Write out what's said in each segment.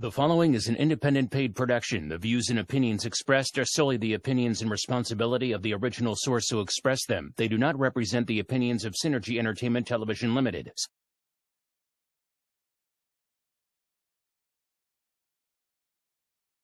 The following is an independent paid production. The views and opinions expressed are solely the opinions and responsibility of the original source who expressed them. They do not represent the opinions of Synergy Entertainment Television Ltd.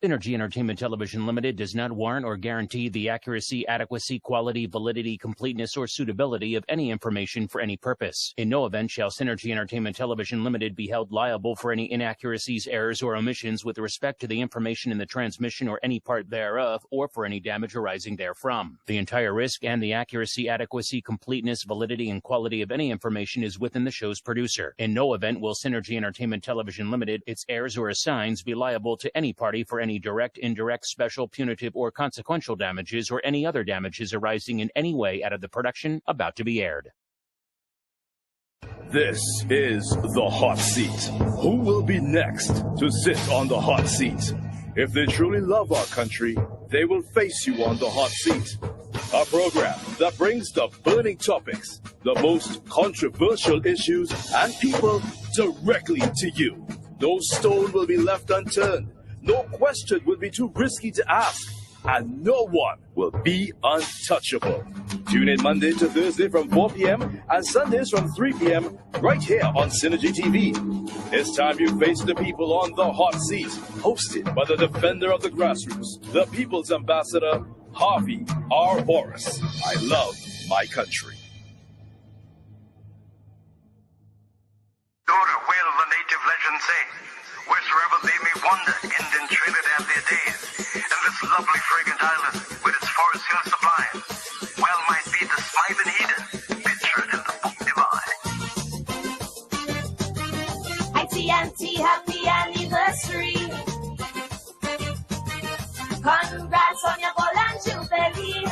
Synergy Entertainment Television Ltd. does not warrant or guarantee the accuracy, adequacy, quality, validity, completeness, or suitability of any information for any purpose. In no event shall Synergy Entertainment Television Ltd. be held liable for any inaccuracies, errors, or omissions with respect to the information in the transmission or any part thereof, or for any damage arising therefrom. The entire risk and the accuracy, adequacy, completeness, validity, and quality of any information is within the show's producer. In no event will Synergy Entertainment Television Ltd., its heirs, or assigns be liable to any party for any direct, indirect, special, punitive, or consequential damages or any other damages arising in any way out of the production about to be aired. This is the hot seat. Who will be next to sit on the hot seat? If they truly love our country, they will face you on the hot seat. A program that brings the burning topics, the most controversial issues, and people directly to you. No stone will be left unturned. No question will be too risky to ask, and no one will be untouchable. Tune in Monday to Thursday from 4 p.m. and Sundays from 3 p.m. right here on SynergyTV. It's time you face the people on the hot seat, hosted by the defender of the grassroots, the people's ambassador, Harvey R. Boris. I love my country. Daughter, will the native legend say? Wheresoever they may wander, end in Trinidad their days, and this lovely fragrant island, with its forest hill sublime, well might be the smiling Eden, pictured in the book divine. IT&T, happy anniversary. Congrats on your golden jubilee.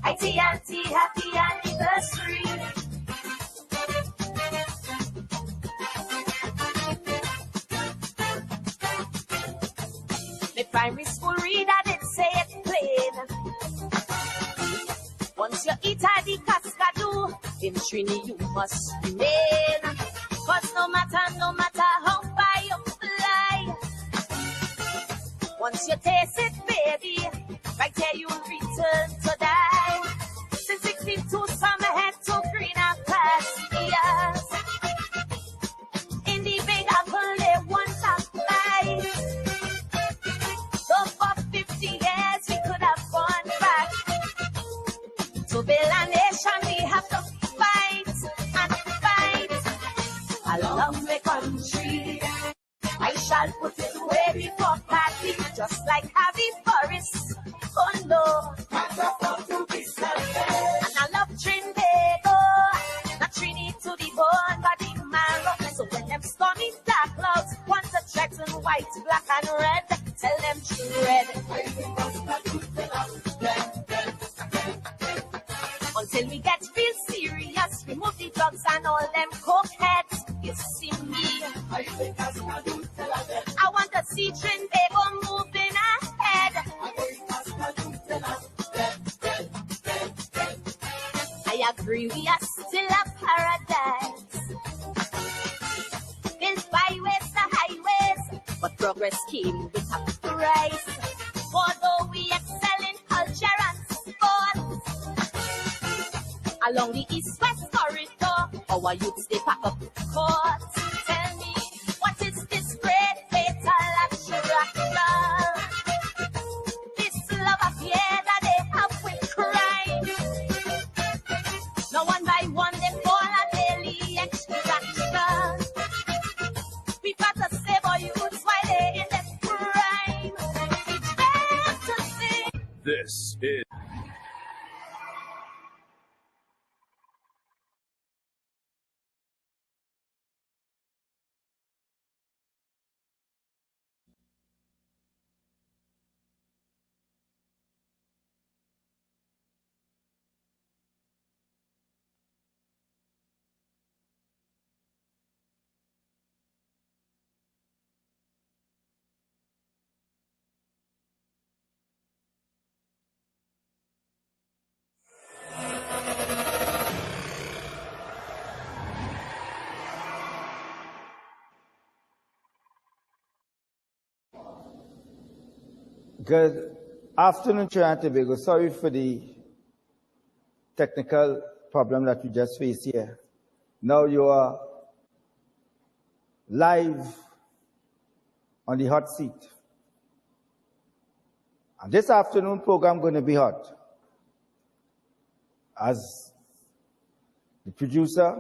IT&T, happy anniversary. The primary school reader did say it plain. Once you eat at the cascadoo, in Trini you must remain. Cause no matter how far you fly, once you taste it, baby, right here you return to die. Since 62, summer head to greener pastures. In the big apple, they once applied. So for 50 years, we could have gone back. To build a nation, we have to fight and fight. I love my country. I shall put it way before party, just like Harvey Forrest. Oh no, to be and I love Trinbago, not Trini to the bone, but the marrow. So when them stormy dark clouds want to threaten white, black, and red, tell them red. Until we get real serious, remove the drugs and all them coke heads. You see me, I want to see Trinbago moving ahead. I agree, we are still a paradise, built byways to highways, but progress came with a price. Although we excel in culture and sports, along the east-west corridor, our youths they pack up courts. Tell me, what is this great fatal attraction? This love affair that they have with crime. No one by one they fall a daily extraction. We got to save our youths while they're in the prime. It's fair to say. This is Good afternoon, Trinidad and Tobago. Sorry for the technical problem that we just faced here. Now you are live on the hot seat. And this afternoon program going to be hot. As the producer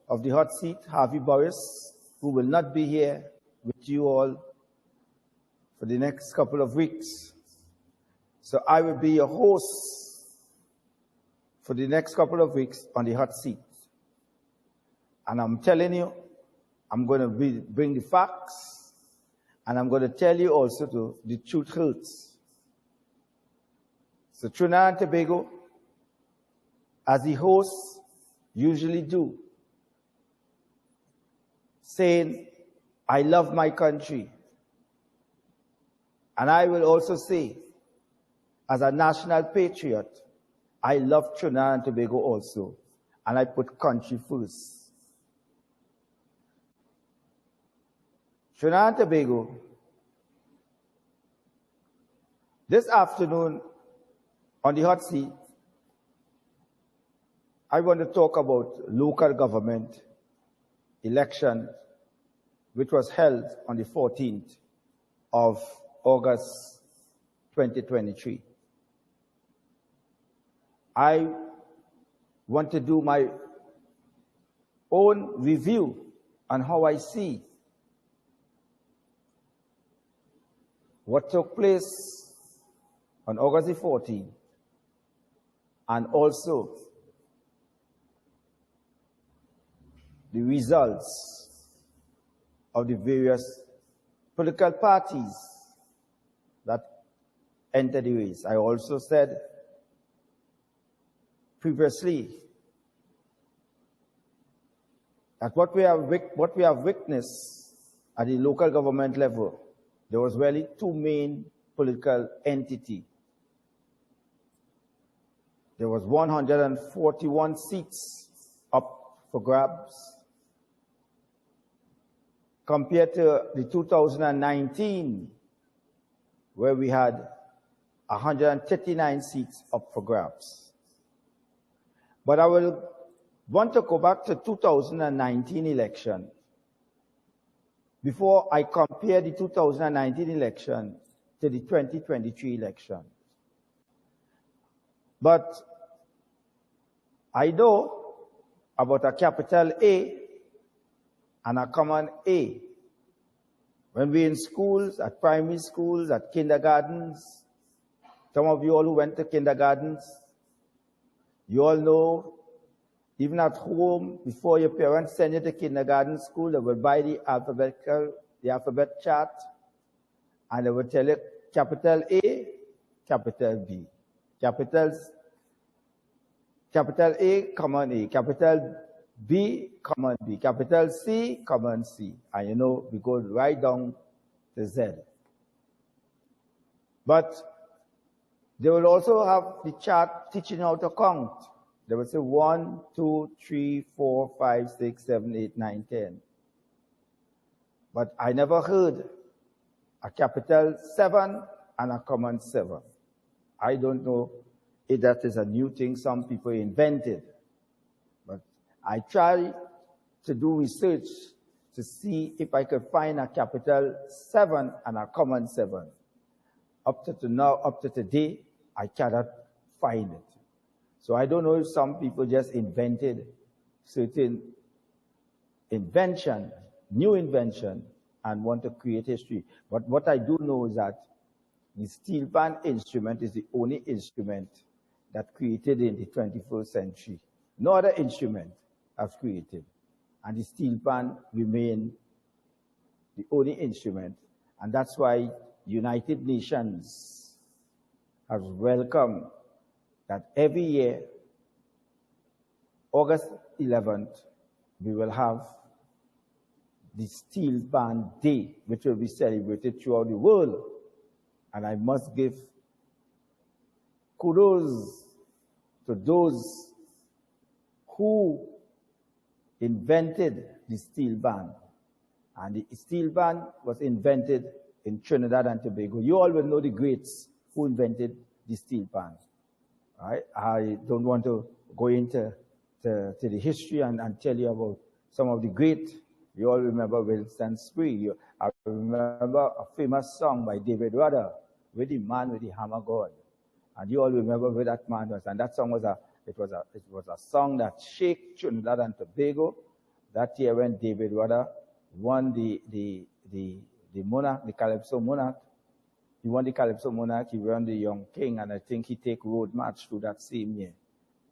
of the hot seat, Harvey Boris, who will not be here with you all for the next couple of weeks. So I will be your host for the next couple of weeks on the hot seat. And I'm telling you, I'm going to bring the facts, and I'm going to tell you also the truth hurts. So Trinidad and Tobago, as the hosts usually do, saying, I love my country. And I will also say, as a national patriot, I love Trinidad and Tobago also. And I put country first. Trinidad and Tobago, this afternoon on the hot seat, I want to talk about local government election, which was held on the 14th of August 2023. I want to do my own review on how I see what took place on August the 14th, and also the results of the various political parties that entered the race. I also said previously that what we have witnessed at the local government level, there was really two main political entities. There was 141 seats up for grabs, compared to the 2019, where we had 139 seats up for grabs. But I will want to go back to 2019 election before I compare the 2019 election to the 2023 election. But I know about a capital A and a common A. When we're in schools, at primary schools, at kindergartens, some of you all who went to kindergartens, you all know, even at home, before your parents send you to kindergarten school, they will buy the alphabet chart, and they will tell you capital A, capital B. Capital A, common A. Capital B, common B. Capital C, common C. And you know, we go right down to Z. But they will also have the chart teaching how to count. They will say 1, 2, 3, 4, 5, 6, 7, 8, 9, 10. But I never heard a capital 7 and a common 7. I don't know if that is a new thing some people invented. But I try to do research to see if I could find a capital 7 and a common 7. Up to now, up to today, I cannot find it. So I don't know if some people just invented certain invention, new invention, and want to create history. But what I do know is that the steel pan instrument is the only instrument that created in the 21st century. No other instrument has created. And the steel pan remain the only instrument. And that's why United Nations has welcomed that every year, August 11th, we will have the Steel Pan Day, which will be celebrated throughout the world. And I must give kudos to those who invented the steel band. And the steel band was invented in Trinidad and Tobago. You all will know the greats who invented the steel pan. Right? I don't want to go into the history and tell you about some of the great. You all remember Winston Spree. I remember a famous song by David Rudder, "With the Man with the Hammer God," and you all remember where that man was. And that song was a song that shook Trinidad and Tobago that year when David Rudder won the monarch, the Calypso monarch. He won the Calypso monarch. He won the Young King, and I think he take road march through that same year.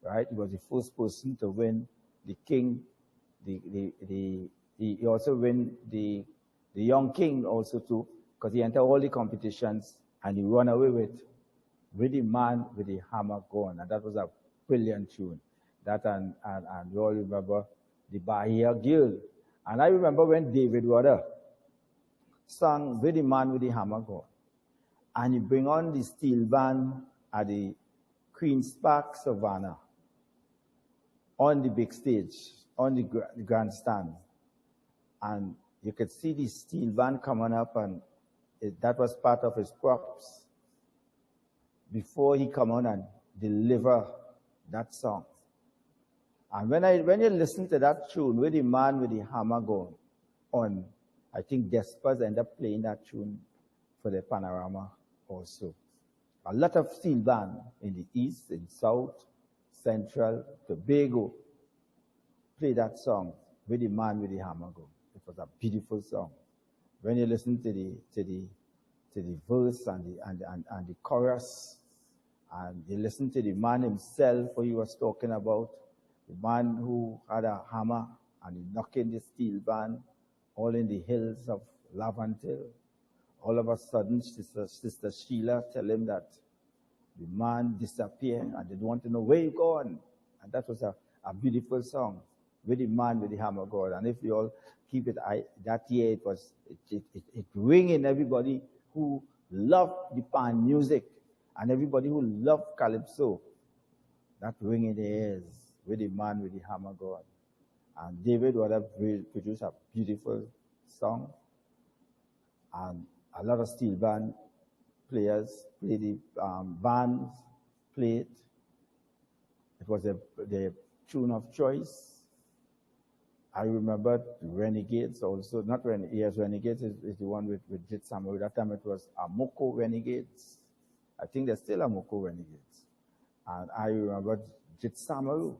Right? He was the first person to win the King. He also win the Young King also too, because he entered all the competitions and he run away with the Man with the Hammer Gone, and that was a brilliant tune. That and we all remember the Bahia Girl. And I remember when David Rudder sang "With the Man with the Hammer Gone," and he bring on the steel band at the Queen's Park Savannah on the big stage, on the grandstand. And you could see the steel band coming up, and that was part of his props before he come on and deliver that song. And when you listen to that tune, "With the Man with the Hammer Gone," on, I think Despers end up playing that tune for the Panorama also. A lot of steel band in the East, in South, Central, Tobago play that song, "With the Man with the Hammer Gone." It was a beautiful song. When you listen to the verse and the chorus, and you listen to the man himself, who he was talking about, the man who had a hammer and he knocking the steel band all in the hills of Laventille. All of a sudden, Sister Sheila tell him that the man disappeared and they don't want to know where he gone. And that was a beautiful song, "With the Man with the Hammer God." And if you all keep it, that year it ring in everybody who loved the pan music and everybody who loved Calypso. That ring in the ears, "With the Man with the Hammer God." And David would have produced a beautiful song. And a lot of steel band players play the bands play it. It was the tune of choice. I remember Renegades also, not Renegades, yes, Renegades is the one with Jit Samaru. That time it was Amoko Renegades. I think there's still Amoko Renegades. And I remember Jit Samaru.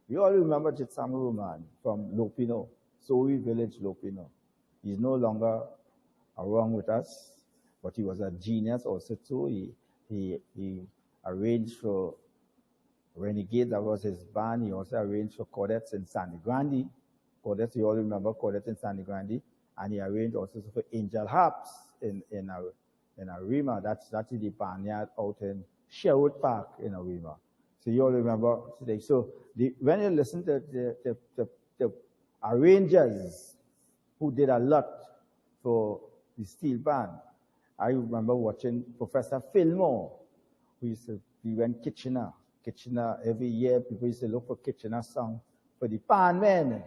You all remember Jit Samaru, man, from Lopino, Sowi Village, Lopino. He's no longer around with us, but he was a genius also too. He arranged for Renegade, that was his band. He also arranged for Cordettes in Sandy Grande. Cordettes, you all remember Cordettes in Sandy Grande. And he arranged also for Angel Harps in Arima. That's the barnyard out in Sherwood Park in Arima. So you all remember today. So when you listen to the arrangers who did a lot for the steel band, I remember watching Professor Fillmore, who used to be in Kitchener. Kitchener, every year, people used to look for Kitchener song for the pan men.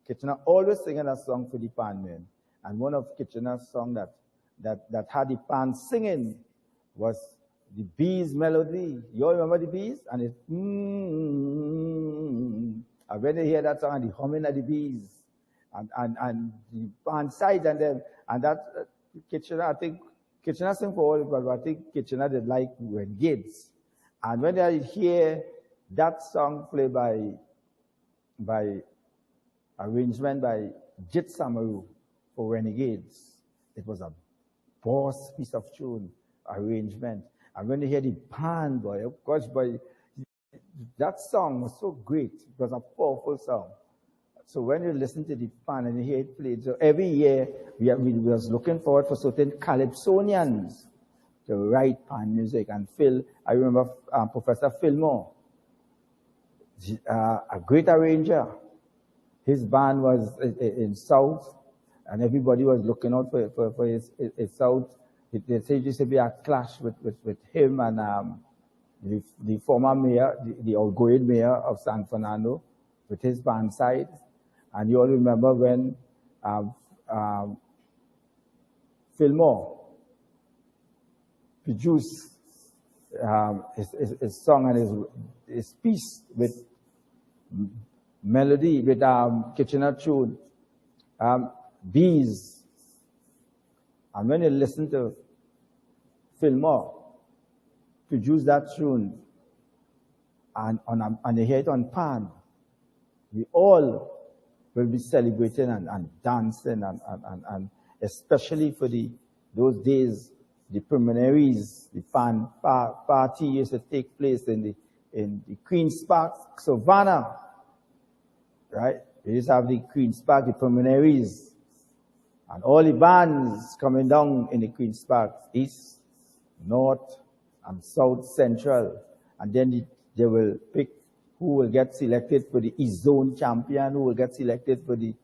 Kitchener always singing a song for the pan men. And one of Kitchener's song that had the pan singing was the Bees melody. You all remember the Bees? And it's and when you hear that song and the humming of the bees and the pan side and that Kitchener, I think Kitchener sing for all, but I think Kitchener did like Renegades. And when I hear that song played by arrangement by Jit Samaru for Renegades, it was a boss piece of tune arrangement. And when you hear the pan, boy, of course, boy, that song was so great. It was a powerful song. So when you listen to the pan and you hear it played, so every year we was looking forward for certain Calypsonians to write pan music. And I remember Professor Fillmore, a great arranger. His band was in South, and everybody was looking out for his South. They said it used to be a clash with him and the former mayor, the outgoing mayor of San Fernando, with his band side. And you all remember when Fillmore produced his song and his piece with melody, with Kitchener tune, Bees. And when you listen to Fillmore produce that tune and you hear it on pan, we all will be celebrating and dancing and especially for those days, the preliminaries, the pan party used to take place in the Queen's Park, Savannah, right? We used to have the Queen's Park, the preliminaries, and all the bands coming down in the Queen's Park, East, North, and South Central, and then they will pick who will get selected for the East Zone champion, who will get selected for the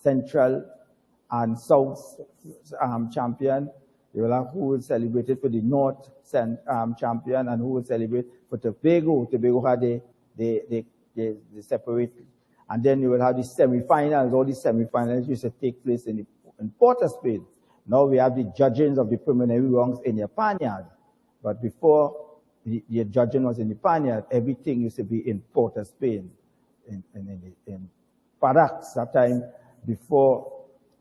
Central and South champion. They will have who will celebrate it for the North champion and who will celebrate for Tobago. Tobago had they separate. And then you will have the semi-finals. All the semi-finals used to take place in Port of Spain. Now we have the judging of the preliminary rounds in the Panyard. But before the judging was in the Panyard, everything used to be in Port of Spain, in Parax, that time before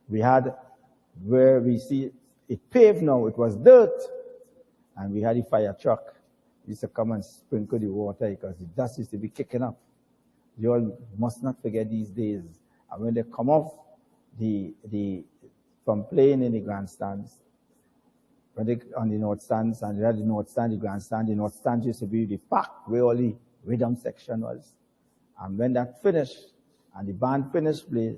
we had where we see it paved now, it was dirt. And we had the fire truck. We used to come and sprinkle the water because the dust used to be kicking up. You all must not forget these days. And when they come off from playing in the grandstands, when they on the north stands, and they had the north stand, the grandstand, the north stand used to be the park where all the rhythm section was. And when that finished, and the band finished play,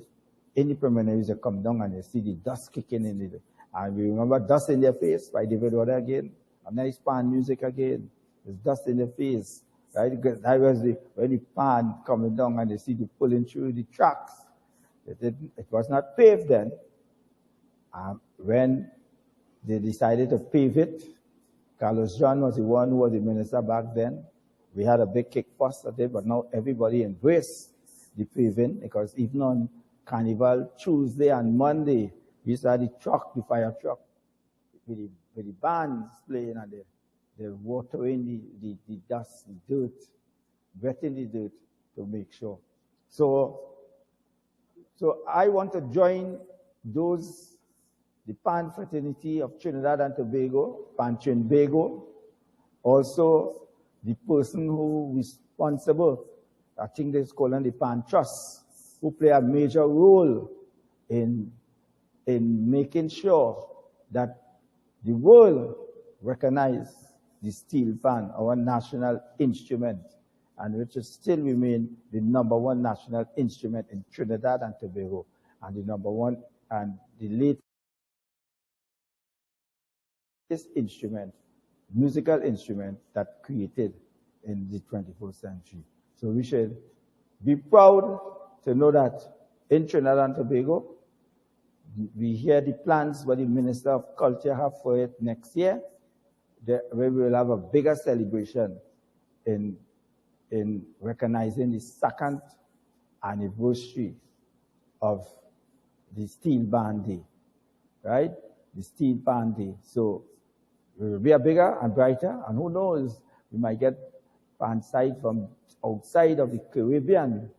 in the preliminaries they come down and they see the dust kicking in it. And we remember Dust in Their Face by David Rudder again. And nice pan music again. There's Dust in Their Face. Right? Because that was when the pan coming down and they see the pulling through the tracks. It was not paved then. When they decided to pave it, Carlos John was the one who was the minister back then. We had a big kick fuss at it, but now everybody embraced the paving because even on Carnival Tuesday and Monday, we used to have the truck, the fire truck, with the bands playing and they're watering the dust, the dirt, wetting the dirt to make sure. So I want to join the Pan fraternity of Trinidad and Tobago, Pan Trinbago, also the person who is responsible, I think they call them the Pan Trust, who play a major role in making sure that the world recognize the steel pan, our national instrument, and which will still remain the number one national instrument in Trinidad and Tobago, and the number one and the latest instrument, musical instrument that created in the 21st century. So we should be proud to know that in Trinidad and Tobago, we hear the plans what the Minister of Culture have for it next year, where we will have a bigger celebration in recognizing the second anniversary of the Steel Band Day, right? The Steel Band Day. So it will be a bigger and brighter, and who knows, we might get band side from outside of the Caribbean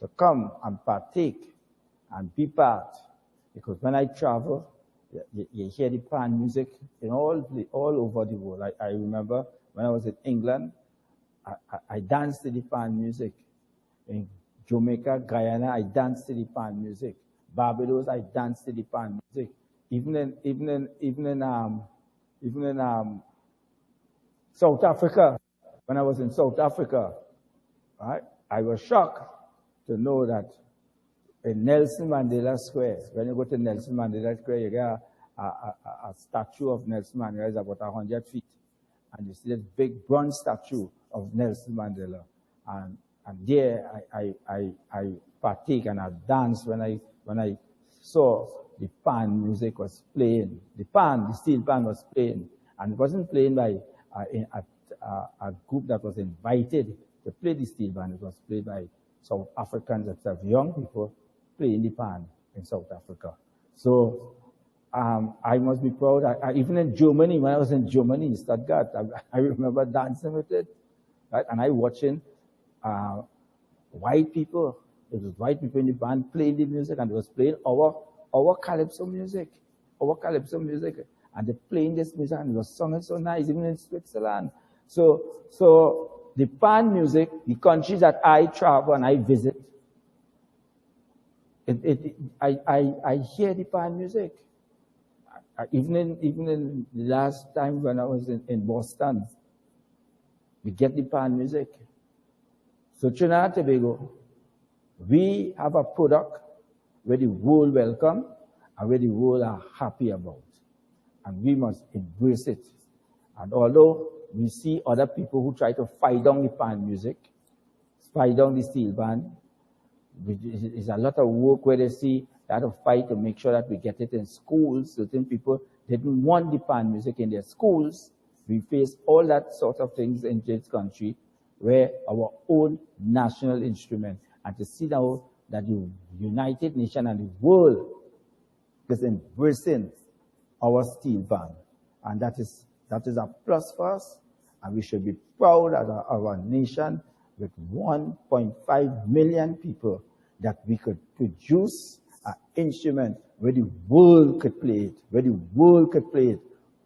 to come and partake and be part. Because when I travel, you hear the pan music in all over the world. I remember when I was in England, I danced to the pan music. In Jamaica, Guyana, I danced to the pan music. Barbados, I danced to the pan music. Even in South Africa, when I was in South Africa, right, I was shocked to know that in Nelson Mandela Square, when you go to Nelson Mandela Square, you get a statue of Nelson Mandela, it's about 100 feet. And you see this big bronze statue of Nelson Mandela. And there I partake and I danced when I saw the pan music was playing. The steel pan was playing. And it wasn't playing by a group that was invited to play the steel band. It was played by South Africans, young people playing the pan in South Africa. So I must be proud. Even in Germany, when I was in Germany, in Stuttgart, I remember dancing with it, right? And I watching white people. It was white people in the band playing the music, and they was playing our calypso music, and they playing this music, and it was sung so nice, even in Switzerland. So the pan music, the countries that I travel and I visit, I hear the pan music. Even in the last time when I was in Boston, we get the pan music. So Trinidad and Tobago, we have a product where the world welcome and where the world are happy about. And we must embrace it. And although we see other people who try to fight down the pan music, fight down the steel band, it's a lot of work where they see that of fight to make sure that we get it in schools. Certain people didn't want the pan music in their schools. We face all that sort of things in this country where our own national instrument. And to see now that the United Nations and the world is embracing our steel band. And that is a plus for us. And we should be proud as our nation with 1.5 million people that we could produce an instrument where the world could play it,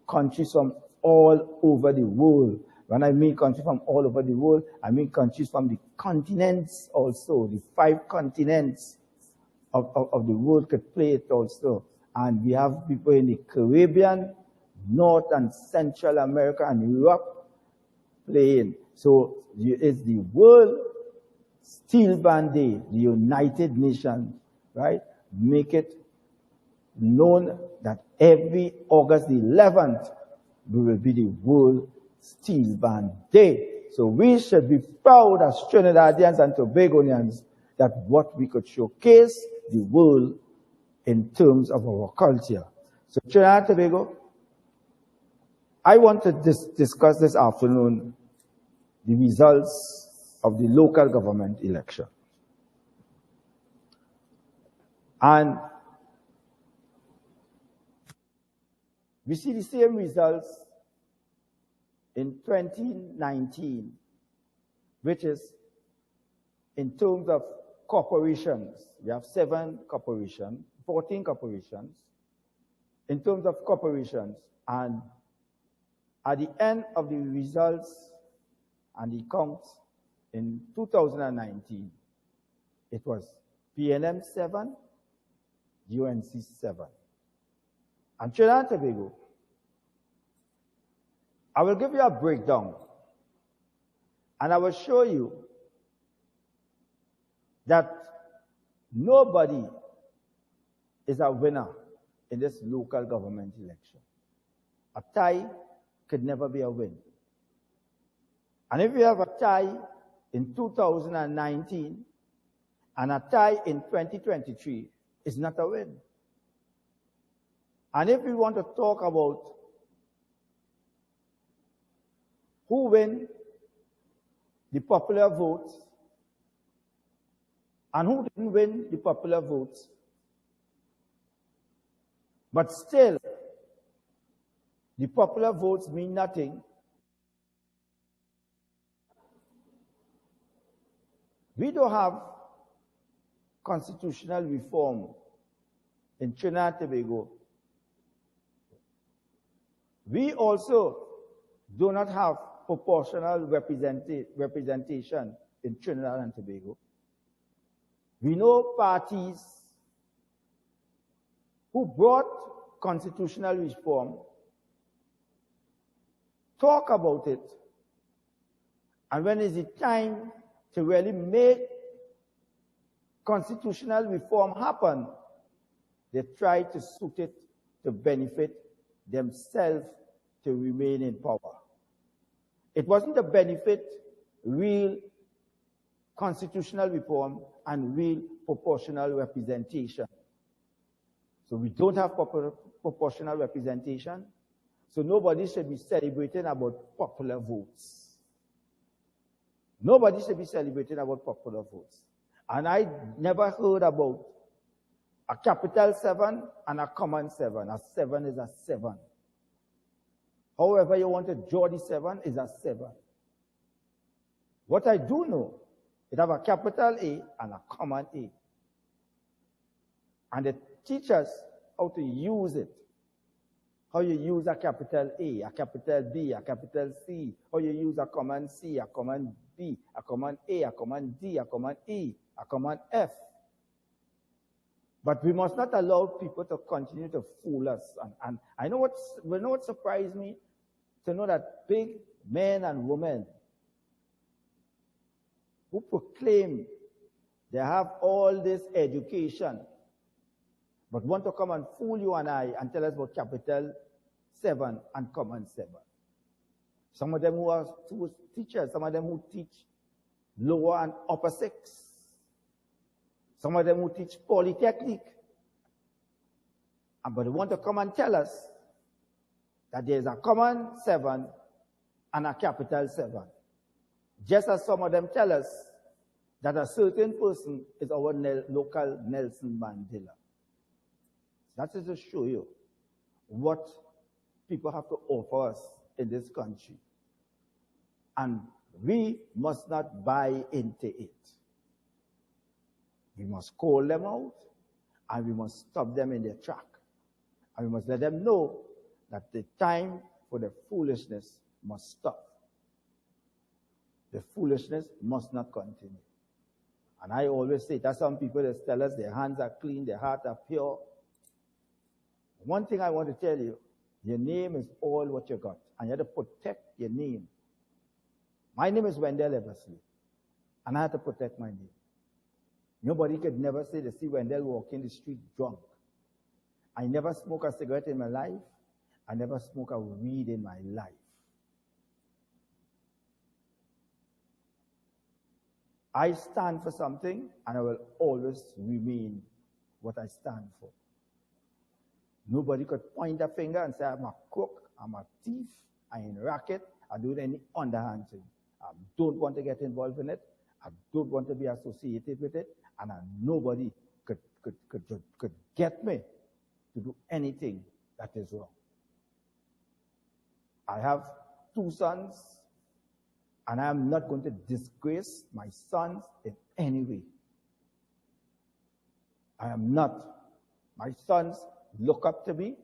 Countries from all over the world. When I mean countries from all over the world, I mean countries from the continents also. The 5 continents of the world could play it also. And we have people in the Caribbean, North and Central America and Europe playing. So it's the World Steel Band Day, the United Nations, right? Make it known that every August the 11th will be the World Steel Band Day. So we should be proud as Trinidadians and Tobagonians that what we could showcase the world in terms of our culture. So Trinidad and Tobago, I want to discuss this afternoon the results of the local government election. And we see the same results in 2019, which is in terms of corporations. We have 7 corporations, 14 corporations, in terms of corporations. And at the end of the results and the counts in 2019, it was PNM 7, UNC 7. And Trinidad and Tobago, I will give you a breakdown, and I will show you that nobody is a winner in this local government election. A tie could never be a win. And if you have a tie in 2019 and a tie in 2023, it's not a win. And if we want to talk about who win the popular votes and who didn't win the popular votes, but still the popular votes mean nothing, we don't have constitutional reform in Trinidad and Tobago. We also do not have proportional representation in Trinidad and Tobago. We know parties who brought constitutional reform, talk about it, and when is it time to really make constitutional reform happen, they try to suit it to benefit themselves to remain in power. It wasn't to benefit real constitutional reform and real proportional representation. So we don't have proportional representation, so nobody should be celebrating about popular votes. Nobody should be celebrating about popular votes. And I never heard about a capital 7 and a common 7. A 7 is a 7. However you want to draw the 7 is a 7. What I do know, it have a capital A and a common A. And it teaches how to use it. How you use a capital A, a capital B, a capital C. How you use a common C, a common B, a common A, a common D, a common E, a common F. But we must not allow people to continue to fool us. And I know what surprised me? To know that big men and women who proclaim they have all this education, but want to come and fool you and I and tell us about capital 7 and common 7. Some of them who are teachers, some of them who teach lower and upper 6. Some of them who teach polytechnic. But they want to come and tell us that there is a common 7 and a capital 7. Just as some of them tell us that a certain person is our local Nelson Mandela. That is to show you what people have to offer us in this country. And we must not buy into it. We must call them out, and we must stop them in their track. And we must let them know that the time for the foolishness must stop. The foolishness must not continue. And I always say that some people that tell us their hands are clean, their hearts are pure. One thing I want to tell you, your name is all what you got, and you have to protect your name. My name is Wendell Eversley, and I have to protect my name. Nobody could never say they see Wendell walking the street drunk. I never smoke a cigarette in my life. I never smoke a weed in my life. I stand for something, and I will always remain what I stand for. Nobody could point a finger and say, I'm a crook, I'm a thief, I'm in racket, I do any underhand thing. I don't want to get involved in it. I don't want to be associated with it. And nobody could get me to do anything that is wrong. I have 2 sons, and I am not going to disgrace my sons in any way. I am not. My sons look up to me,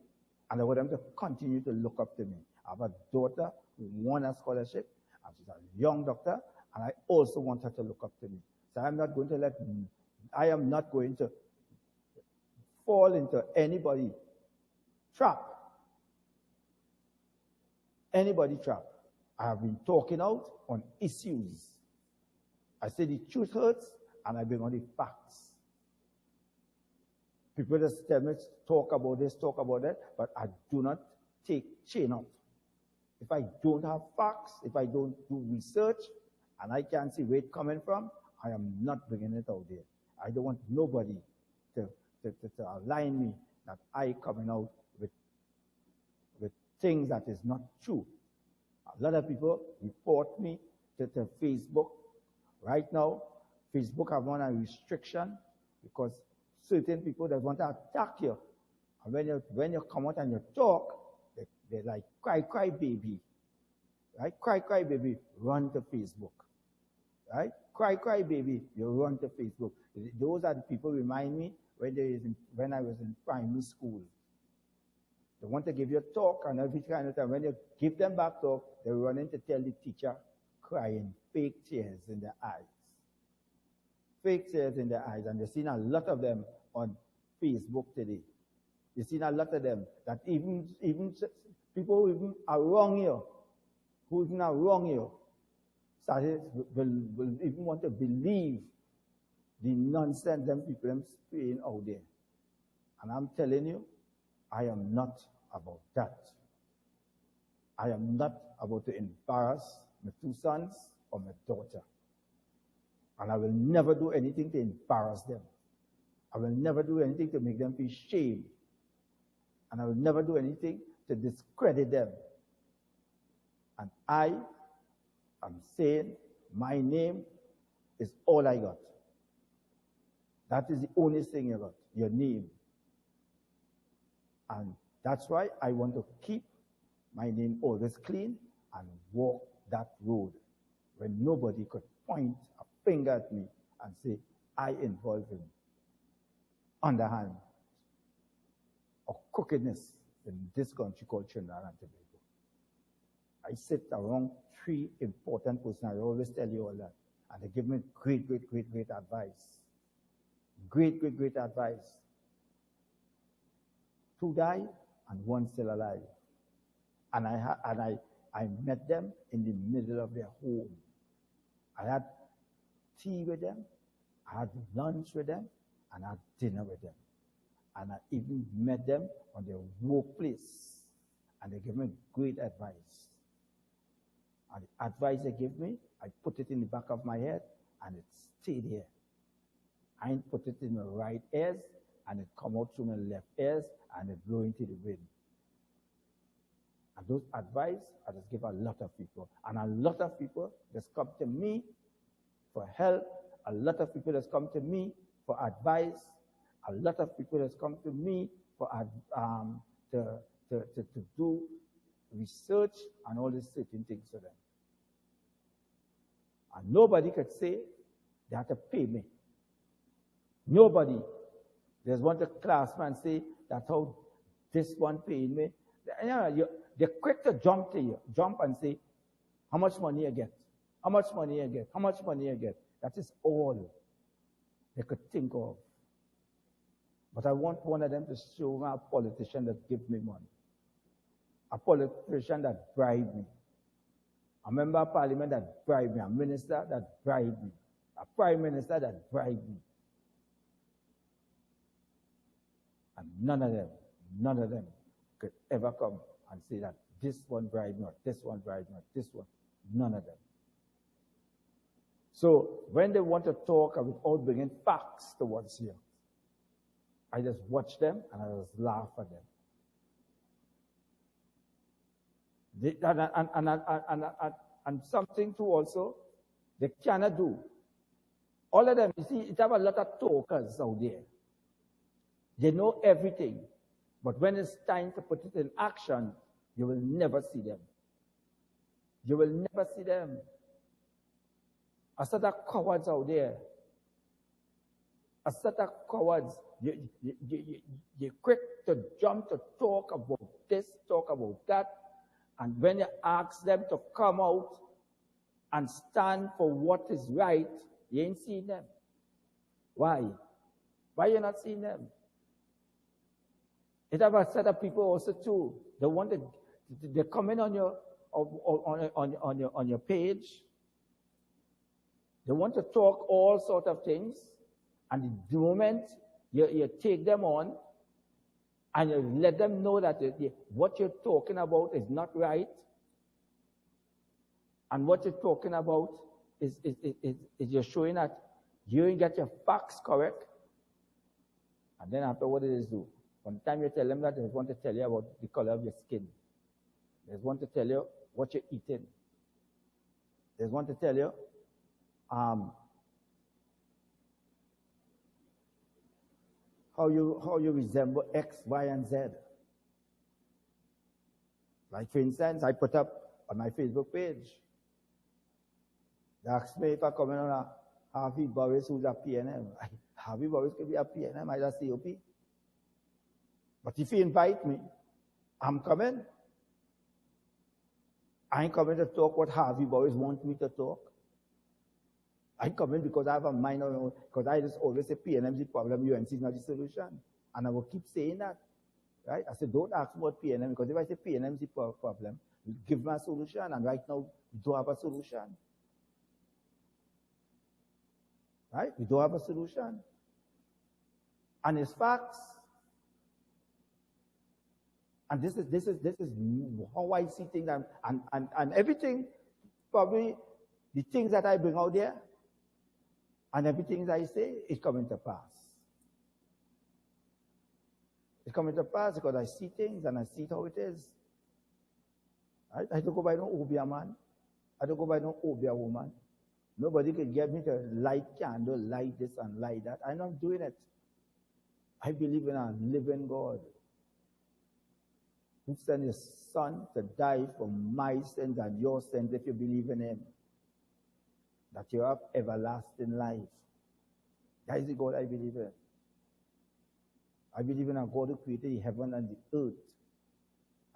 and I want them to continue to look up to me. I have a daughter who won a scholarship, and she's a young doctor, and I also want her to look up to me. So I am not going to fall into anybody's trap. Anybody's trap. I have been talking out on issues. I say the truth hurts, and I bring on the facts. People just tell me, talk about this, talk about that, but I do not take chain out. If I don't have facts, if I don't do research, and I can't see where it's coming from, I am not bringing it out there. I don't want nobody to align me that I coming out with things that is not true. A lot of people report me to Facebook. Right now, Facebook have on a restriction because certain people that want to attack you. And when you come out and you talk, they're like, cry, baby. Right? Cry, baby, run to Facebook. Right? Cry, baby, you run to Facebook. Those are the people remind me when I was in primary school. They want to give you a talk and every kind of time. When you give them back talk, they run in to tell the teacher, crying, fake tears in their eyes. Fake tears in their eyes. And you've seen a lot of them on Facebook today. You've seen a lot of them that even people who even are wrong here, will even want to believe the nonsense them people are saying out there. And I'm telling you, I am not about that. I am not about to embarrass my 2 sons or my daughter. And I will never do anything to embarrass them. I will never do anything to make them feel shame. And I will never do anything to discredit them. And I am saying my name is all I got. That is the only thing you got, your name. And that's why I want to keep my name always clean and walk that road when nobody could point a finger at me and say, I involved in underhand or crookedness in this country called Trinidad and Tobago. I sit around 3 important persons. I always tell you all that. And they give me great advice. Great advice. 2 died and 1 still alive. And I met them in the middle of their home. I had tea with them, I had lunch with them, and I had dinner with them. And I even met them on their workplace. And they gave me great advice. And the advice they gave me, I put it in the back of my head, and it stayed here. I ain't put it in my right ears, and it come out through my left ears, and it blew into the wind. And those advice I just give a lot of people. And a lot of people just come to me for help. A lot of people just come to me for advice. A lot of people just come to me for to do research and all these certain things for them. And nobody could say they have to pay me. Nobody. There's one classman say that's how this one paying me. They're quick to jump and say, how much money you get? How much money you get? How much money you get? That is all they could think of. But I want one of them to show me a politician that gives me money. A politician that bribed me. A member of parliament that bribed me. A minister that bribed me. A prime minister that bribed me. And none of them could ever come and say that this one bribed me, or this one bribed me, or this one. None of them. So when they want to talk without bringing facts towards you, I just watch them and I just laugh at them. And something too also, they cannot do. All of them, you see, it have a lot of talkers out there. They know everything. But when it's time to put it in action, you will never see them. You will never see them. A set of cowards out there. A set of cowards. You're quick to jump to talk about this, talk about that. And when you ask them to come out and stand for what is right, you ain't seeing them. Why? Why you not seeing them? It have a set of people also too. They come in on your page. They want to talk all sorts of things, and the moment you take them on, and you let them know that what you're talking about is not right, and what you're talking about is you're showing that you didn't get your facts correct, and then after what it do? One time you tell them that, they want to tell you about the color of your skin. They want to tell you what you're eating. They want to tell you how you resemble X, Y, and Z. Like for instance, I put up on my Facebook page. They asked me if I come in on a Harvey Boris who's a PNM. Harvey Boris could be a PNM, I just COP. But if you invite me, I'm coming. I ain't coming to talk what Harvey Boris wants me to talk. I come in because I have a mind of my own, because I just always say PNM is the problem, UNC is not the solution. And I will keep saying that. Right? I said, don't ask me about PNM, because if I say PNM is the problem, you give me a solution, and right now, we don't have a solution. Right? We don't have a solution. And it's facts. And this is how I see things, and everything, probably the things that I bring out there, and everything that I say is coming to pass. It's coming to pass because I see things and I see how it is. Right? I don't go by no Obia man. I don't go by no Obia woman. Nobody can get me to light candle, light this and light that. I'm not doing it. I believe in a living God. who sent his son to die for my sins and your sins if you believe in him, that you have everlasting life. That is the God I believe in. I believe in a God who created the heaven and the earth.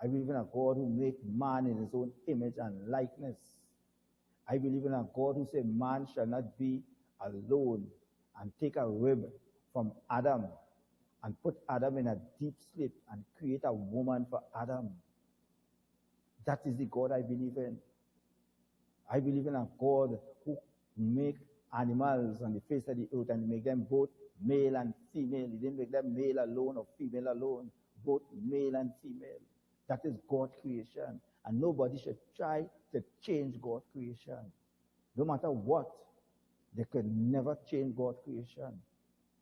I believe in a God who made man in his own image and likeness. I believe in a God who said man shall not be alone, and take a rib from Adam and put Adam in a deep sleep and create a woman for Adam. That is the God I believe in. I believe in a God who make animals on the face of the earth and make them both male and female. He didn't make them male alone or female alone, both male and female. That is God's creation. And nobody should try to change God's creation. No matter what, they could never change God's creation.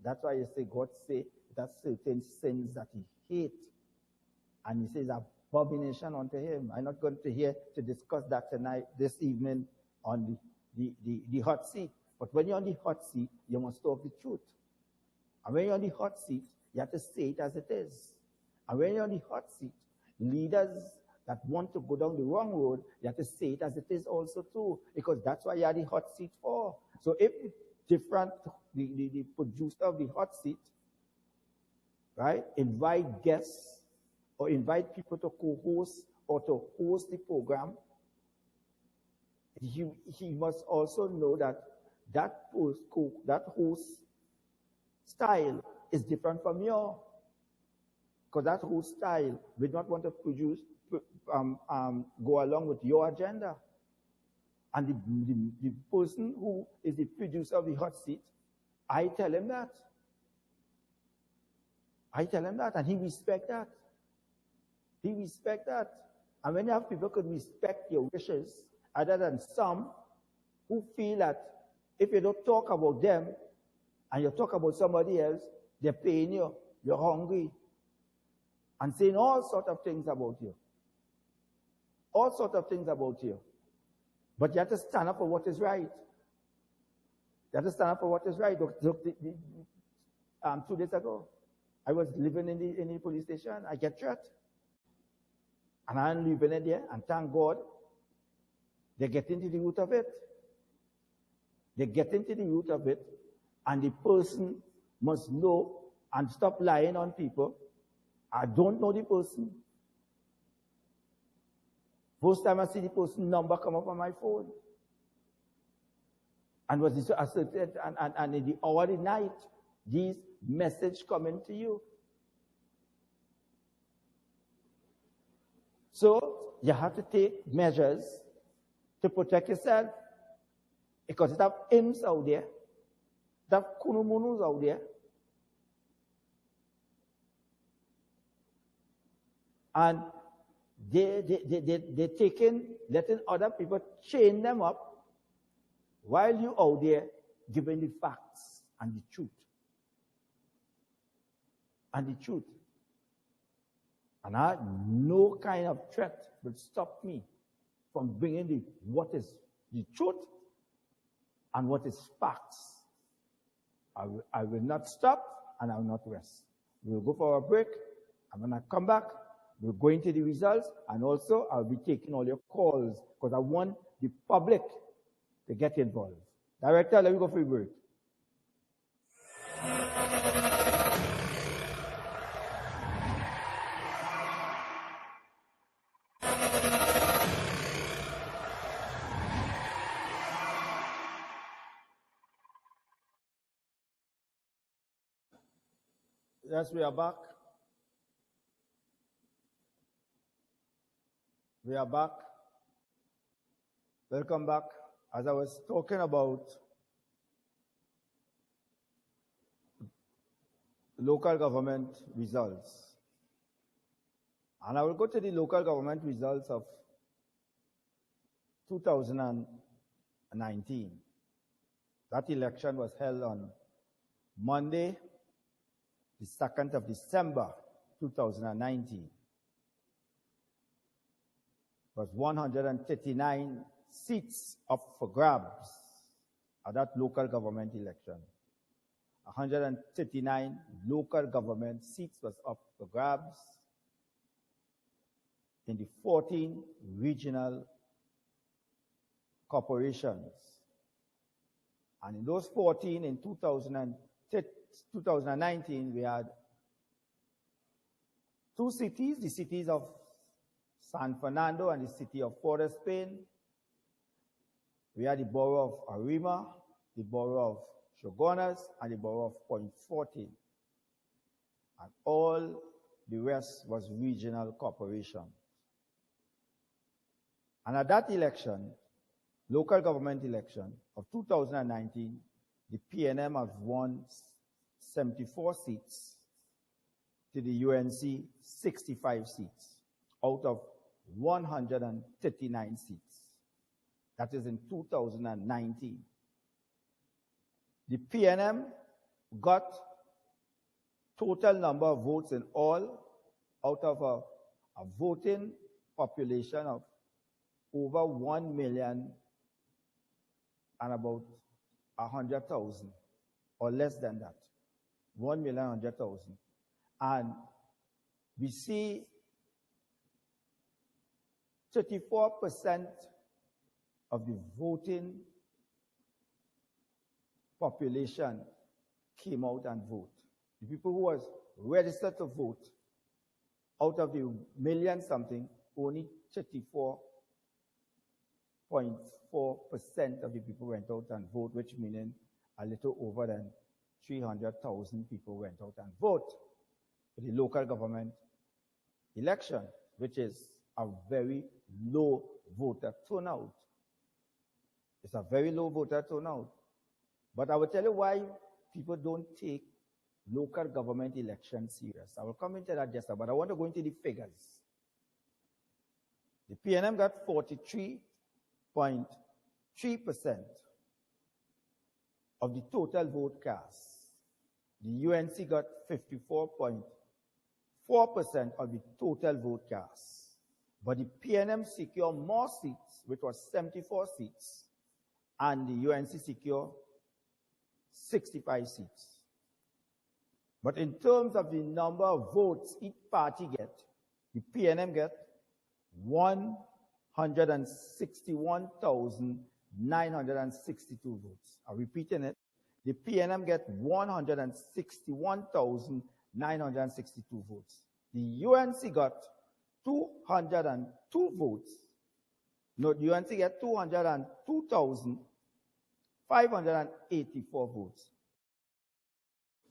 That's why you say God say that certain sins that he hates. And he says abomination unto him. I'm not going to here to discuss that tonight, this evening on the hot seat. But when you're on the hot seat, you must talk the truth. And when you're on the hot seat, you have to say it as it is. And when you're on the hot seat, leaders that want to go down the wrong road, you have to say it as it is also too, because that's why you are the hot seat for. So if the producer of the hot seat, right, invite guests or invite people to co-host or to host the program, he must also know that host style is different from yours. Because that host style will not want to go along with your agenda. And the person who is the producer of the hot seat, I tell him that. And he respects that. He respects that. And when you have people who could respect your wishes, other than some who feel that if you don't talk about them and you talk about somebody else, they're paying you, you're hungry, and saying all sorts of things about you. All sorts of things about you. But you have to stand up for what is right. You have to stand up for what is right. Look, 2 days ago, I was living in the police station. I get shot. And I'm living in there, and thank God, they get into the root of it. They get into the root of it, and the person must know and stop lying on people. I don't know the person. First time I see the person number come up on my phone. And was this asserted, and in the hour of the night, these message coming to you. So you have to take measures to protect yourself. Because it have imps out there, it have kunumunus out there. And they're letting other people chain them up while you out there giving the facts and the truth. And the truth. And no kind of threat will stop me from bringing what is the truth and what is facts. I will not stop and I will not rest. We will go for a break. I'm going to come back. We'll go into the results, and also I'll be taking all your calls because I want the public to get involved. Director, let me go for a break. Yes, we are back. We are back. Welcome back. As I was talking about local government results, and I will go to the local government results of 2019. That election was held on Monday, the 2nd of December, 2019. Was 139 seats up for grabs at that local government election. 139 local government seats was up for grabs. in the 14 regional corporations. And in those 14, in 2019, we had 2 cities, the cities of San Fernando and the city of Port of Spain. We had the borough of Arima, the borough of Shogunas, and the borough of Point 14. And all the rest was regional corporation. And at that election, local government election of 2019, the PNM have won 74 seats to the UNC 65 seats out of 139 seats. That is in 2019. The PNM got total number of votes in all out of a voting population of over 1 million and about 100,000, or less than that, 1,100,000. And we see 34% of the voting population came out and vote. The people who was registered to vote, out of the million something, only 34.4% of the people went out and vote, which meaning a little over than 300,000 people went out and vote for the local government election, which is a very low voter turnout. It's a very low voter turnout. But I will tell you why people don't take local government elections serious. I will come into that just now, but I want to go into the figures. The PNM got 43.3% of the total vote cast. The UNC got 54.4% of the total vote cast. But the PNM secured more seats, which was 74 seats, and the UNC secured 65 seats. But in terms of the number of votes each party get, the PNM get 161,962 votes. I'm repeating it. The PNM get 161,962 votes. The UNC got 202 votes. No, the UNC get 202,584 votes.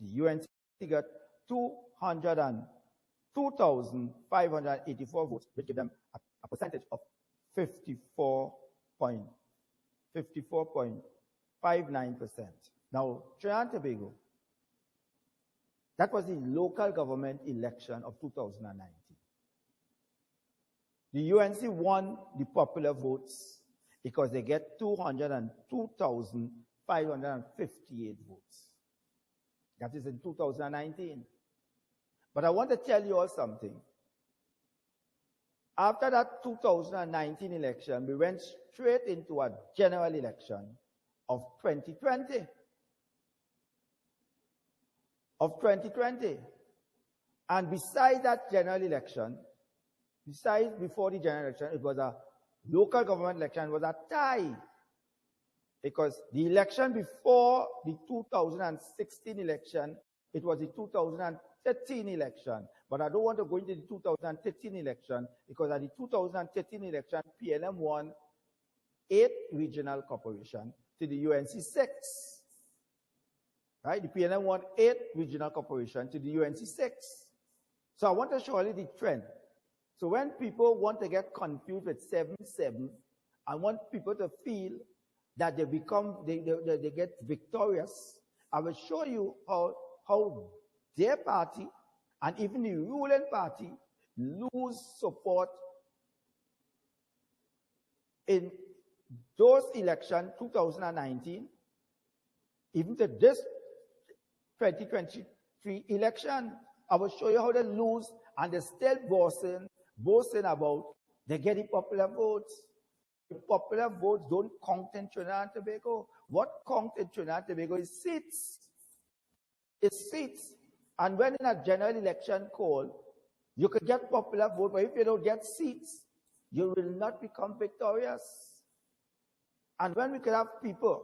The UNC got 202,584 votes, which give them a percentage of 54.59%. Now, Trinidad and Tobago, that was the local government election of 2019. The UNC won the popular votes because they get 202,558 votes. That is in 2019. But I want to tell you all something. After that 2019 election, we went straight into a general election of 2020. And besides that general election, before the general election, it was a local government election, it was a tie. Because the election before the 2016 election, it was the 2013 election. But I don't want to go into the 2013 election, because at the 2013 election, PNM won 8 regional corporations to the UNC 6. Right? The PNM won 8 regional corporations to the UNC 6. So I want to show you the trend. So when people want to get confused with 7-7, I want people to feel that they get victorious. I will show you how their party and even the ruling party lose support in those elections, 2019, even to this 2023 election. I will show you how they lose, and they still boasting about they get the popular votes. The popular votes don't count in Trinidad and Tobago. What counts in Trinidad and Tobago is seats. It's seats. And when in a general election call, You could get popular vote, but if you don't get seats, you will not become victorious. And when we could have people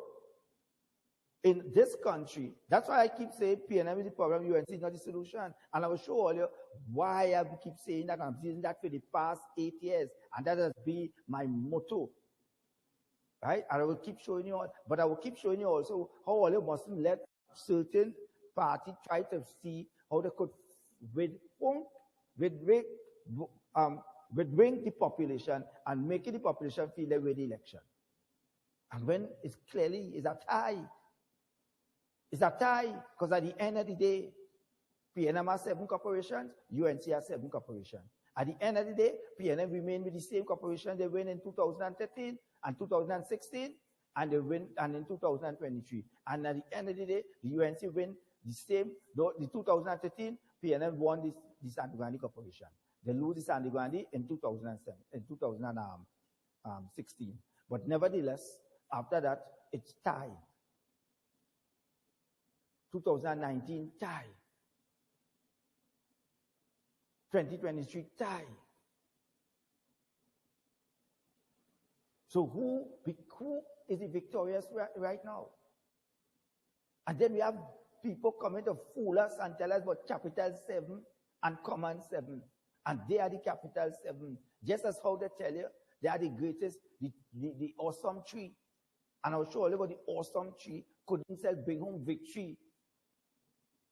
in this country, that's why I keep saying PNM is the problem, UNC is not the solution. And I will show all you why I keep saying that. I'm saying that for the past 8 years. And that has been my motto. Right? And I will keep showing you all, but I will keep showing you also how all you mustn't let certain parties try to see how they could bring the population and making the population feel they win the election. And when it's clearly is a tie. It's a tie, because at the end of the day, PNM has 7 corporations, UNC has 7 corporations. At the end of the day, PNM remain with the same corporation they win in 2013 and 2016, and they win and in 2023. And at the end of the day, the UNC win the same. The 2013, PNM won the Sandigwandi corporation. They lose the Sandigwandi in 2007, in 2016. But nevertheless, after that, it's tied. 2019 tie. 2023 tie. So who is the victorious right now? And then we have people coming to fool us and tell us about capital 7 and common 7. And they are the capital 7. Just as how they tell you, they are the greatest, the awesome tree. And I'll show you about the awesome tree. Could himself bring home victory.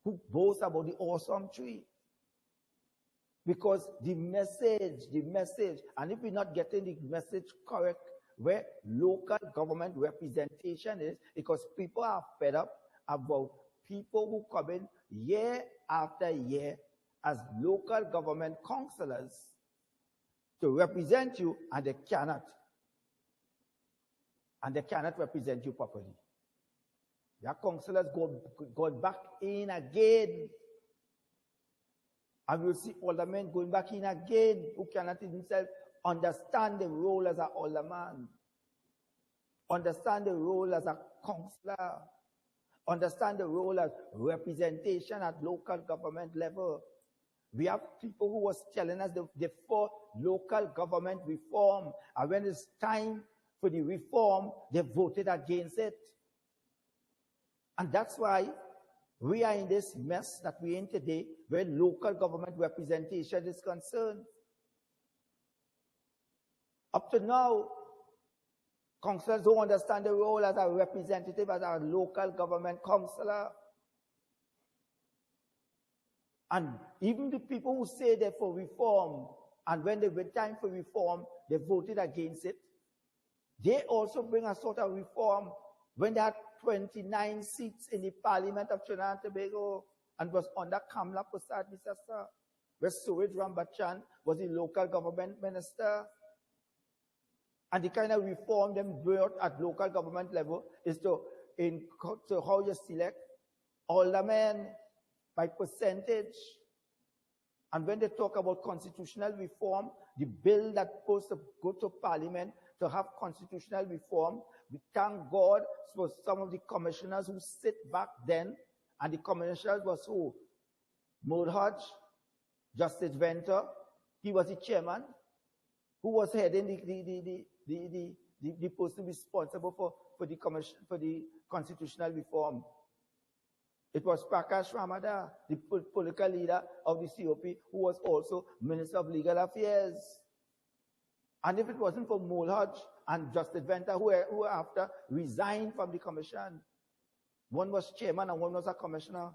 Who boasts about the awesome tree? Because the message, and if we're not getting the message correct, where local government representation is, because people are fed up about people who come in year after year as local government councillors to represent you, and they cannot. And they cannot represent you properly. Their councillors go back in again. And we'll see aldermen going back in again who cannot themselves understand the role as an alderman, understand the role as a councillor, understand the role as representation at local government level. We have people who was telling us the for local government reform, and when it's time for the reform, they voted against it. And that's why we are in this mess that we're in today, where local government representation is concerned. Up to now, councillors don't understand the role as a representative, as a local government councillor. And even the people who say they're for reform, and when they were time for reform, they voted against it. They also bring a sort of reform when they had 29 seats in the Parliament of Trinidad and Tobago and was under Kamla Prasad Misasa, where Suraj Rambachan was the local government minister. And the kind of reform them brought at local government level is to how you select aldermen by percentage. And when they talk about constitutional reform, the bill that's supposed to go to Parliament to have constitutional reform, we thank God for some of the commissioners who sit back then, and the commissioners was who? Mulhudge, Justice Venter, he was the chairman, who was heading the person responsible for the commission, for the constitutional reform. It was Prakash Ramada, the political leader of the COP, who was also Minister of Legal Affairs. And if it wasn't for Mulhudge and Justice Venter, who after resigned from the commission, one was chairman and one was a commissioner.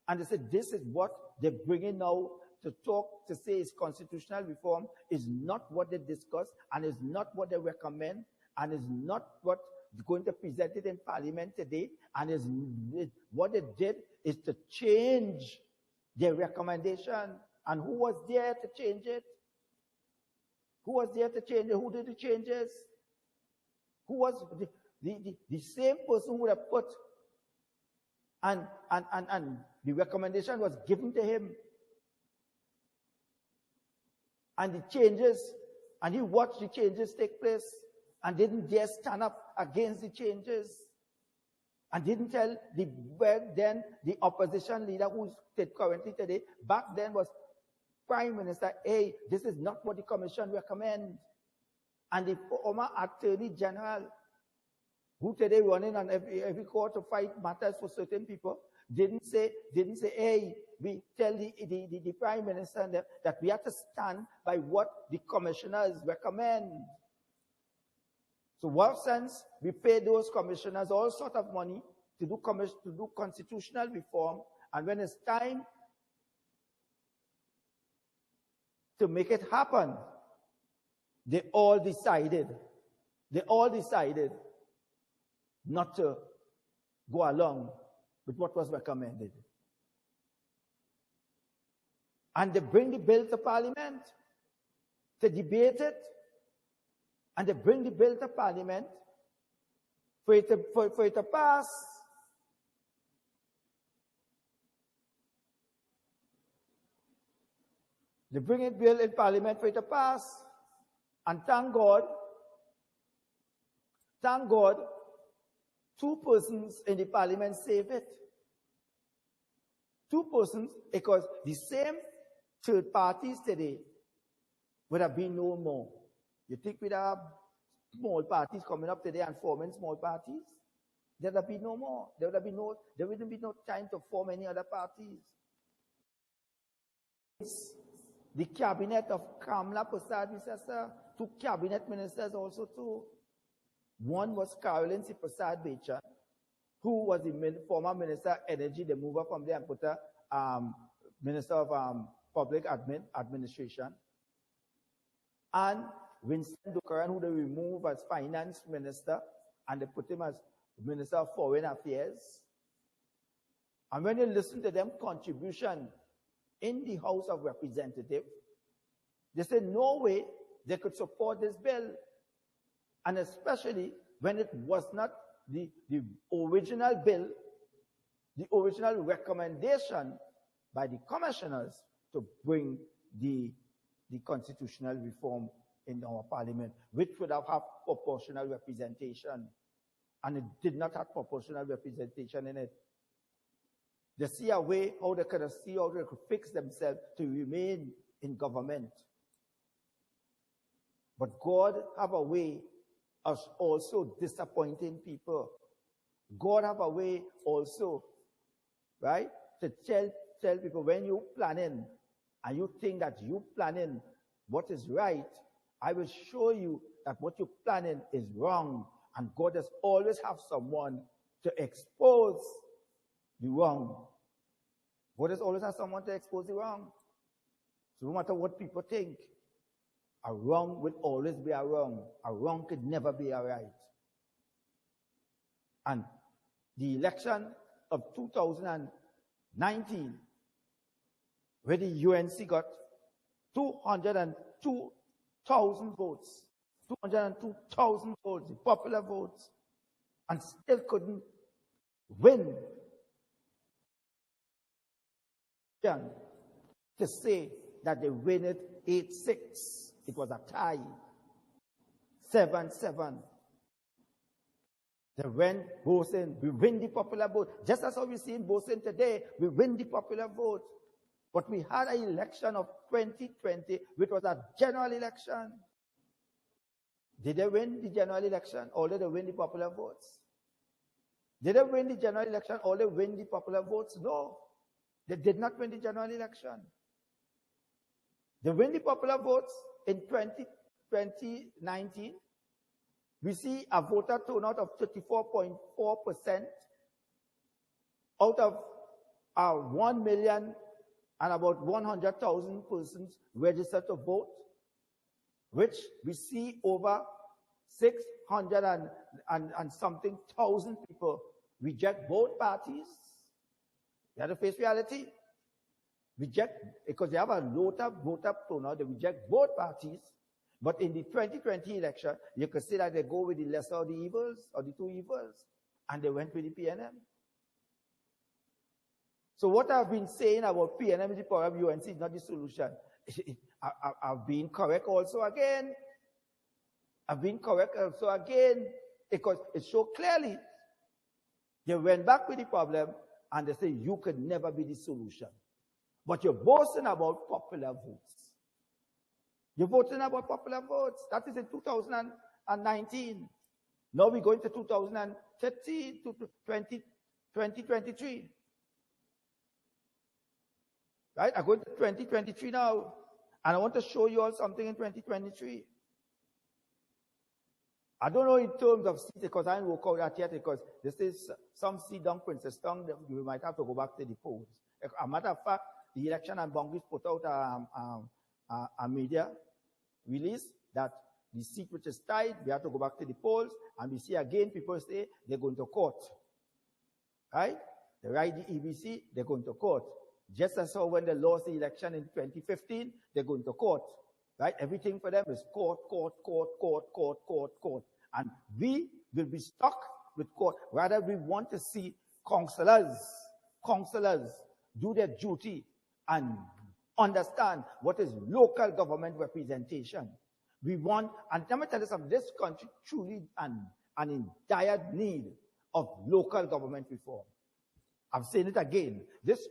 And they said, this is what they're bringing now to talk, to say is constitutional reform, is not what they discuss, and is not what they recommend, and is not what is going to present it in Parliament today, and is what they did is to change their recommendation. And who was there to change it? Who was there to change it? Who did the changes? Who was the same person who would have put, and the recommendation was given to him. And the changes, and he watched the changes take place and didn't dare stand up against the changes. And didn't tell the opposition leader who's currently today, back then was Prime Minister, hey, this is not what the Commission recommends. And the former Attorney General, who today running on every court to fight matters for certain people, didn't say, hey, we tell the Prime Minister that we have to stand by what the commissioners recommend. So what sense we pay those commissioners all sort of money to do constitutional reform, and when it's time to make it happen, they all decided not to go along with what was recommended. And they bring the bill to Parliament to debate it, and they bring the bill to Parliament for it to pass. They bring a bill in Parliament for it to pass. And thank God, 2 persons in the Parliament saved it. 2 persons, because the same third parties today would have been no more. You think we'd have small parties coming up today and forming small parties? There would have been no more. There wouldn't be no time to form any other parties. The cabinet of Kamla Prasad, 2 cabinet ministers also too. One was Caroline C. Prasad Bechan, who was the former Minister of Energy. They moved up from there and put a Minister of Public Administration. And Winston Dukaran, who they removed as Finance Minister, and they put him as Minister of Foreign Affairs. And when you listen to them contribution in the House of Representatives, they said no way they could support this bill. And especially when it was not the original bill, the original recommendation by the commissioners to bring the constitutional reform in our Parliament, which would have had proportional representation. And it did not have proportional representation in it. They see a way how they could fix themselves to remain in government. But God have a way of also disappointing people. God have a way also, right, to tell people when you planning and you think that you planning what is right, I will show you that what you're planning is wrong. And God has always have someone to expose the wrong. God has always have someone to expose the wrong. So no matter what people think, a wrong will always be a wrong. A wrong could never be a right. And the election of 2019, where the UNC got 202,000 votes, 202,000 votes, the popular votes, and still couldn't win. To say that they win it 8-6. It was a tie. 7-7. They went Bosen. We win the popular vote. Just as how we see in Bosen today, we win the popular vote. But we had an election of 2020, which was a general election. Did they win the general election, or did they win the popular votes? Did they win the general election, or did they win the popular votes? No. They did not win the general election. They win the popular votes in 2019. We see a voter turnout of 34.4% out of 1 million and about 100,000 persons registered to vote, which we see over 600 and something thousand people reject both parties. They have to face reality. Reject, because they have a voter turnout, they reject both parties. But in the 2020 election, you could say that they go with the lesser of the evils, or the 2 evils, and they went with the PNM. So what I've been saying about PNM is the power of UNC is not the solution. I've been correct also again. Because it showed clearly they went back with the problem and they say you could never be the solution. But you're boasting about popular votes. You're voting about popular votes. That is in 2019. Now we're going to 2030 to 2023. Right? I'm going to 2023 now. And I want to show you all something in 2023. I don't know in terms of seats, because I didn't work out that yet, because this is some seat down Princeton, you might have to go back to the polls. As a matter of fact, the election and boundaries put out a media release that the seat which is tied, we have to go back to the polls, and we see again people say they're going to court. Right? They write the EBC, they're going to court. Just as how when they lost the election in 2015, they're going to court. Right? Everything for them is court, court, court, court, court, court, court. And we will be stuck with court. Rather, we want to see councillors do their duty and understand what is local government representation. We want, and let me tell you something, this country truly and in dire need of local government reform. I'm saying it again. This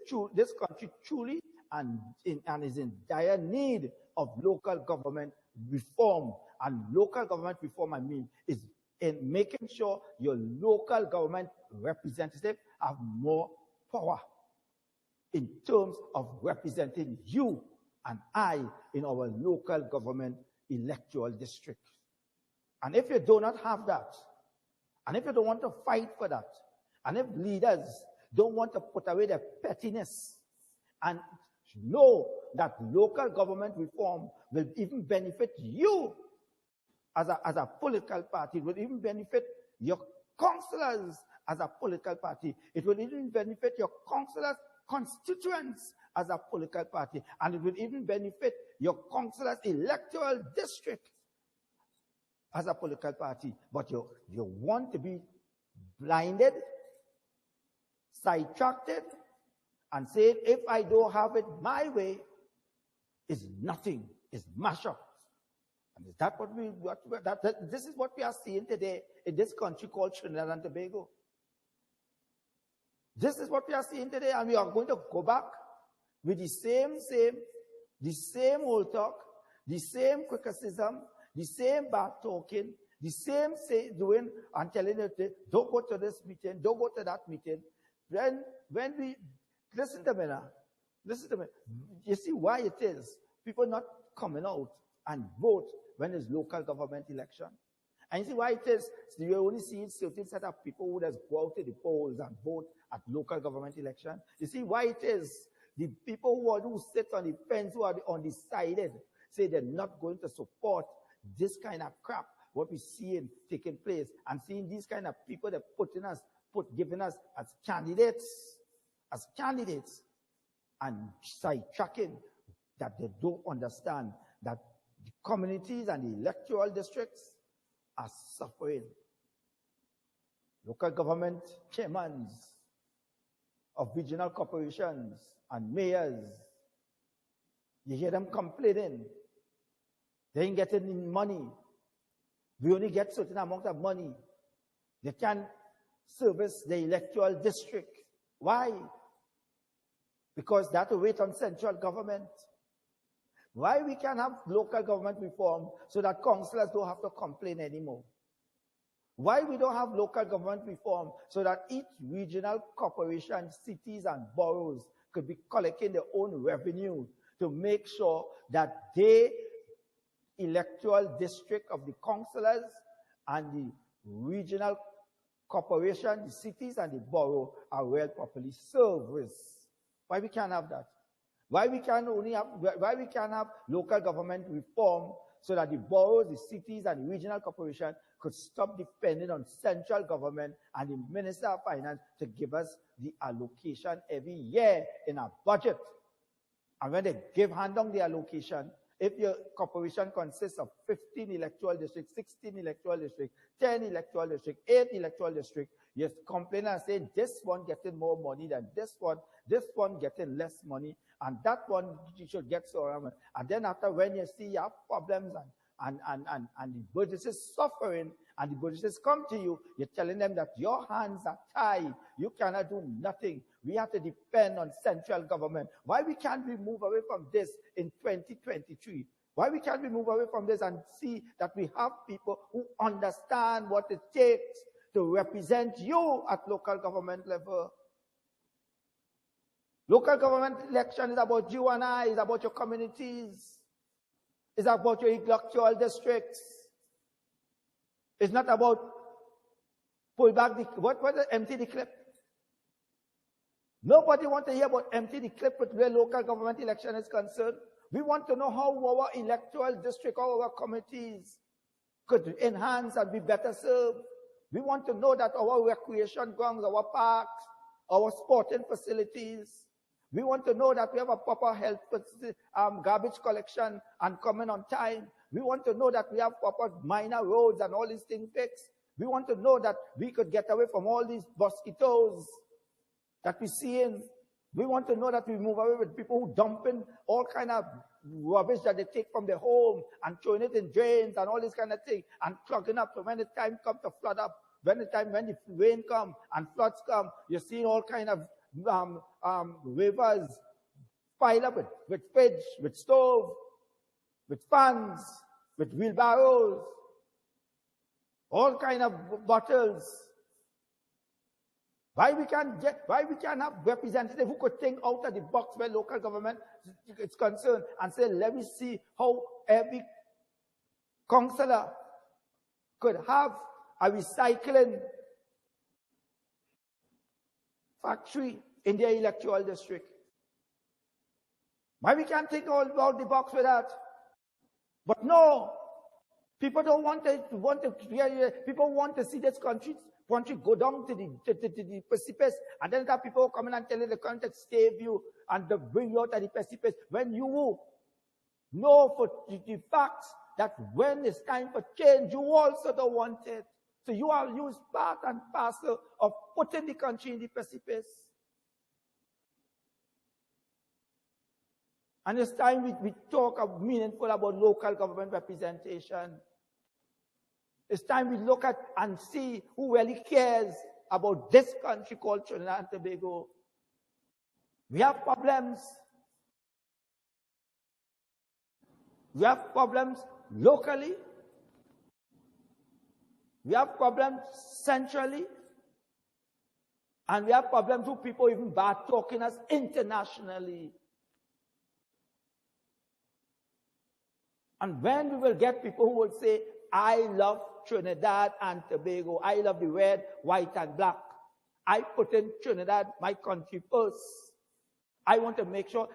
country truly and is in dire need of local government reform. And local government reform, I mean, is in making sure your local government representative have more power in terms of representing you and I in our local government electoral district. And if you do not have that, and if you don't want to fight for that, and if leaders don't want to put away their pettiness and know that local government reform will even benefit you as a political party, it will even benefit your councillors as a political party, it will even benefit your councillors' constituents as a political party, and it will even benefit your councillors' electoral district as a political party. But you want to be blinded, sidetracked, and say, if I don't have it my way, it's nothing, it's mash up. And is that this is what we are seeing today in this country called Trinidad and Tobago. This is what we are seeing today, and we are going to go back with the same old talk, the same criticism, the same bad talking, the same doing and telling you, don't go to this meeting, don't go to that meeting. When we listen to me now, you see why it is people not coming out and vote when it's local government election. And you see why it is you only see certain set of people who just go out to the polls and vote at local government election. You see why it is the people who sit on the fence, who are undecided, say they're not going to support this kind of crap, what we see taking place, and seeing these kind of people that giving us as candidates, and sidetracking that they don't understand that the communities and the electoral districts are suffering. Local government chairmen of regional corporations and mayors, you hear them complaining. They ain't getting money. We only get certain amount of money. They can't service the electoral district. Why? Because they have to wait on central government. Why we can't have local government reform so that councillors don't have to complain anymore? Why we don't have local government reform so that each regional corporation, cities and boroughs could be collecting their own revenue to make sure that the electoral district of the councillors and the regional corporation, the cities and the borough are well properly serviced? Why we can't have that? Why we can't have local government reform so that the boroughs, the cities and the regional corporation could stop depending on central government and the Minister of Finance to give us the allocation every year in our budget? And when they hand on the allocation, if your corporation consists of 15 electoral districts, 16 electoral districts, 10 electoral districts, 8 electoral districts, you complain and say, this one getting more money than this one getting less money, and that one you should get so around. And then after, when you see you have problems and the businesses suffering, and the businesses come to you, you're telling them that your hands are tied, you cannot do nothing. we have to depend on central government. Why can't we move away from this in 2023? Why can't we move away from this and see that we have people who understand what it takes to represent you at local government level? Local government election is about you and I, it's about your communities, it's about your electoral districts. It's not about pull back empty the clip. Nobody wants to hear about empty the clip with where local government election is concerned. We want to know how our electoral district, how our communities could enhance and be better served. We want to know that our recreation grounds, our parks, our sporting facilities, we want to know that we have a proper health garbage collection and coming on time. We want to know that we have proper minor roads and all these things fixed. We want to know that we could get away from all these mosquitoes that we see in. We want to know that we move away with people who dumping all kind of rubbish that they take from their home and throwing it in drains and all this kind of thing and clogging up. So when the time comes to flood up, when the rain come and floods come, you're seeing all kind of rivers pile up with fridge, with stove, with fans, with wheelbarrows, all kind of bottles. Why we can't have representatives who could think out of the box where local government is concerned and say, let me see how every councillor could have a recycling factory in their electoral district. Why we can't think out the box with that? But no, people don't people want to see this country go down to the precipice, and then have people coming and telling the country to save you and to bring you out of the precipice when you know for the facts that when it's time for change, you also don't want it. So you are used part and parcel of putting the country in the precipice. And it's time we talk meaningful about local government representation. It's time we look at and see who really cares about this country called Trinidad and Tobago. We have problems. We have problems locally. We have problems centrally. And we have problems with people even bad talking us internationally. And when we will get people who will say, I love Trinidad and Tobago. I love the red, white, and black. I put in Trinidad, my country, first. I want to make sure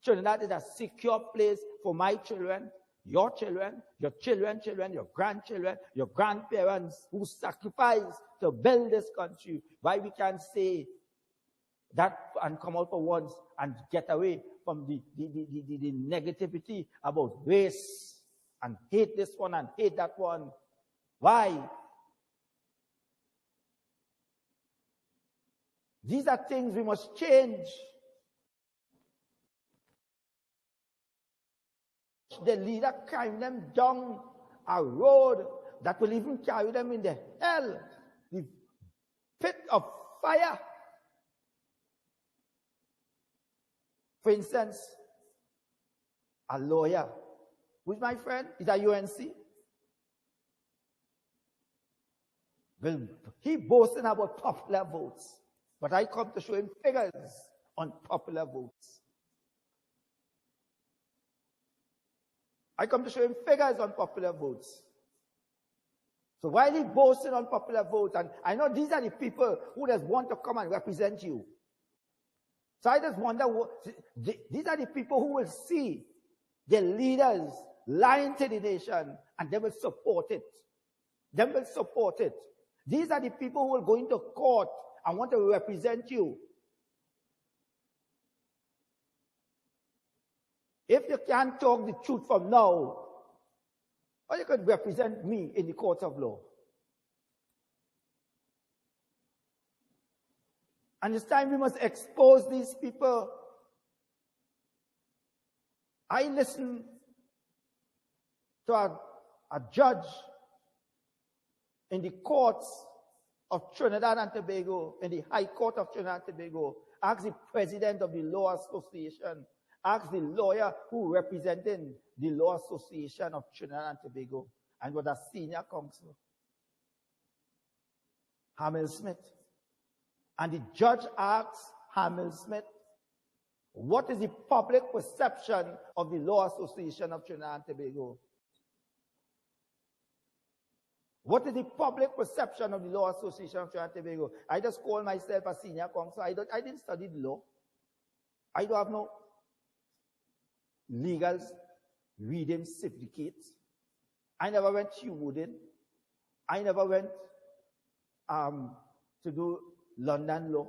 Trinidad is a secure place for my children, your children, your children, your grandchildren, your grandparents who sacrificed to build this country. Why we can't say that and come out for once and get away from the negativity about race and hate this one and hate that one. Why? These are things we must change. The leader carrying them down a road that will even carry them in the hell, the pit of fire. For instance, a lawyer, who's my friend, is a UNC. Well, he boasting about popular votes, but I come to show him figures on popular votes. I come to show him figures on popular votes. So while he boasting on popular votes, and I know these are the people who just want to come and represent you. So I just wonder, these are the people who will see their leaders lying to the nation, and they will support it. They will support it. These are the people who will go into court and want to represent you. If you can't talk the truth from now, or you could represent me in the courts of law. And it's time we must expose these people. I listened to a judge in the courts of Trinidad and Tobago, in the High Court of Trinidad and Tobago, Ask the president of the Law Association. Ask the lawyer who represented the Law Association of Trinidad and Tobago and was a senior counsel, Hamel Smith. And the judge asks Hamel Smith, what is the public perception of the Law Association of Trinidad and Tobago? What is the public perception of the Law Association of Trinidad and Tobago? I just call myself a senior counsel. I didn't study the law. I don't have no legal reading certificates. I never went Woodin. I never went to do London law.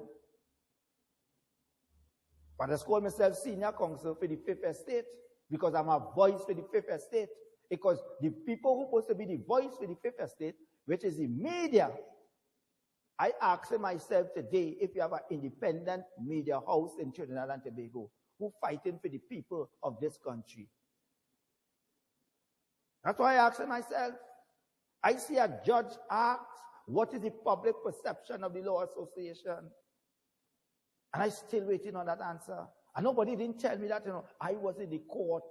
But I call myself senior counsel for the Fifth Estate because I'm a voice for the Fifth Estate. Because the people who are supposed to be the voice for the Fifth Estate, which is the media, I ask myself today if you have an independent media house in Trinidad and Tobago who fighting for the people of this country. That's why I ask myself. I see a judge ask, what is the public perception of the Law Association? And I'm still waiting on that answer. And nobody didn't tell me that, I was in the court,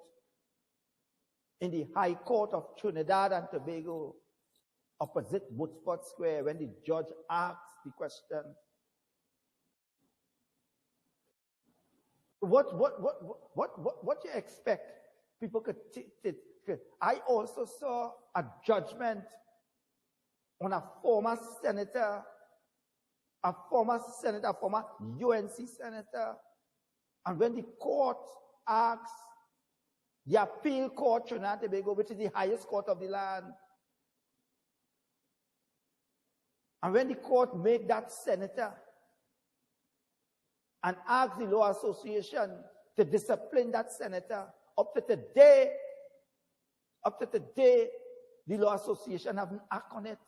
in the High Court of Trinidad and Tobago, opposite Woodsport Square, when the judge asked the question. What you expect? People could I also saw a judgment on a former senator, a former UNC senator. And when the court asks, the appeal court, Trinidad and Tobago, which is the highest court of the land, and when the court made that senator and asked the Law Association to discipline that senator, up to today, the Law Association haven't acted on it.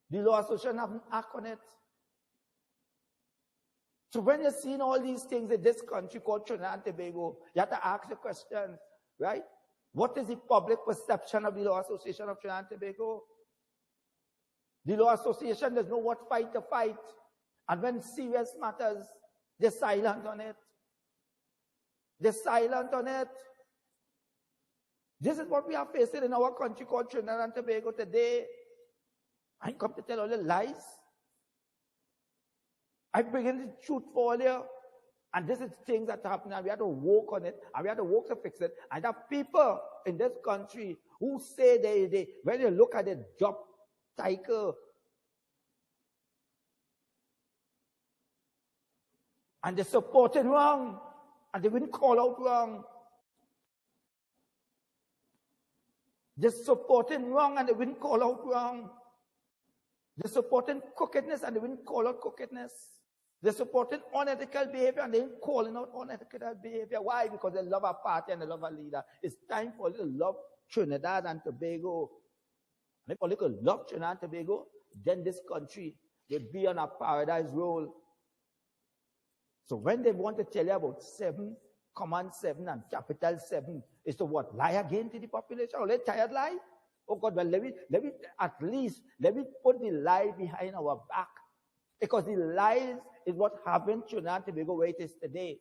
The Law Association haven't acted on it. So when you're seeing all these things in this country called Trinidad and Tobago, you have to ask the question, right? What is the public perception of the Law Association of Trinidad and Tobago? The Law Association does know what fight to fight. And when serious matters, they're silent on it. They're silent on it. This is what we are facing in our country called Trinidad and Tobago today. I come to tell all the lies. I bring in the truth for you. And this is things that happen, and we have to work on it, and we have to work to fix it. And there are people in this country who say they when you look at the job title, and they're supporting wrong, and they wouldn't call out wrong. They're supporting wrong, and they wouldn't call out wrong. They're supporting crookedness, and they wouldn't call out crookedness. They're supporting unethical behavior, and they ain't calling out unethical behavior. Why? Because they love a party and they love a leader. It's time for you to love Trinidad and Tobago. And if you love Trinidad and Tobago, then this country will be on a paradise roll. So when they want to tell you about 7, command 7 and capital 7, is to what? Lie again to the population? Or they tired lie? Oh God, well, let me put the lie behind our back. Because the lies is what happened to Trinidad and Tobago where it is today.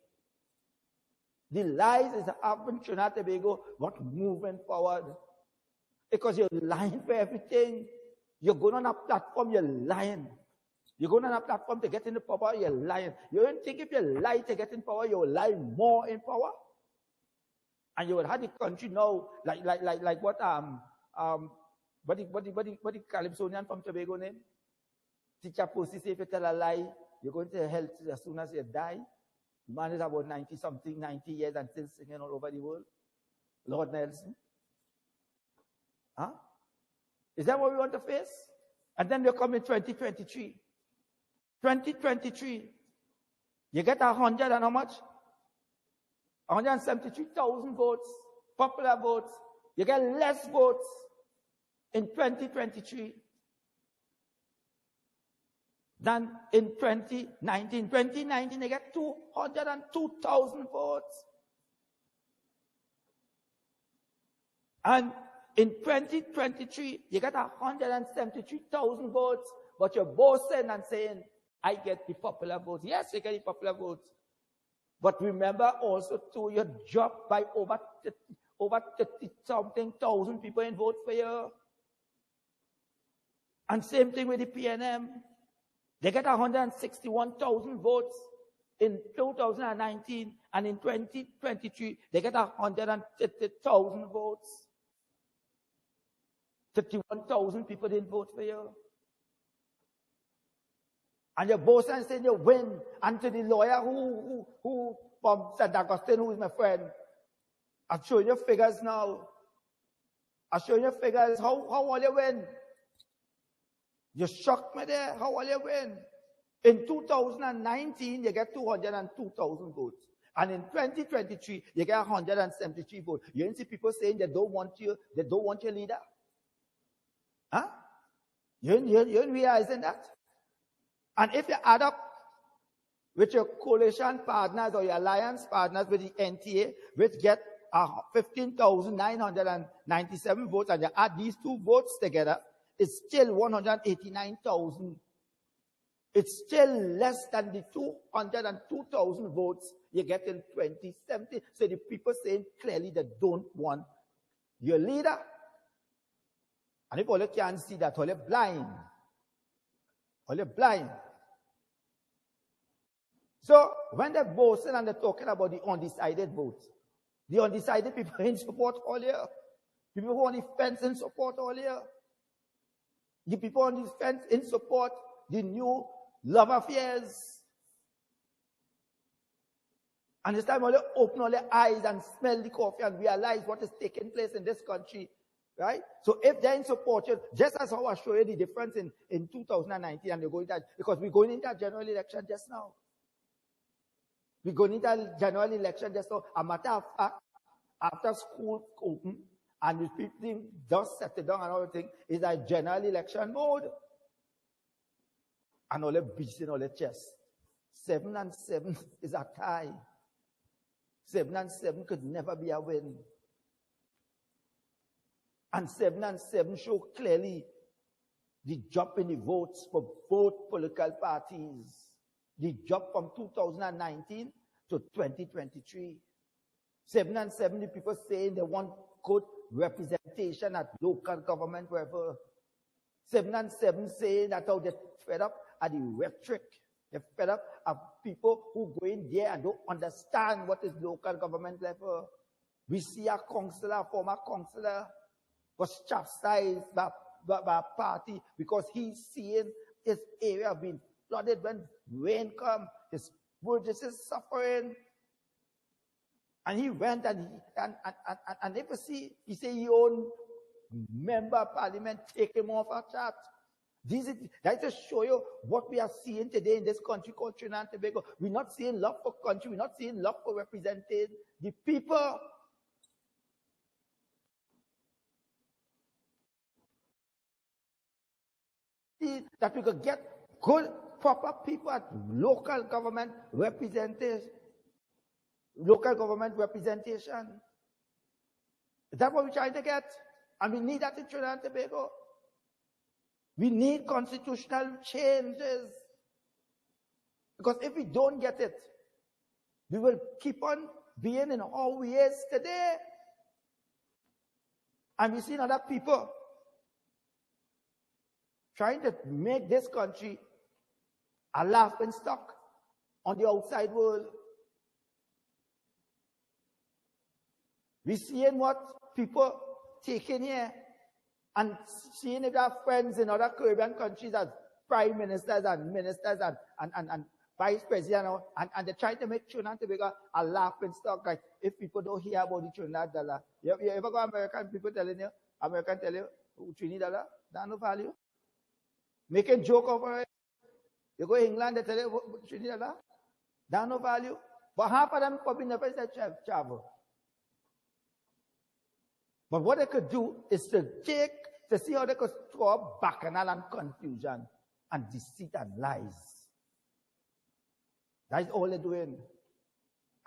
The lies is happening to Trinidad and Tobago, what moving forward. Because you're lying for everything. You're going on a platform, you're lying. You're going on a platform to get into power, you're lying. You don't think if you lie to get in power, you'll lie more in power? And you will have the country now, like what the Calypsonian from Tobago name? Teacher Posey say if you tell a lie, you're going to hell as soon as you die. The man is about 90 years and still singing all over the world. Lord Nelson. Huh? Is that what we want to face? And then we come in 2023. 2023. You get 100 and how much? 173,000 votes, popular votes. You get less votes in 2023 than in 2019. 2019, they get 202,000 votes. And in 2023, you get 173,000 votes, but you're boasting and saying, I get the popular votes. Yes, you get the popular votes. But remember also too, you dropped by over 30-something thousand people in vote for you. And same thing with the PNM. They get 161,000 votes in 2019, and in 2023, they get 130,000 votes. 31,000 people didn't vote for you. And you're both saying you win. And to the lawyer who from St. Augustine, who is my friend, I'm showing you figures now. I'm showing you figures. How will you win? You shocked me there. How will you win? In 2019, you get 202,000 votes. And in 2023, you get 173 votes. You didn't see people saying they don't want you, they don't want your leader? Huh? You ain't realizing that? And if you add up with your coalition partners or your alliance partners with the NTA, which get 15,997 votes, and you add these two votes together, it's still 189,000. It's still less than the 202,000 votes you get in 2017. So the people saying clearly they don't want your leader. And if all you can see that, all you're blind. All you're blind. So when they're boasting and they're talking about the undecided votes, the undecided people in support all year. People who are on the fence in support all year. The people on the fence in support the new love affairs. And it's time to open all their eyes and smell the coffee and realize what is taking place in this country. Right? So if they're in support, just as how I show you the difference in 2019, and they're going that, because we're going into a general election just now. We're going into a general election just now. A matter of fact, after school open, and the people just settle down and everything, is a general election mode. And all the beats in all the chest. 7-7 is a tie. 7-7 could never be a win. And 7-7 show clearly the drop in the votes for both political parties. The drop from 2019 to 2023. 7-7, the people saying they want good representation at local government level. 7-7 saying that how they're fed up at the rhetoric. They're fed up of people who go in there and don't understand what is local government level. We see a councillor, a former councillor, was chastised by a party because he's seeing his area being flooded when rain comes. His villages is suffering. And he went and if you see, he said he own member of parliament, take him off our chat. That just show you what we are seeing today in this country called Trinidad and Tobago. We're not seeing love for country. We're not seeing love for representing the people. That we could get good, proper people at local government representation. Local government representation. Is that what we're trying to get? And we need that in Trinidad and Tobago. We need constitutional changes. Because if we don't get it, we will keep on being in how we is today. And we see other people trying to make this country a laughing stock on the outside world. We're seeing what people take in here and seeing if they have friends in other Caribbean countries as prime ministers and ministers and vice president, and they're trying to make Trinidad and Tobago a laughing stock. Like if people don't hear about the Trinidad dollar, you ever go American people telling you, American tell you, Trinidad dollar, that's no value. Making joke over it. You go to England, they tell you, Trinidad dollar, that's no value. But half of them probably never said travel. But what they could do is to see how they could throw up bacchanal and confusion and deceit and lies. That's all they're doing.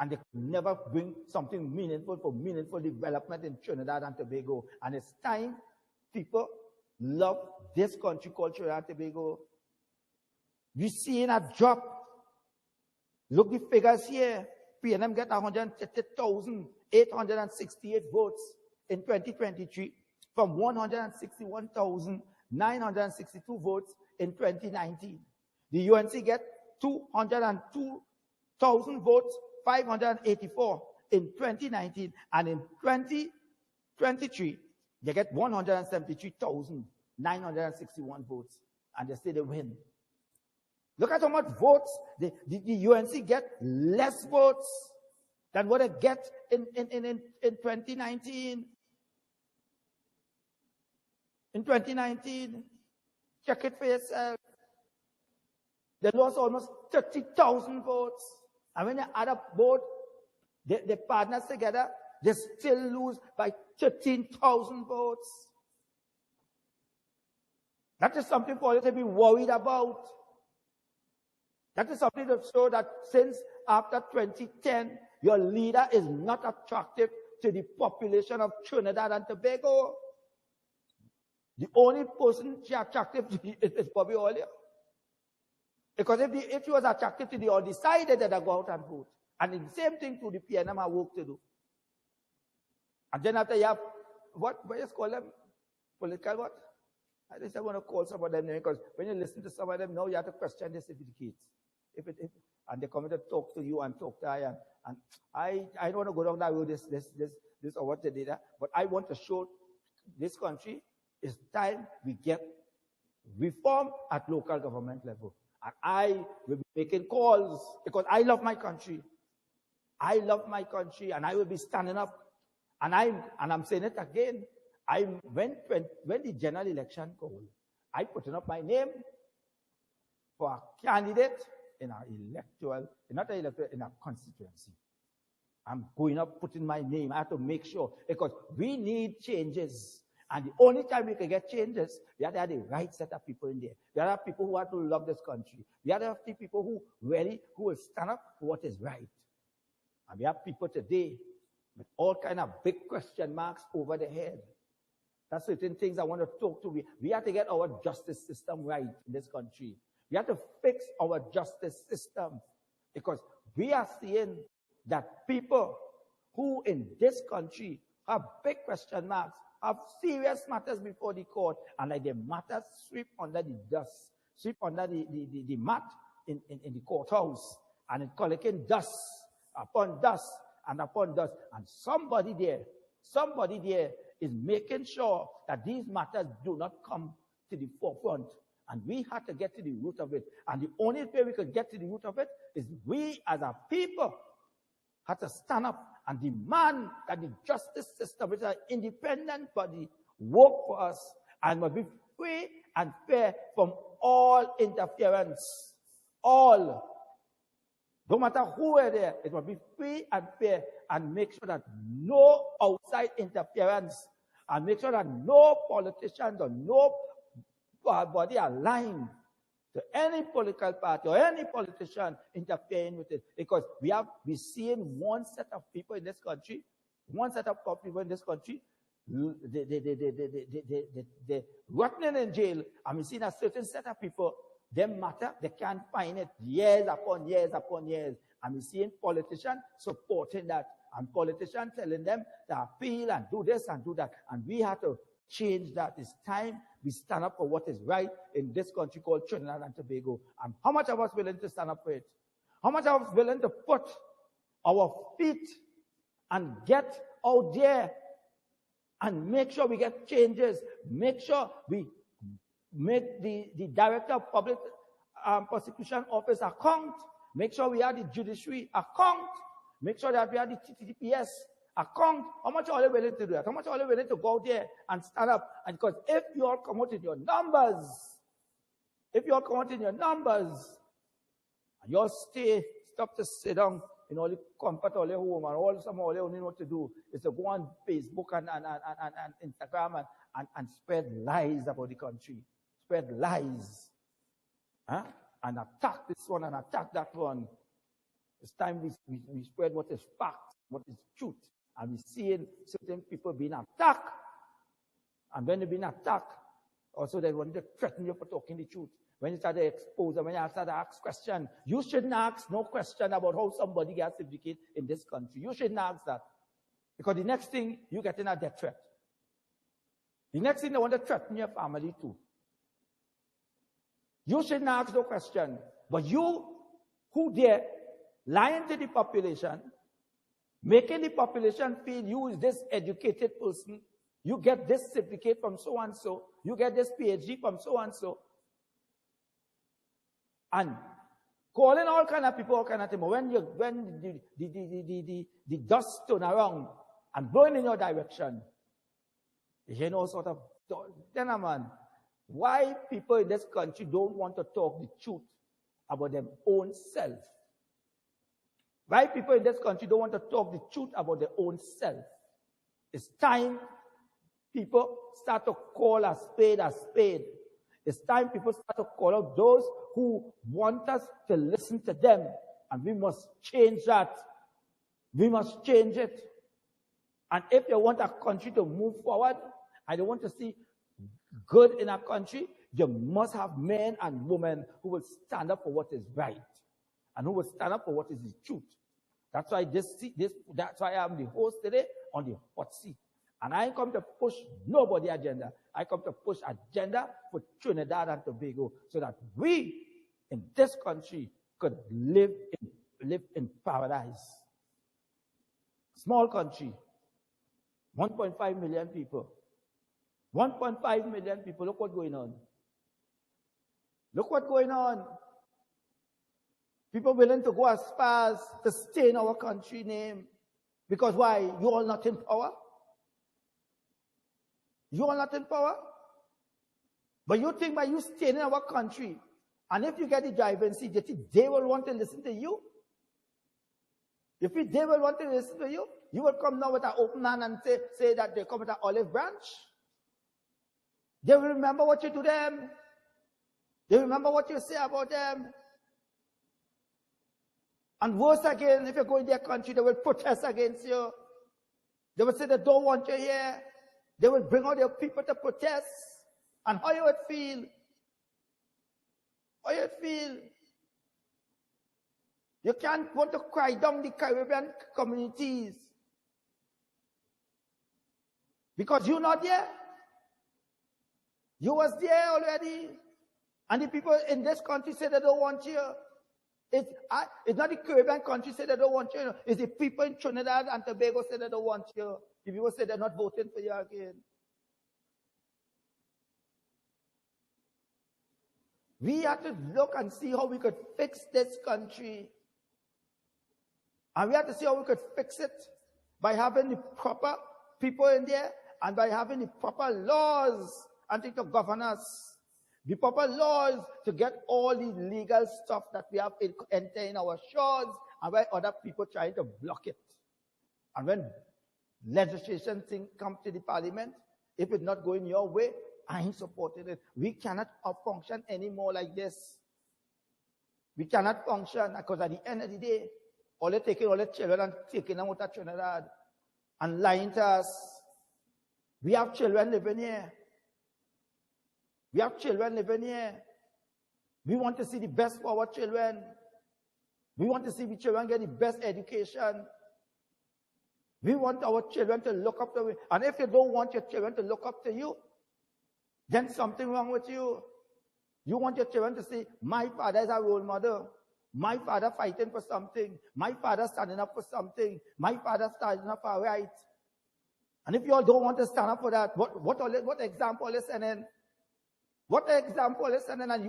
And they could never bring something meaningful for meaningful development in Trinidad and Tobago. And it's time people love this country called Trinidad and Tobago. We're seeing a drop. Look the figures here. PNM get 130,868 votes in 2023 from 161,962 votes in 2019. The UNC get 202,000 votes, 584 in 2019, and in 2023, they get 173,961 votes, and they say they win. Look at how much votes the UNC get less votes than what they get in 2019. In 2019, check it for yourself. They lost almost 30,000 votes. And when you add up both the partners together, they still lose by 13,000 votes. That is something for you to be worried about. That is something to show that since after 2010, your leader is not attractive to the population of Trinidad and Tobago. The only person she attractive to is Bobby Olia. Because if she was attractive to the undecided, they'd go out and vote. And the same thing to the PNM have work to do. And then after you have, what you call them? Political what? I just want to call some of them because when you listen to some of them now, you have to question their certificates. And they come to talk to you and talk to I. And I don't want to go down that road, this or what they did. But I want to show this country it's time we get reform at local government level. And I will be making calls because I love my country. I love my country and I will be standing up. And I'm saying it again. When the general election goes, I putting up my name for a candidate in our electoral, not an electoral, in our constituency. I'm going up, putting my name. I have to make sure because we need changes. And the only time we can get changes, we have to have the right set of people in there. We have to have people who want to love this country. We have to have people who will stand up for what is right. And we have people today with all kind of big question marks over their head. That's certain things I want to talk to. We have to get our justice system right in this country. We have to fix our justice system because we are seeing that people who in this country have big question marks, have serious matters before the court, and like the matters sweep under the dust, sweep under the mat in the courthouse, and it's collecting dust upon dust and upon dust. And somebody there is making sure that these matters do not come to the forefront. And we have to get to the root of it. And the only way we can get to the root of it is we as a people have to stand up and demand that the justice system, which is an independent body, work for us and must be free and fair from all interference. All. No matter who are there, it must be free and fair and make sure that no outside interference and make sure that no politicians or no body aligned to any political party or any politician interfering with it. Because we're seeing one set of people in this country, they're rotting in jail, and we're seeing a certain set of people, them matter, they can't find it years upon years upon years. And we're seeing politicians supporting that, and politicians telling them to appeal and do this and do that. And we have to change that. It's time we stand up for what is right in this country called Trinidad and Tobago. And how much of us willing to stand up for it? How much of us willing to put our feet and get out there and make sure we get changes, make sure we make the director of public prosecution office account, make sure we have the judiciary account, make sure that we have the TTPS account. How much are you willing to do that? How much are you willing to go there and stand up? And because if you all come out in your numbers, and you all stop to sit down in all the comfort of your home, and all you only know what to do is to go on Facebook and Instagram and spread lies about the country. Spread lies. Huh? And attack this one and attack that one. It's time we spread what is fact, what is truth. And we're seeing certain people being attacked. And when they're being attacked, also they want to threaten you for talking the truth. when you start to expose them, when you start to ask questions, you shouldn't ask no question about how somebody gets certificate in this country. You shouldn't ask that. Because the next thing, you get in a death threat. The next thing, they want to threaten your family too. You shouldn't ask no question. But you, who dare, lying to the population, making the population feel you is this educated person, you get this certificate from so-and-so, you get this PhD from so-and-so, and calling all kind of people, all kind of things. When the dust turn around and blowing in your direction, you know, sort of, gentlemen, why people in this country don't want to talk the truth about their own self? Why people in this country don't want to talk the truth about their own self? It's time people start to call a spade a spade. It's time people start to call out those who want us to listen to them. And we must change that. We must change it. And if you want a country to move forward, and you want to see good in a country, you must have men and women who will stand up for what is right. And who will stand up for what is the truth. That's why that's why I'm the host today on the hot seat. And I come to push nobody agenda. I come to push agenda for Trinidad and Tobago so that we in this country could live in paradise. Small country, 1.5 million people. 1.5 million people. Look what's going on. Look what's going on. People willing to go as far as to stain our country name. Because why? You all not in power? You all not in power? But you think by you staying in our country, and if you get the driving seat, they will want to listen to you? If they will want to listen to you, you will come now with an open hand and say that they come with an olive branch? They will remember what you do to them. They remember what you say about them. And worse again, if you go in their country, they will protest against you. They will say they don't want you here. They will bring out their people to protest. And how you would feel? How you would feel? You can't want to cry down the Caribbean communities. Because you're not there. You was there already. And the people in this country say they don't want you. It's not the Caribbean country say they don't want you. It's the people in Trinidad and Tobago say they don't want you. The people say they're not voting for you again. We have to look and see how we could fix this country. And we have to see how we could fix it by having the proper people in there and by having the proper laws and to govern us. The proper laws to get all the legal stuff that we have entering our shores and where other people trying to block it. And when legislation thing comes to the parliament, if it's not going your way, I ain't supporting it. We cannot function anymore like this. We cannot function because at the end of the day, all they're taking all the children and taking them out of Trinidad and lying to us. We have children living here. We have children living here. We want to see the best for our children. We want to see the children get the best education. We want our children to look up to you. And if you don't want your children to look up to you, then something wrong with you. You want your children to say, my father is a role model. My father fighting for something. My father standing up for something. My father standing up for right. And if you all don't want to stand up for that, what example is sending? What example is sending? And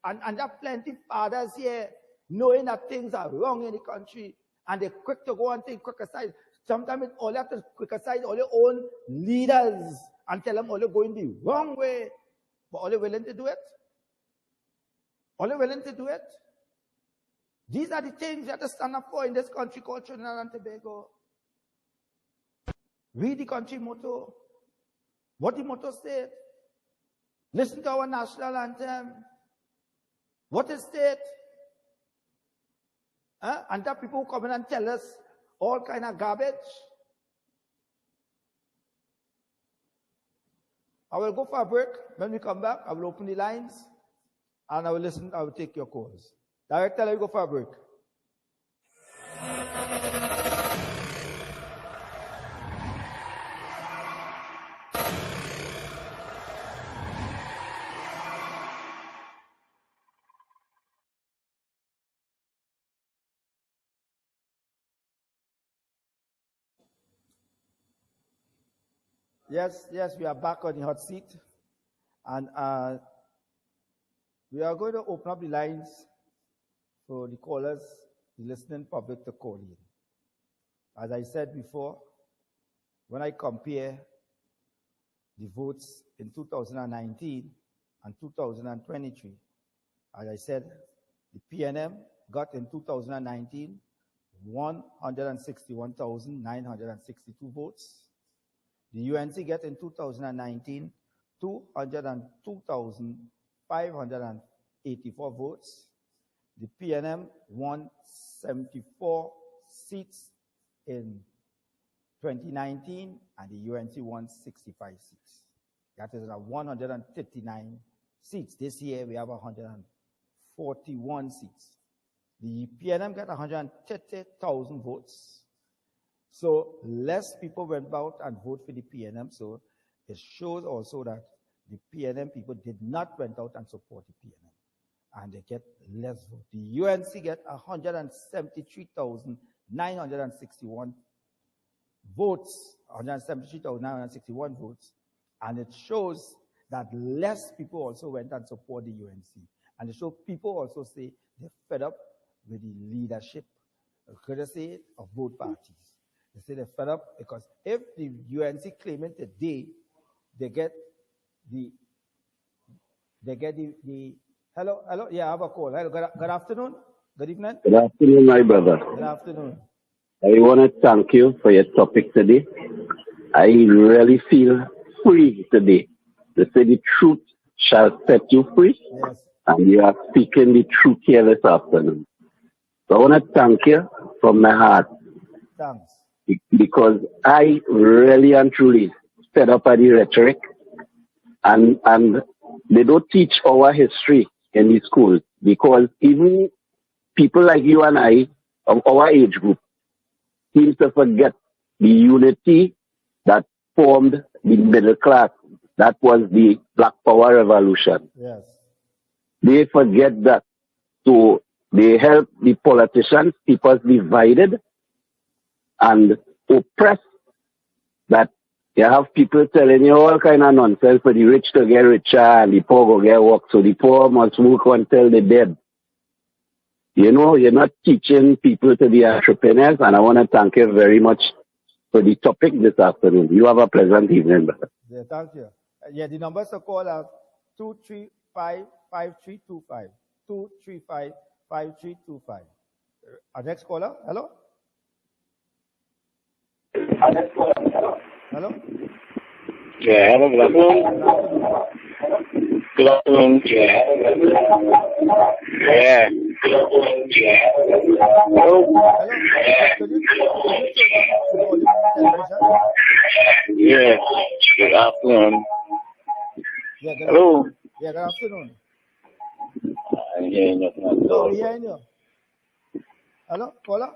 and there are plenty fathers here knowing that things are wrong in the country. And they're quick to go and criticize. Sometimes all you have to criticize all your own leaders and tell them all you're going the wrong way. But are they willing to do it? Are they willing to do it? These are the things you have to stand up for in this country called Trinidad and Tobago. Read the country motto. What the motto said. Listen to our national anthem. What is it? And there are people who come in and tell us all kind of garbage. I will go for a break. When we come back, I will open the lines. and I will take your calls. Director, let me go for a break. Yes, we are back on the hot seat. And we are going to open up the lines for the callers, the listening public to call in. As I said before, when I compare the votes in 2019 and 2023, as I said, the PNM got in 2019 161,962 votes. The UNC get in 2019 202,584 votes. The PNM won 74 seats in 2019, and the UNC won 65 seats. That is 139 seats. This year we have 141 seats. The PNM got 130,000 votes. So less people went out and voted for the PNM. So it shows also that the PNM people did not went out and support the PNM. And they get less votes. The UNC get 173,961 votes. 173,961 votes. And it shows that less people also went and support the UNC. And it shows people also say they're fed up with the leadership, courtesy of both parties. They say they're fed up because if the UNC claiming today, they get the hello, yeah, I have a call. Hello, good afternoon, good evening. Good afternoon, my brother. Good afternoon. I want to thank you for your topic today. I really feel free today. They say the truth shall set you free. Yes. And you are speaking the truth here this afternoon. So I want to thank you from my heart. Thanks. Because I really and truly fed up at the rhetoric, and they don't teach our history in the schools, because even people like you and I of our age group seem to forget the unity that formed the middle class. That was the Black Power Revolution. Yes. They forget that. So they help the politicians keep us divided and oppressed, that you have people telling you all kind of nonsense for the rich to get richer and the poor go get work. So the poor must work until they're dead. You know, you're not teaching people to be entrepreneurs, and I want to thank you very much for the topic this afternoon. You have a pleasant evening, brother. Yeah, thank you. Yeah, the numbers to call are 235-5325. 235-5325. Our next caller, hello? Hello? Yeah, hello, good afternoon. Good afternoon. Yeah. Hello? Yeah, good afternoon. Yeah, good Hello? afternoon. Yeah, good afternoon. I'm hearing nothing. No, we're hearing you. Hello, caller?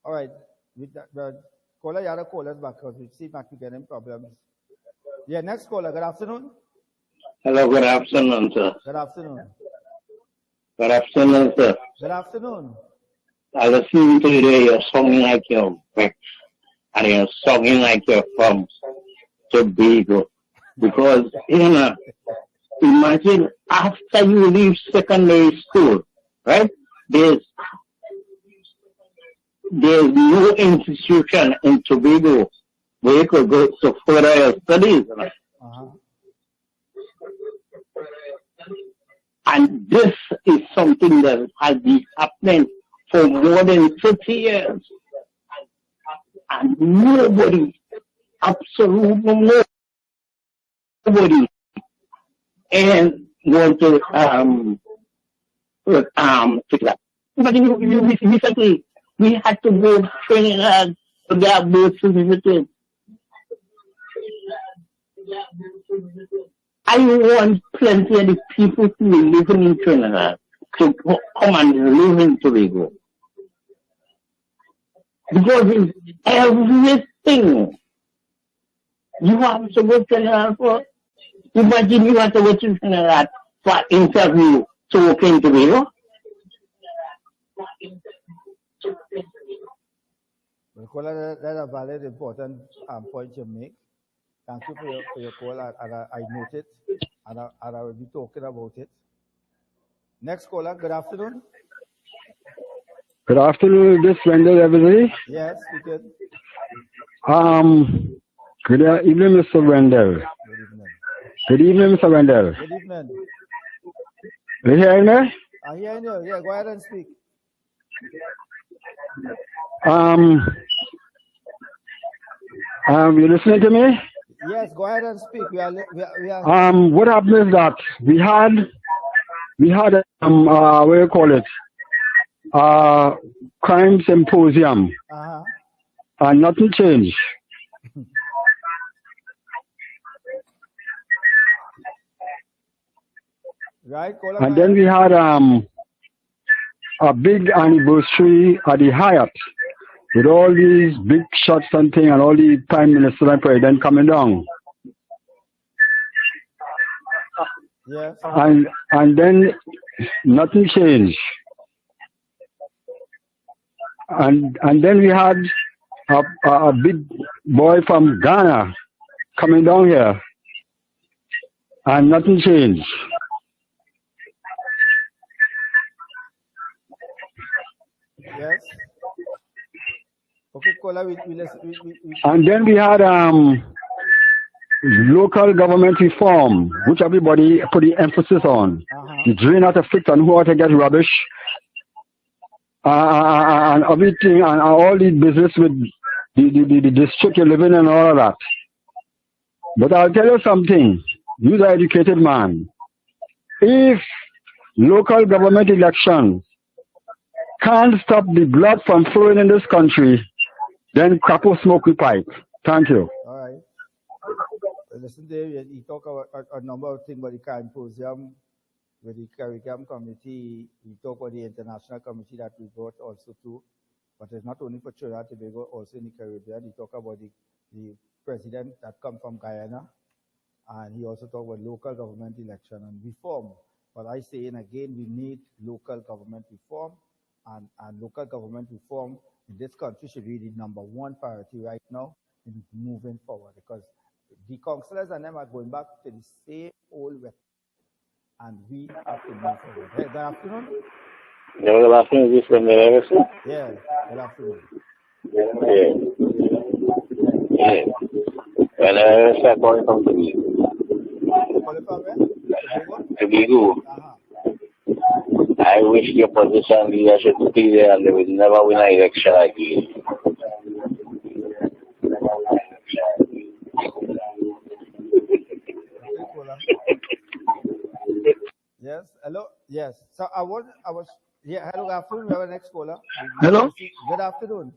All right. With that, the caller, you have to call us back because we see not getting problems. Yeah, next caller, good afternoon. Hello, good afternoon, sir. Good afternoon. Good afternoon, sir. Good afternoon. I listen to you, you're singing like you're back, and you're singing like you're from Tobago. Because, you know, imagine after you leave secondary school, right? There's no institution in Tobago where you could go to further your studies. And this is something that has been happening for more than 30 years. And nobody, absolutely nobody, and want to fix that. But recently, we had to go Trinidad to get birth certificate. I want plenty of the people who are living in Trinidad to come and live in Tobago. Because it's everything. You have to go to Trinidad for, imagine you have to go to Trinidad for interview to work in Tobago. That's a valid, important point you make. Thank you for your call. I noted, and I will be talking about it. Next caller, good afternoon. Good afternoon, this Wendell, Eversley. Yes, we can. Good evening, Mr. Wendell. Good evening. Good evening, Mr. Wendell. Good evening. You hear me? I hear you. Yeah, go ahead and speak. You listening to me? Yes, go ahead and speak. We are. What happened is that we had what do you call it? Crime symposium. And nothing changed. Right, and then we had a big anniversary at the Hyatt with all these big shots and thing, and all the prime minister and president coming down. Yes. And then nothing changed. And then we had a big boy from Ghana coming down here, and nothing changed. Yes. Okay, Kola, and then we had local government reform, which everybody put the emphasis on. The drain out of fix and who ought to get rubbish, and everything, and all the business with the district you're living in and all of that. But I'll tell you something, you're an educated man. If local government elections can't stop the blood from flowing in this country, then Capo smoke we pipe. Thank you. All right. Listen, Dave, you talk about a number of things about the symposium with the CARICAM committee. We talk about the international committee that we brought also too. But it's not only for Trinidad and Tobago, also in the Caribbean. We talk about the president that come from Guyana. And he also talked about local government election and reform. But I say, and again, we need local government reform. And local government reform in this country should be the #1 priority right now in moving forward, because the councillors and them are going back to the same old way, and we have to move forward. Hey, good afternoon. Yeah, good afternoon. Is this from the Eversley? Yeah, good afternoon. Yeah. Well, I'm calling from Tobago. Calling from where? Tobago. I wish the opposition leadership to be there and they will never win an election again. Yes, hello? Yes. So hello, good afternoon. We have a next caller. Hello? Good afternoon.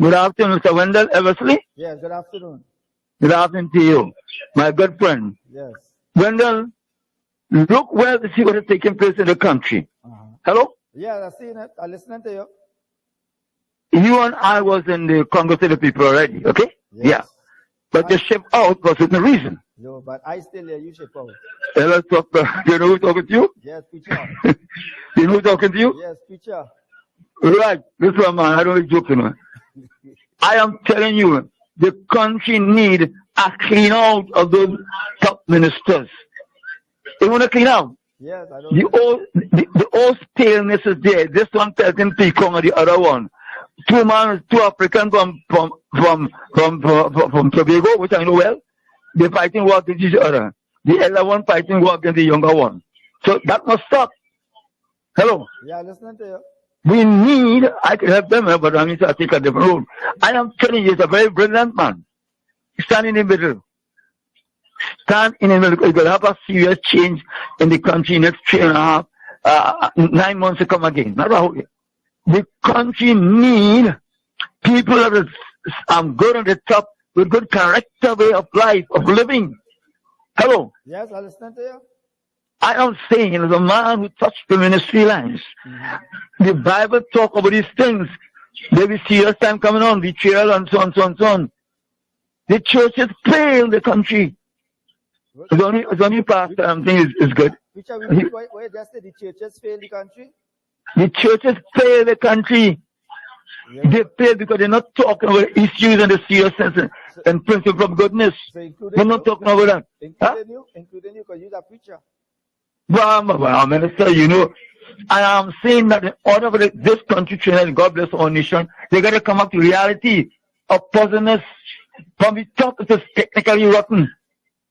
Good afternoon, Mr. Wendell Eversley. Yes, good afternoon. Good afternoon to you, my good friend. Yes. Wendell, look well to see what is taking place in the country. Hello? Yeah, I've seen it. I'm listening to you. You and I was in the Congress of the People already, okay? Yes. Yeah. But the ship out was with no reason. No, but I still hear you ship out. Let's talk. You know who's talking to you? Yes, Picong. You know who's talking to you? Yes, Picong. Right. This one, man, I don't joke, you know. I am telling you, the country need a clean out of those top ministers. They want to clean out. Yes, I know. The old staleness is there. This one telling Picong and the other one. Two Africans from Tobago, which I know well. They're fighting war against each other. The elder one fighting war against the younger one. So that must stop. Hello? Yeah, listening to you. We need, I can help them, but I need to take a different road. I am telling you, he's a very brilliant man. Stand in the middle. Stand in the middle. It's going to have a serious change in the country next 9 months to come again. Not a whole year. The country need people that are good on the top with good character, way of life, of living. Hello. Yes, I listen to you. I am saying as a man who touched the ministry lines. The Bible talk about these things. There will be serious time coming on, betrayal and so on, so on, so on. The churches fail the country. It's only pastor I'm saying is good. Which are we, why just the churches fail the country? The churches fail the country. Yeah. They fail because they're not talking about issues and the seriousness and principle of goodness. So they're not talking about that. Including you, because you're a preacher. Well, Minister, you know, I am saying that in order for this country to change, God bless our nation, they got to come up to reality of poisonous. From the top, it is technically rotten.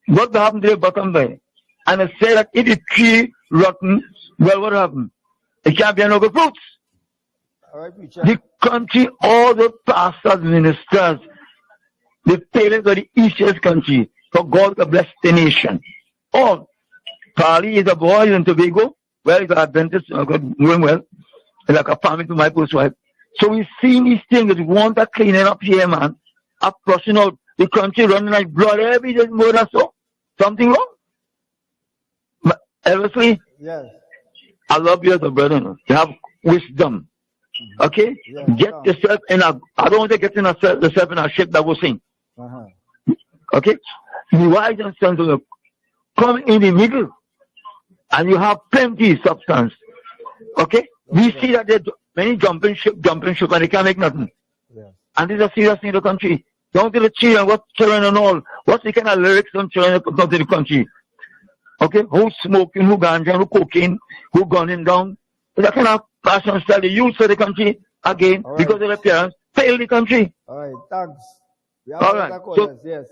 What will happen to the bottom there? And I say that if the tree rotten, well, what happened? It can't be no good fruits. The country, all the pastors, ministers, the parents of the easiest country, for God to bless the nation. All. Charlie is a boy in Tobago. Well, he's an Adventist, doing well. He's like a family to my post wife. So we've seen these things. We want to clean it up here, man. Up flushing out the country running like blood every day more or so. Something wrong? But Eversley? Yes. I love you as a brother. You have wisdom. Okay? Yes, get yourself in a, I don't want to get yourself in a ship that will sink. Okay? The wise and sensible come in the middle and you have plenty of substance. Okay? We see that there's many jumping ship, and they can't make nothing. Yeah. And this is a serious thing in the country. Down to the children, what children and all. What's the kind of lyrics on children put down to the country? Okay? Who's smoking, who ganja, who cocaine, who gunning down. That kind of fashion style they use for the country again because of their parents fail the country. Alright, thanks. We have all right. So, yes.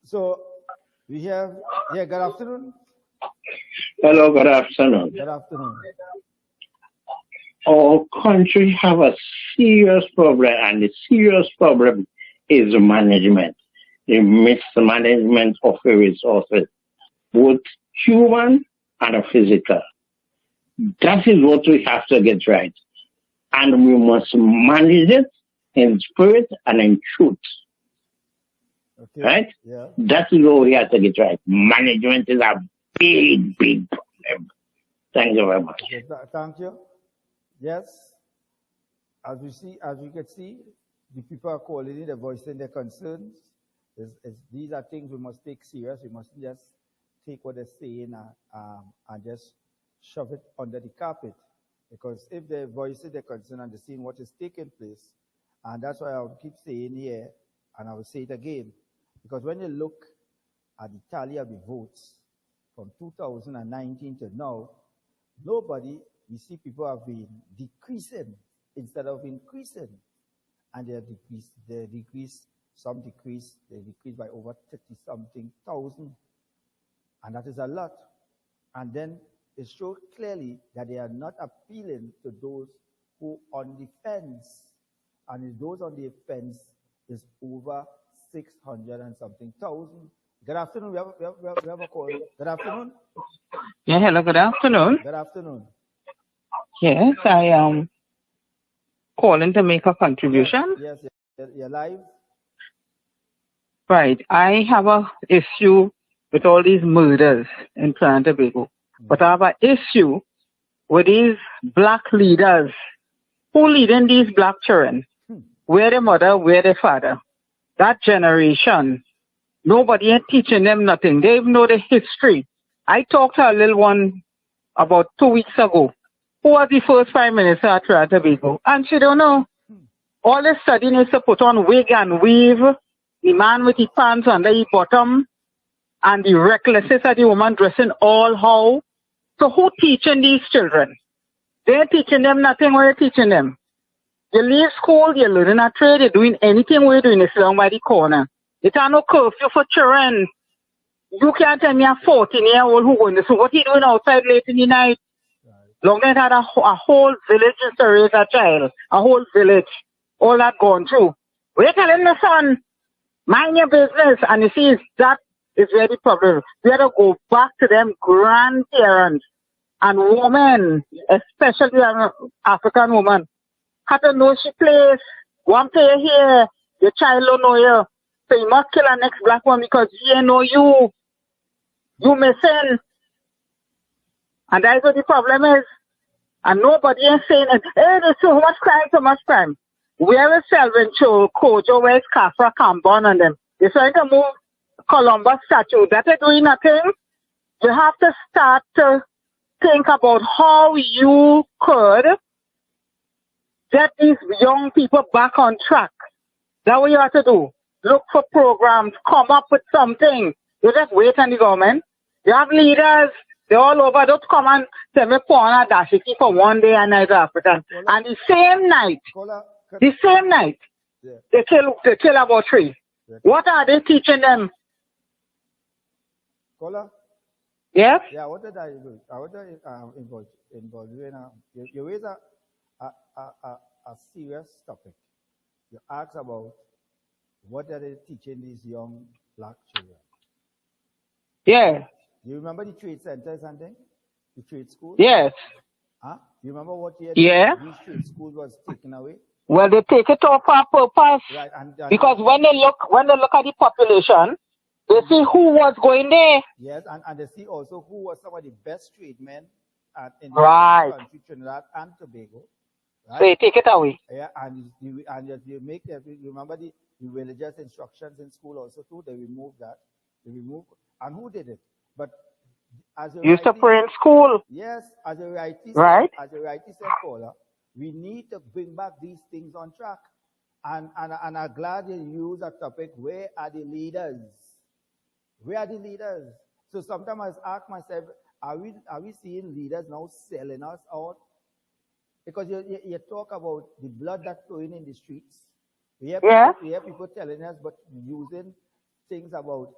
So we have good afternoon. Hello, good afternoon. Good afternoon. Our country have a serious problem, and the serious problem is management. The mismanagement of the resources, both human and physical. That is what we have to get right. And we must manage it in spirit and in truth. Okay. Right? Yeah. That is what we have to get right. Management is a big, big problem. Thank you very much. Okay, thank you. Yes. As we can see, the people are calling in, they're voicing their concerns. These are things we must take serious. We mustn't just take what they're saying and just shove it under the carpet. Because if they're voicing their concern and they're seeing what is taking place, and that's why I will keep saying here, and I will say it again, because when you look at the tally of the votes from 2019 to now, we see people have been decreasing instead of increasing. And they decreased by over 30-something thousand. And that is a lot. And then it shows clearly that they are not appealing to those who on the fence. And those on the fence is over 600 and something thousand. Good afternoon. We have a call. Good afternoon. Yeah, hello, good afternoon. Good afternoon. Yes, I am calling to make a contribution. Yes, you're live. Right. I have a issue with all these murders in Trinidad and Tobago. But I have an issue with these black leaders. Who leading these black children? Where their mother, where their father? That generation, nobody ain't teaching them nothing. They even know the history. I talked to a little one about 2 weeks ago. Who was the first Prime Minister of Trinidad and Tobago? And she don't know. All the studying is to put on wig and weave, the man with his pants under his bottom, and the recklessness of the woman dressing all how. So who teaching these children? They're teaching them nothing. What are you teaching them? You leave school, you're learning a trade, you're doing anything we're doing, it's down by the corner. It are no curfew for children. You can't tell me a 14-year-old who going to school. What are you doing outside late in the night? Long as had a whole village to raise a child, a whole village, all that gone through. We're telling the son, mind your business. And you see, that is where the problem is. We have to go back to them grandparents and women, especially an African woman, have to know she place. One play here, your child don't know you. So you must kill our next black one because he ain't know you. You missing. And that's what the problem is. And nobody is saying it. Hey, there's so much crime, so much crime. Where is Selvin Kojo, where's Kafra, Cambon and them? They're trying to move Columbus statue. That is doing nothing. You have to start to think about how you could get these young people back on track. That's what you have to do. Look for programs, come up with something. You just wait on the government. You have leaders, they're all over. Don't come and tell me Pona Dashiki for one day and night African. And the same night, they kill about 3. What are they teaching them? Kola? Yes? Yeah, what did I do? I want to involve you in you raise a serious topic. You ask about what are they teaching these young black children? Yeah. You remember the trade center or something? The trade school? Yes. Huh? You remember what year the trade school was taken away? Well, they take it off on purpose. Right, and because when they look at the population, they see who was going there. Yes, and they see also who was some of the best tradesmen in the country, Trinidad and Tobago. Right? So they take it away. Yeah, and you make you remember the religious instructions in school also too. They removed that. And who did it? But as a used to pray in school. Yes, as a righty said, Paula, we need to bring back these things on track. And I'm glad you use a topic. Where are the leaders? Where are the leaders? So sometimes I ask myself, are we seeing leaders now selling us out? Because you talk about the blood that's flowing in the streets. We hear people telling us, but using things about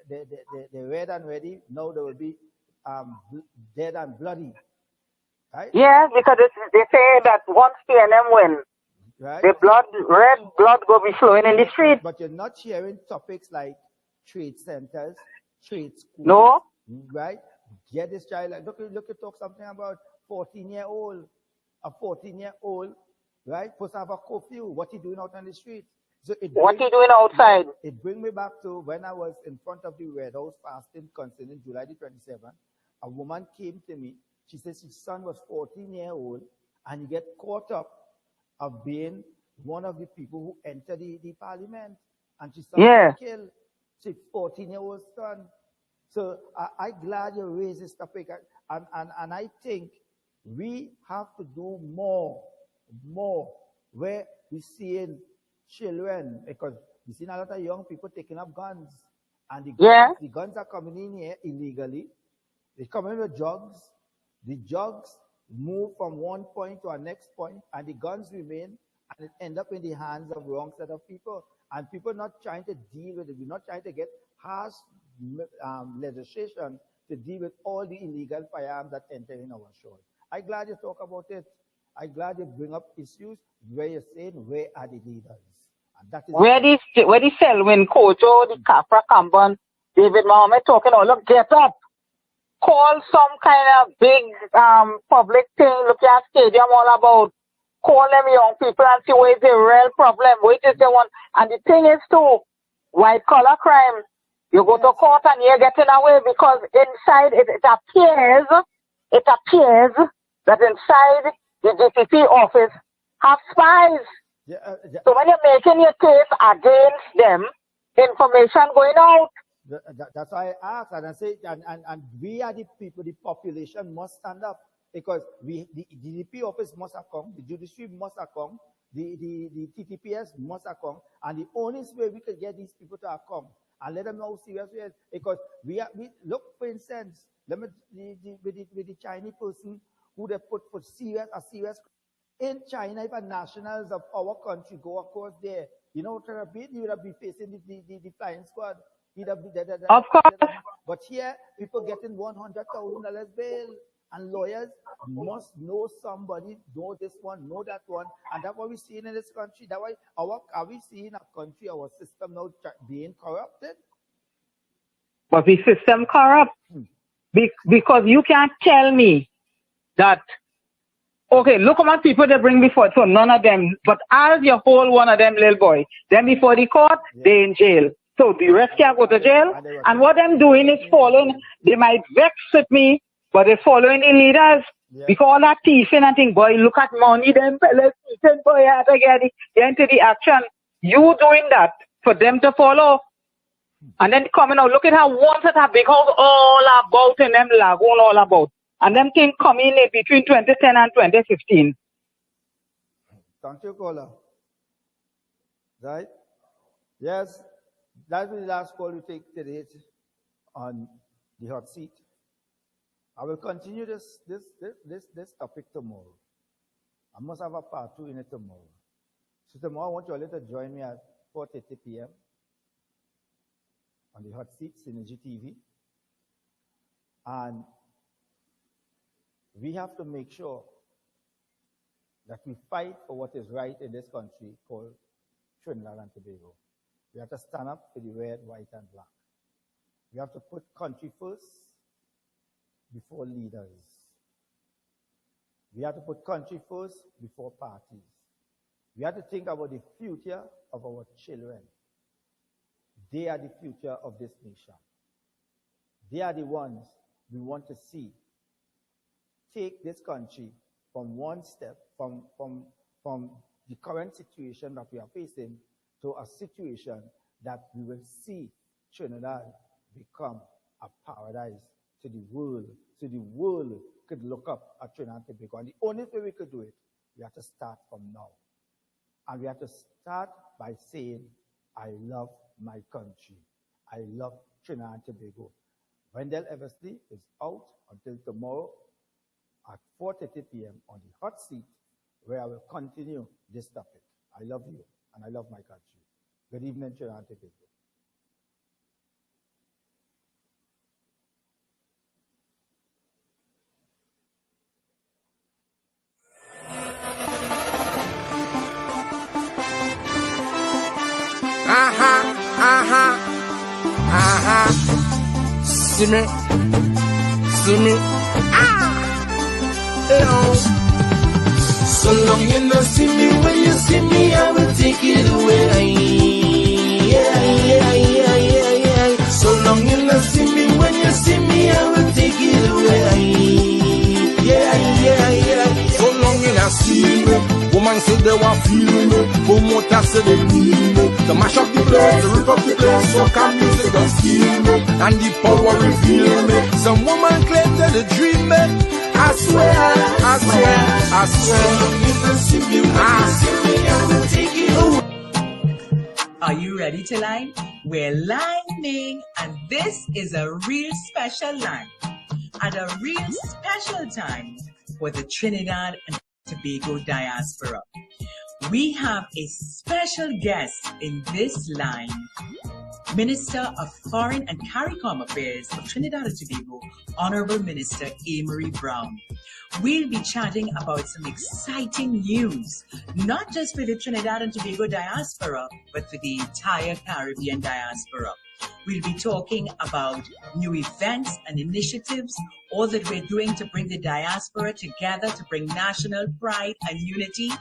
the red and ready, now they will be dead and bloody. Right? Yeah, because they say that once PNM win, right, the red blood will be flowing in the street. But you're not sharing topics like trade centers, trade schools. No. Right? Get this child, look, talk something about 14-year-old. A 14-year-old, right, supposed to have a curfew. What he doing out on the street? So what he doing outside? It brings me back to when I was in front of the Red House fasting concerning July the 27th. A woman came to me. She says his son was 14-year-old and he get caught up of being one of the people who entered the parliament. And she was killed. She's 14-year-old son. So I'm glad you raised this topic. And I think we have to do more where we seeing children, because we see a lot of young people taking up guns, and the guns are coming in here illegally. They come in with drugs. The drugs move from one point to a next point, and the guns remain, and it end up in the hands of wrong set of people. And people not trying to deal with it. We're not trying to get harsh legislation to deal with all the illegal firearms that enter in our shores. I'm glad you talk about it. I'm glad you bring up issues where you're saying, where are the leaders? And that is where the Selwyn Kojo, the Capra Camban, David Mohammed talking, look, get up. Call some kind of big public thing, look at stadium all about. Call them young people and see what is the real problem, what is the one. And the thing is too, white collar crime. You go to court and you're getting away because inside it appears that inside the DPP office have spies. So when you're making your case against them, information going out. That's why I asked, and I say, and we are the people, the population must stand up, because the DPP office must have come, the judiciary must have come, the TTPS must have come, and the only way we could get these people to have come and let them know how serious we are, because we look, for instance, with the Chinese person who they put for a serious in China. If a nationals of our country go across there, you know what you would have been facing the flying squad. Of course. But here, people getting $100,000 bail, and lawyers must know somebody, know this one, know that one, and that's what we're seeing in this country. That's why are we seeing a country, our system now being corrupted? But the system corrupt. Because you can't tell me that, okay, look how much people they bring before, so none of them, but as you hold one of them little boy, then before the court, they in jail. So the rest can't go to jail. And what them doing is following, they might vex with me, but they're following the leaders. Because all that thieving and thing, boy, look at money, them fellas, thieving, boy, you have to get into the action. You doing that for them to follow. And then coming out, look at how once at a big house all about in them lagoon all about. And them things coming in between 2010 and 2015. Thank you, caller. Right? Yes, that's the last call we take today on the hot seat. I will continue this topic tomorrow. I must have a part 2 in it tomorrow. So tomorrow I want you all to join me at 4:30 p.m. on the hot seat, SynergyTV. And we have to make sure that we fight for what is right in this country called Trinidad and Tobago. We have to stand up for the red, white, and black. We have to put country first before leaders. We have to put country first before parties. We have to think about the future of our children. They are the future of this nation. They are the ones we want to see take this country from one step, from the current situation that we are facing to a situation that we will see Trinidad become a paradise to the world. So the world could look up at Trinidad and Tobago. And the only way we could do it, we have to start from now. And we have to start by saying, I love my country. I love Trinidad and Tobago. Wendell Eversley is out until tomorrow at 4:30 p.m. on the hot seat, where I will continue this topic. I love you, and I love my country. Good evening, Trinidad and Tobago. See me, hello. So long you not see me, when you see me, I will take it away. Yeah. So long you not see me, when you see me, I will take it away. Yeah. So long you not see me, woman said they want feel me, promoter said they need me. To mash up the place, to rip up the place, so can music don't steal me, and the power reveal me. Some woman claim that they dream me. I swear. Are you ready to line? We're lining, and this is a real special line at a real special time for the Trinidad and Tobago diaspora. We have a special guest in this line, Minister of Foreign and CARICOM Affairs of Trinidad and Tobago, Honorable Minister Amory Brown. We'll be chatting about some exciting news, not just for the Trinidad and Tobago diaspora, but for the entire Caribbean diaspora. We'll be talking about new events and initiatives, all that we're doing to bring the diaspora together, to bring national pride and unity.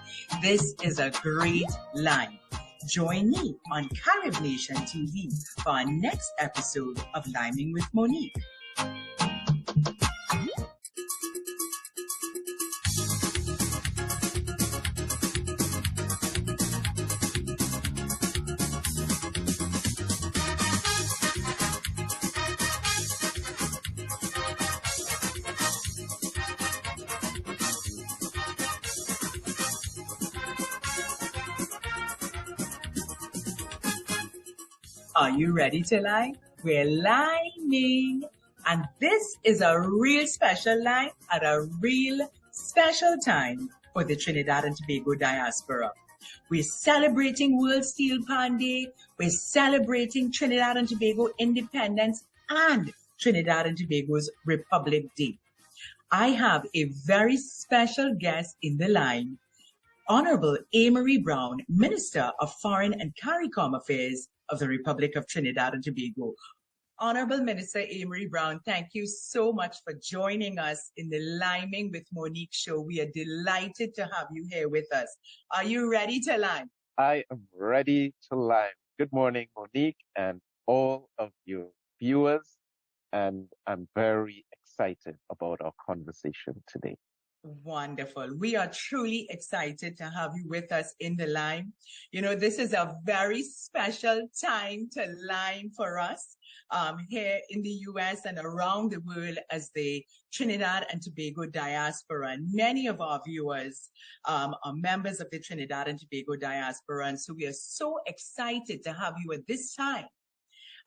This is a great line. Join me on CaribNationTv for our next episode of Liming with Monique. Are you ready to line? We're lining. And this is a real special line at a real special time for the Trinidad and Tobago diaspora. We're celebrating World Steel Pan Day. We're celebrating Trinidad and Tobago independence and Trinidad and Tobago's Republic Day. I have a very special guest in the line, Honorable Amory Brown, Minister of Foreign and CARICOM Affairs of the Republic of Trinidad and Tobago. Honorable Minister Amory Brown, thank you so much for joining us in the Liming with Monique show. We are delighted to have you here with us. Are you ready to lime? I am ready to lime. Good morning, Monique, and all of your viewers. And I'm very excited about our conversation today. Wonderful. We are truly excited to have you with us in the line. You know, this is a very special time to line for us here in the U.S. and around the world as the Trinidad and Tobago diaspora. And many of our viewers are members of the Trinidad and Tobago diaspora. And so we are so excited to have you at this time.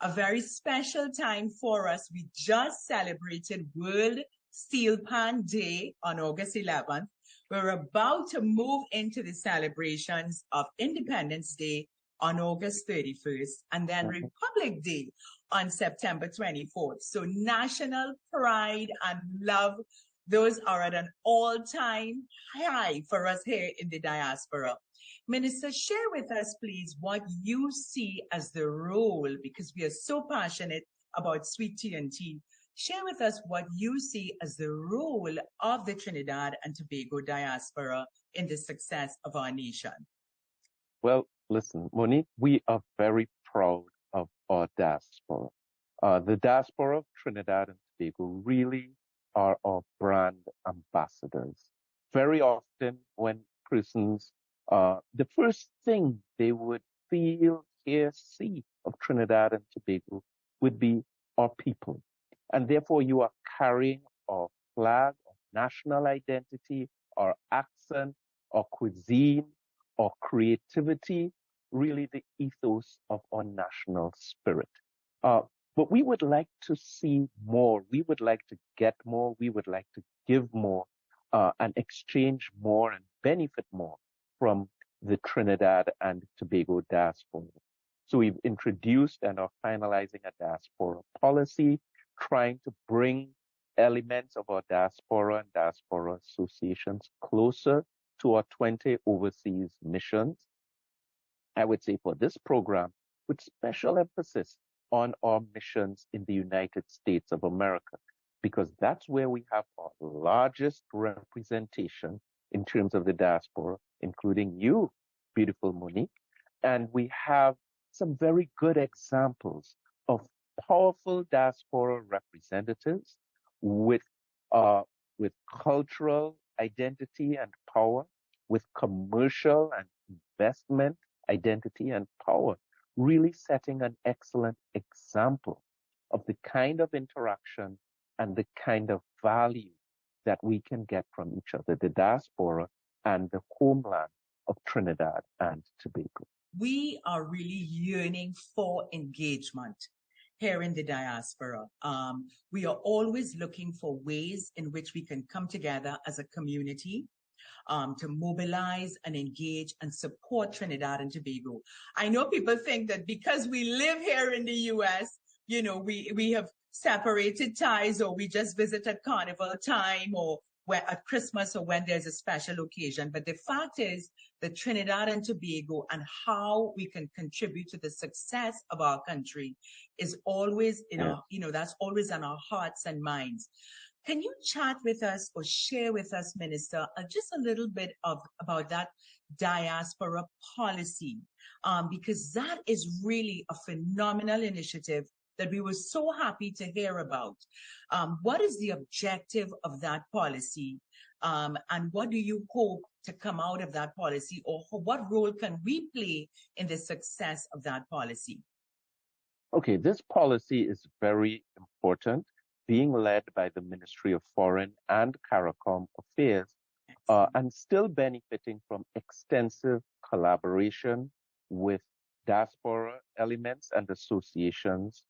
A very special time for us. We just celebrated World Steel Pan Day on August 11th. We're about to move into the celebrations of Independence Day on August 31st, and then Republic Day on September 24th. So national pride and love, those are at an all-time high for us here in the diaspora. Minister, share with us, please, what you see as the role, because we are so passionate about Sweet TNT. Share with us what you see as the role of the Trinidad and Tobago diaspora in the success of our nation. Well, listen, Monique, we are very proud of our diaspora. The diaspora of Trinidad and Tobago really are our brand ambassadors. Very often when persons, the first thing they would feel, hear, see of Trinidad and Tobago would be our people. And therefore, you are carrying our flag, our national identity, our accent, our cuisine, our creativity, really the ethos of our national spirit. But we would like to see more. We would like to get more. We would like to give more and exchange more and benefit more from the Trinidad and Tobago diaspora. So we've introduced and are finalizing a diaspora policy, trying to bring elements of our diaspora and diaspora associations closer to our 20 overseas missions. I would say for this program, with special emphasis on our missions in the United States of America, because that's where we have our largest representation in terms of the diaspora, including you, beautiful Monique. And we have some very good examples of powerful diaspora representatives with cultural identity and power, with commercial and investment identity and power, really setting an excellent example of the kind of interaction and the kind of value that we can get from each other, the diaspora and the homeland of Trinidad and Tobago. We are really yearning for engagement here in the diaspora. We are always looking for ways in which we can come together as a community to mobilize and engage and support Trinidad and Tobago. I know people think that because we live here in the U.S., you know, we have separated ties, or we just visit at carnival time or at Christmas or when there's a special occasion. But the fact is that Trinidad and Tobago and how we can contribute to the success of our country is always in our, you know, that's always on our hearts and minds. Can you chat with us or share with us, Minister, just a little bit about that diaspora policy? Because that is really a phenomenal initiative that we were so happy to hear about. What is the objective of that policy? And what do you hope to come out of that policy, or what role can we play in the success of that policy? Okay, this policy is very important, being led by the Ministry of Foreign and CARICOM Affairs, and still benefiting from extensive collaboration with diaspora elements and associations,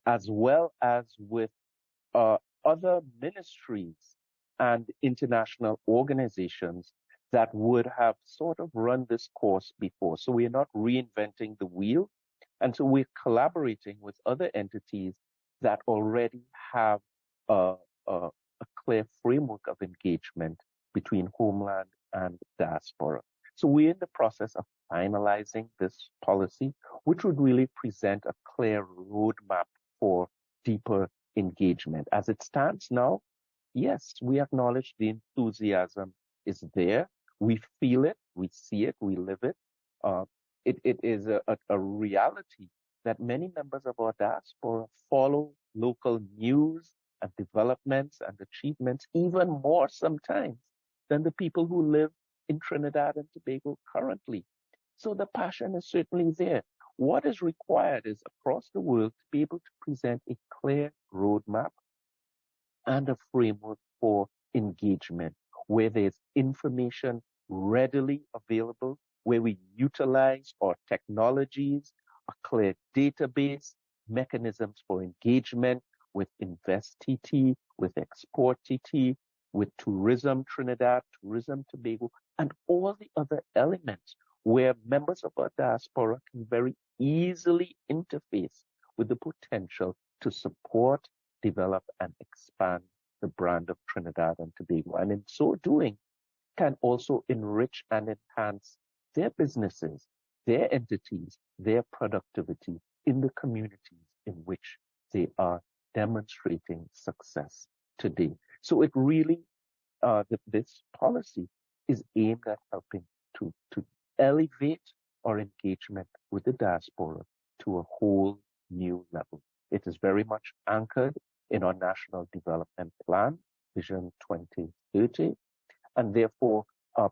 as well as with other ministries and international organizations that would have sort of run this course before. So we're not reinventing the wheel. And so we're collaborating with other entities that already have a clear framework of engagement between homeland and diaspora. So we're in the process of finalizing this policy, which would really present a clear roadmap for deeper engagement. As it stands now, yes, we acknowledge the enthusiasm is there. We feel it, we see it, we live it. it is a reality that many members of our diaspora follow local news and developments and achievements even more sometimes than the people who live in Trinidad and Tobago currently. So the passion is certainly there. What is required is across the world to be able to present a clear roadmap and a framework for engagement where there's information readily available, where we utilize our technologies, a clear database, mechanisms for engagement with Invest TT, with Export TT, with Tourism Trinidad, Tourism Tobago, and all the other elements where members of our diaspora can very easily interface with the potential to support, develop, and expand the brand of Trinidad and Tobago. And in so doing, can also enrich and enhance their businesses, their entities, their productivity in the communities in which they are demonstrating success today. So it really, this policy is aimed at helping to elevate our engagement with the diaspora to a whole new level. It is very much anchored in our National Development Plan, Vision 2030, and therefore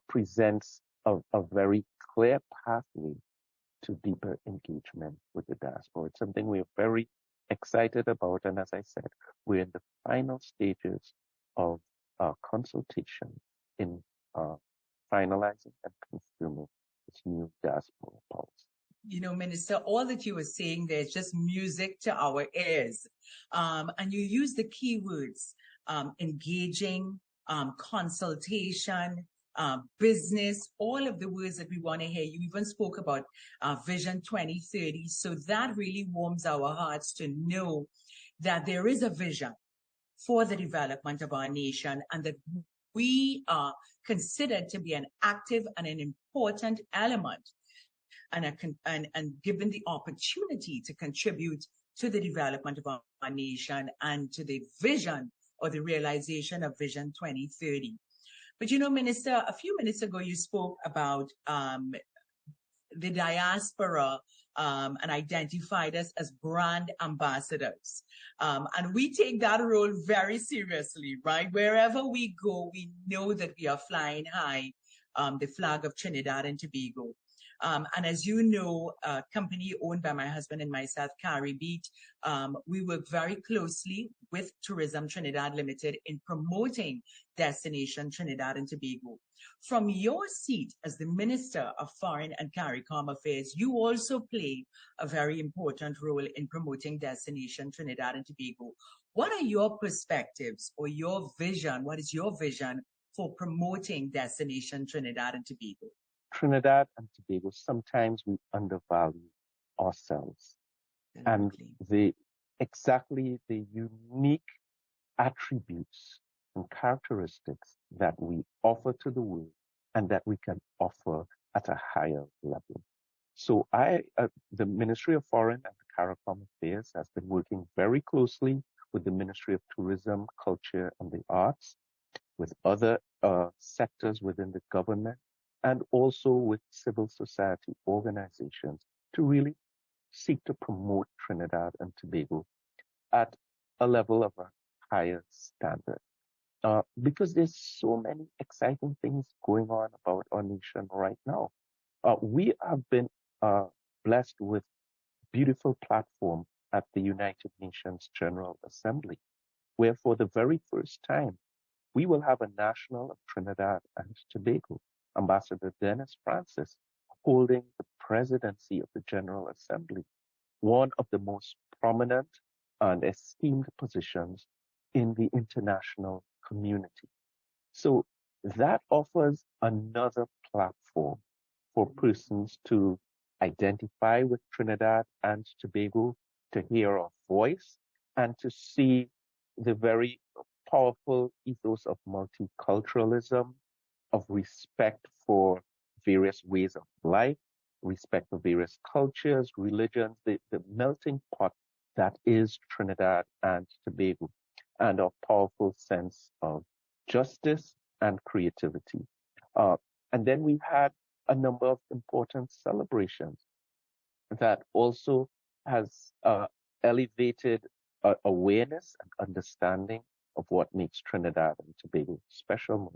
presents a very clear pathway to deeper engagement with the diaspora. It's something we're very excited about, and as I said, we're in the final stages of consultation in finalizing and confirming this new diaspora policy. You know, Minister, all that you were saying there is just music to our ears. And you use the keywords, engaging, consultation, business, all of the words that we want to hear. You even spoke about Vision 2030. So that really warms our hearts to know that there is a vision for the development of our nation and that we are considered to be an active and an important element and given the opportunity to contribute to the development of our nation and to the vision or the realization of Vision 2030. But you know, Minister, a few minutes ago you spoke about the diaspora and identified us as brand ambassadors. And we take that role very seriously, right? Wherever we go, we know that we are flying high the flag of Trinidad and Tobago. And as you know, a company owned by my husband and myself, CaribNationTv, we work very closely with Tourism Trinidad Limited in promoting Destination Trinidad and Tobago. From your seat as the Minister of Foreign and CARICOM Affairs, you also play a very important role in promoting Destination Trinidad and Tobago. What are your perspectives or your vision? What is your vision for promoting Destination Trinidad and Tobago? Trinidad and Tobago, sometimes we undervalue ourselves and exactly the unique attributes and characteristics that we offer to the world and that we can offer at a higher level. So the Ministry of Foreign and CARICOM Affairs has been working very closely with the Ministry of Tourism, Culture and the Arts, with other sectors within the government, and also with civil society organizations to really seek to promote Trinidad and Tobago at a level of a higher standard. Because there's so many exciting things going on about our nation right now. We have been blessed with beautiful platform at the United Nations General Assembly, where for the very first time, we will have a national of Trinidad and Tobago, Ambassador Dennis Francis, holding the presidency of the General Assembly, one of the most prominent and esteemed positions in the international community. So that offers another platform for persons to identify with Trinidad and Tobago, to hear our voice, and to see the very powerful ethos of multiculturalism, of respect for various ways of life, respect for various cultures, religions, the melting pot that is Trinidad and Tobago, and a powerful sense of justice and creativity. And then we've had a number of important celebrations that also has elevated awareness and understanding of what makes Trinidad and Tobago special.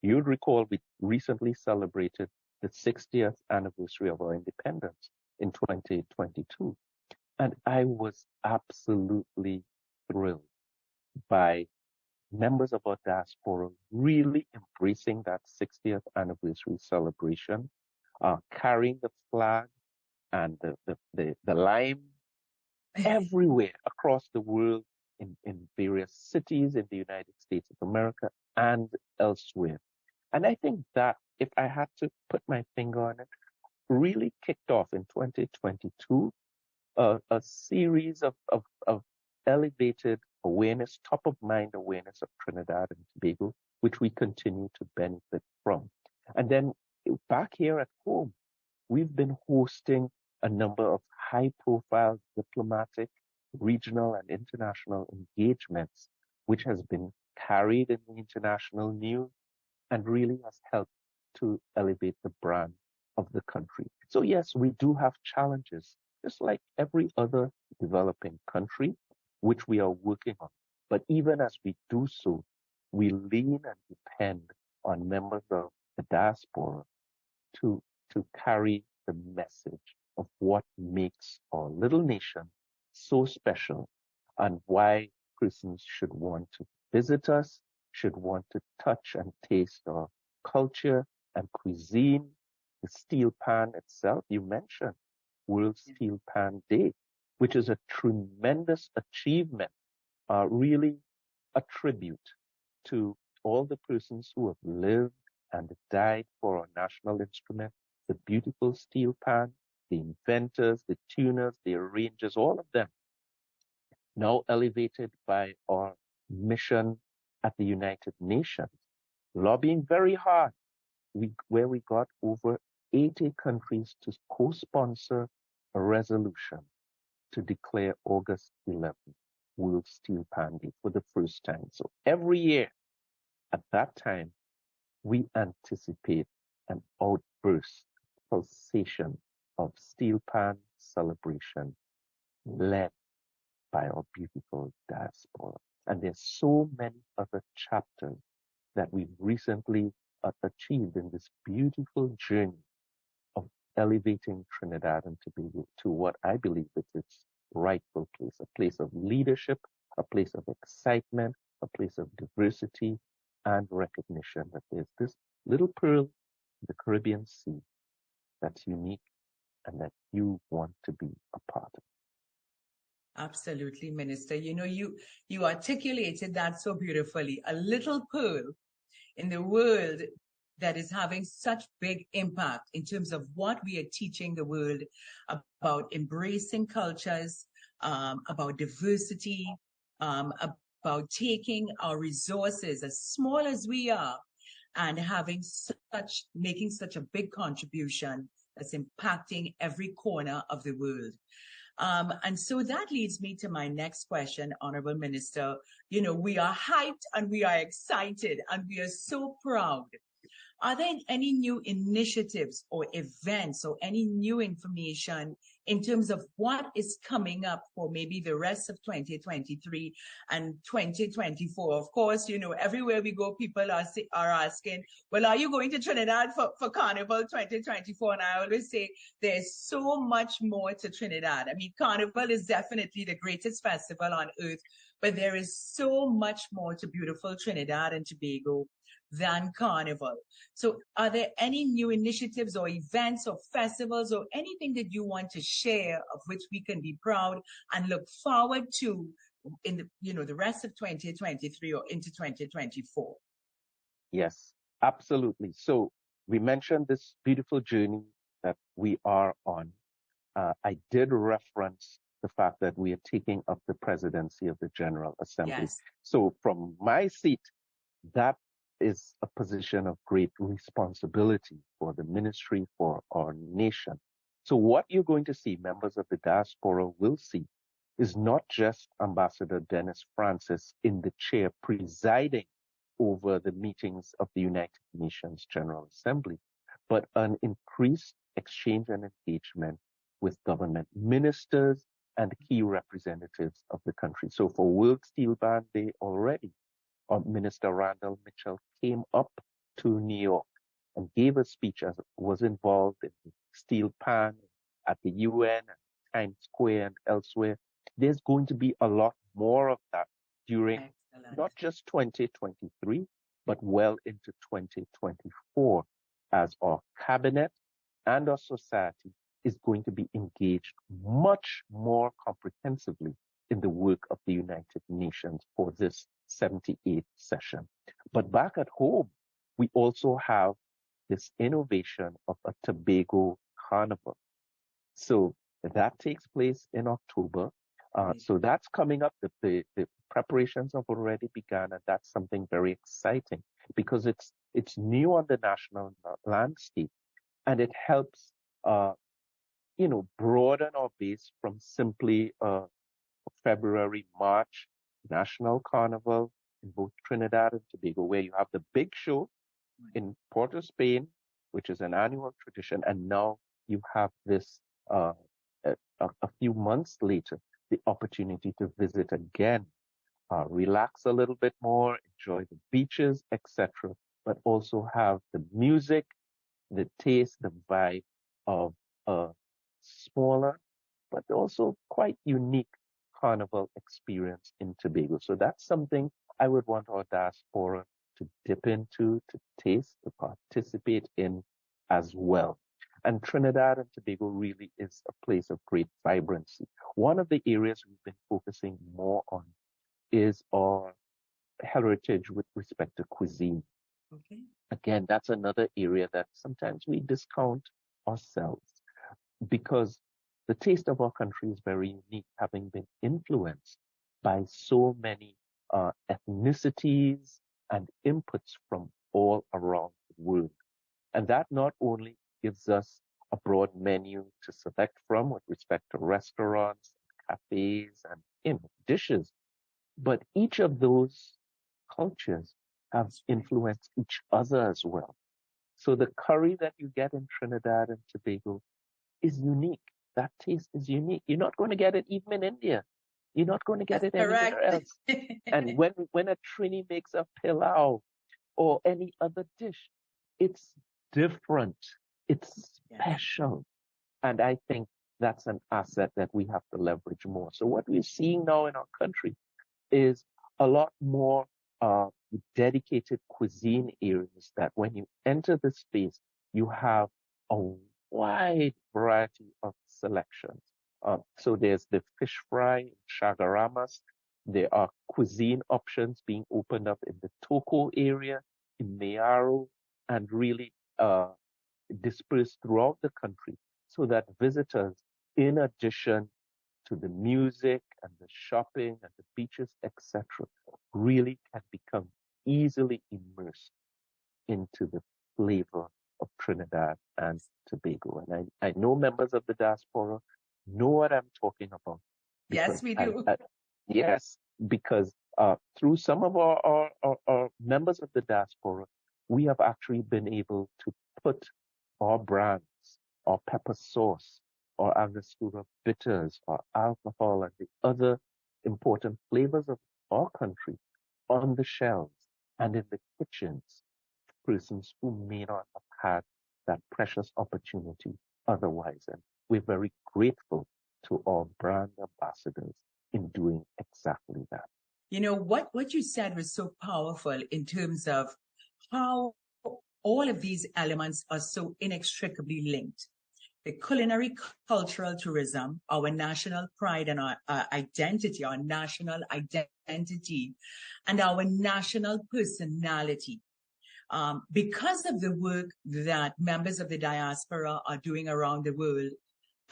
You'd recall we recently celebrated the 60th anniversary of our independence in 2022. And I was absolutely thrilled by members of our diaspora really embracing that 60th anniversary celebration, carrying the flag and the lime everywhere across the world in various cities in the United States of America and elsewhere. And I think that, if I had to put my finger on it, really kicked off in 2022 a series of elevated awareness, top of mind awareness of Trinidad and Tobago, which we continue to benefit from. And then back here at home, we've been hosting a number of high-profile diplomatic, regional, and international engagements, which has been carried in the international news and really has helped to elevate the brand of the country. So yes, we do have challenges, just like every other developing country, which we are working on. But even as we do so, we lean and depend on members of the diaspora to carry the message of what makes our little nation so special and why persons should want to visit us, should want to touch and taste our culture and cuisine. The steel pan itself, you mentioned World Steel Pan Day, which is a tremendous achievement, really a tribute to all the persons who have lived and died for our national instrument, the beautiful steel pan, the inventors, the tuners, the arrangers, all of them, now elevated by our mission at the United Nations, lobbying very hard, where we got over 80 countries to co-sponsor a resolution to declare August 11th World Steel Pan Day for the first time. So every year at that time, we anticipate an outburst, pulsation of steel pan celebration led by our beautiful diaspora. And there's so many other chapters that we've recently achieved in this beautiful journey of elevating Trinidad and Tobago to what I believe is its rightful place, a place of leadership, a place of excitement, a place of diversity and recognition that there's this little pearl in the Caribbean Sea that's unique and that you want to be a part of. Absolutely, Minister. You know, you articulated that so beautifully. A little pearl in the world that is having such big impact in terms of what we are teaching the world about embracing cultures, about diversity, about taking our resources, as small as we are, and making such a big contribution that's impacting every corner of the world. And so that leads me to my next question, Honorable Minister. You know, we are hyped and we are excited and we are so proud. Are there any new initiatives or events or any new information in terms of what is coming up for maybe the rest of 2023 and 2024? Of course, you know, everywhere we go, people are asking, well, are you going to Trinidad for Carnival 2024? And I always say there's so much more to Trinidad. I mean, Carnival is definitely the greatest festival on earth, but there is so much more to beautiful Trinidad and Tobago than Carnival. So are there any new initiatives or events or festivals or anything that you want to share of which we can be proud and look forward to in the rest of 2023 or into 2024? Yes, absolutely. So we mentioned this beautiful journey that we are on. I did reference the fact that we are taking up the presidency of the General Assembly. Yes. So from my seat, that is a position of great responsibility for the ministry, for our nation. So what you're going to see, members of the diaspora will see, is not just Ambassador Dennis Francis in the chair presiding over the meetings of the United Nations General Assembly, but an increased exchange and engagement with government ministers and key representatives of the country. So for World Steel Band Day already, Minister Randall Mitchell came up to New York and gave a speech, as was involved in the steel pan at the UN, Times Square, and elsewhere. There's going to be a lot more of that during not just 2023, but well into 2024, as our cabinet and our society is going to be engaged much more comprehensively in the work of the United Nations for this 78th session. But back at home, we also have this innovation of a Tobago Carnival. So that takes place in October. So that's coming up. The preparations have already begun, and that's something very exciting because it's new on the national landscape, and it helps broaden our base from simply February, March National Carnival in both Trinidad and Tobago, where you have the big show in Port of Spain, which is an annual tradition, and now you have this a few months later, the opportunity to visit again, relax a little bit more, enjoy the beaches, etc., but also have the music, the taste, the vibe of a smaller, but also quite unique carnival experience in Tobago. So that's something I would want our diaspora to dip into, to taste, to participate in as well. And Trinidad and Tobago really is a place of great vibrancy. One of the areas we've been focusing more on is our heritage with respect to cuisine. Okay. Again, that's another area that sometimes we discount ourselves because the taste of our country is very unique, having been influenced by so many ethnicities and inputs from all around the world. And that not only gives us a broad menu to select from with respect to restaurants, cafes, and dishes, but each of those cultures have influenced each other as well. So the curry that you get in Trinidad and Tobago is unique. That taste is unique. You're not going to get it even in India. You're not going to get it anywhere else. And when a Trini makes a pilau or any other dish, it's different. It's special. And I think that's an asset that we have to leverage more. So what we're seeing now in our country is a lot more dedicated cuisine areas that when you enter the space, you have a wide variety of selections. So there's the fish fry in Chagaramas. There are cuisine options being opened up in the Toko area, in Mayaro, and really dispersed throughout the country so that visitors, in addition to the music and the shopping and the beaches, etc., really can become easily immersed into the flavor of Trinidad and Tobago. And I know members of the diaspora know what I'm talking about. Yes, we do. Yes, because through some of our members of the diaspora, we have actually been able to put our brands, our pepper sauce, or Angostura bitters, or alcohol, and the other important flavors of our country on the shelves and in the kitchens of persons who may not have had that precious opportunity otherwise. And we're very grateful to our brand ambassadors in doing exactly that. You know, what you said was so powerful in terms of how all of these elements are so inextricably linked. The culinary cultural tourism, our national pride and our identity, our national identity, and our national personality. Because of the work that members of the diaspora are doing around the world,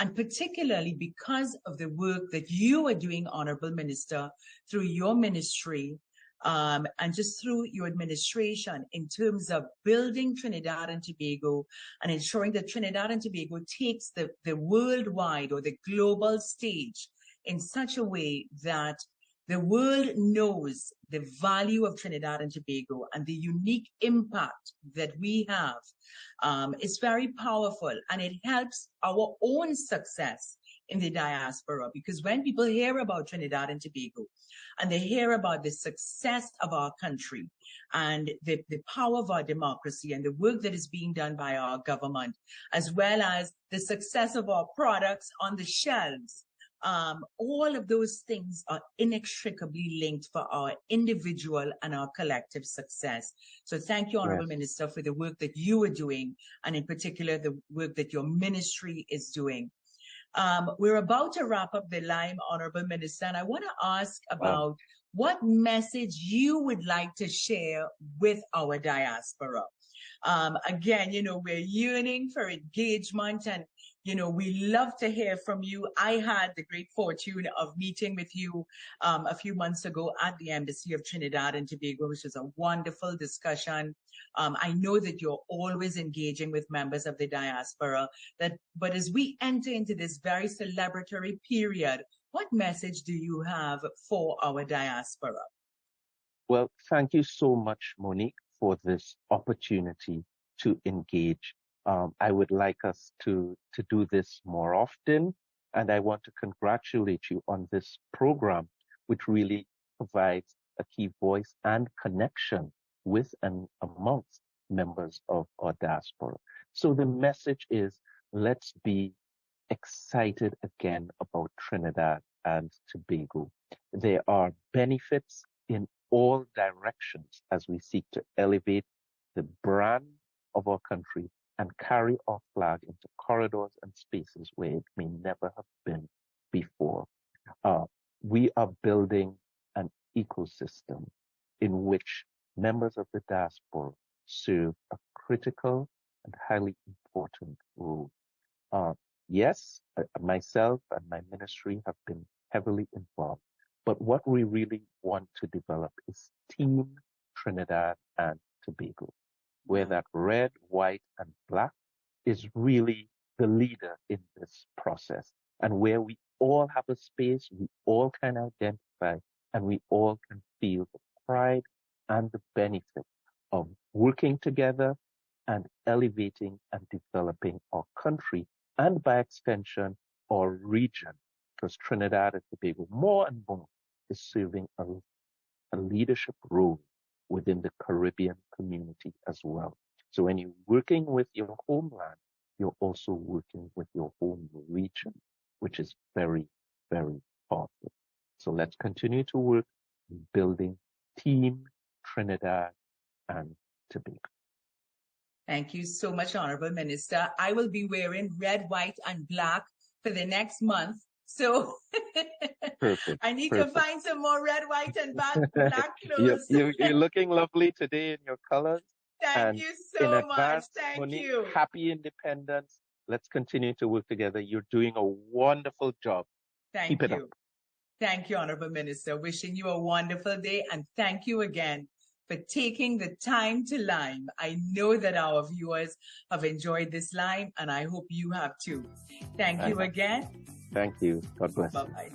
and particularly because of the work that you are doing, Honorable Minister, through your ministry, and just through your administration in terms of building Trinidad and Tobago and ensuring that Trinidad and Tobago takes the worldwide or the global stage in such a way that The world knows the value of Trinidad and Tobago and the unique impact that we have. It's very powerful, and it helps our own success in the diaspora, because when people hear about Trinidad and Tobago and they hear about the success of our country and the power of our democracy and the work that is being done by our government, as well as the success of our products on the shelves, all of those things are inextricably linked for our individual and our collective success. So thank you, Honorable Minister, for the work that you are doing, and in particular, the work that your ministry is doing. We're about to wrap up the line, Honorable Minister, and I want to ask about what message you would like to share with our diaspora. Again, we're yearning for engagement, and we love to hear from you. I had the great fortune of meeting with you a few months ago at the Embassy of Trinidad and Tobago, which was a wonderful discussion. I know that you're always engaging with members of the diaspora, but as we enter into this very celebratory period, what message do you have for our diaspora? Well, thank you so much, Monique, for this opportunity to engage. I would like us to do this more often, and I want to congratulate you on this program, which really provides a key voice and connection with and amongst members of our diaspora. So the message is, let's be excited again about Trinidad and Tobago. There are benefits in all directions as we seek to elevate the brand of our country and carry our flag into corridors and spaces where it may never have been before. We are building an ecosystem in which members of the diaspora serve a critical and highly important role. Yes, myself and my ministry have been heavily involved, but what we really want to develop is Team Trinidad and Tobago, where that red, white, and black is really the leader in this process, and where we all have a space, we all can identify, and we all can feel the pride and the benefit of working together and elevating and developing our country, and by extension, our region, because Trinidad and Tobago more and more is serving a leadership role within the Caribbean community as well. So when you're working with your homeland, you're also working with your home region, which is very, very powerful. So let's continue to work in building Team Trinidad and Tobago. Thank you so much, Honorable Minister. I will be wearing red, white, and black for the next month. So Perfect. I need to find some more red, white, and black clothes. You're looking lovely today in your colors. Thank you so much. Thank Monique, you. Happy Independence. Let's continue to work together. You're doing a wonderful job. Keep it up. Thank you, Honorable Minister. Wishing you a wonderful day, and thank you again for taking the time to lime. I know that our viewers have enjoyed this lime, and I hope you have too. Thank you again. Thank you. God bless. Bye-bye.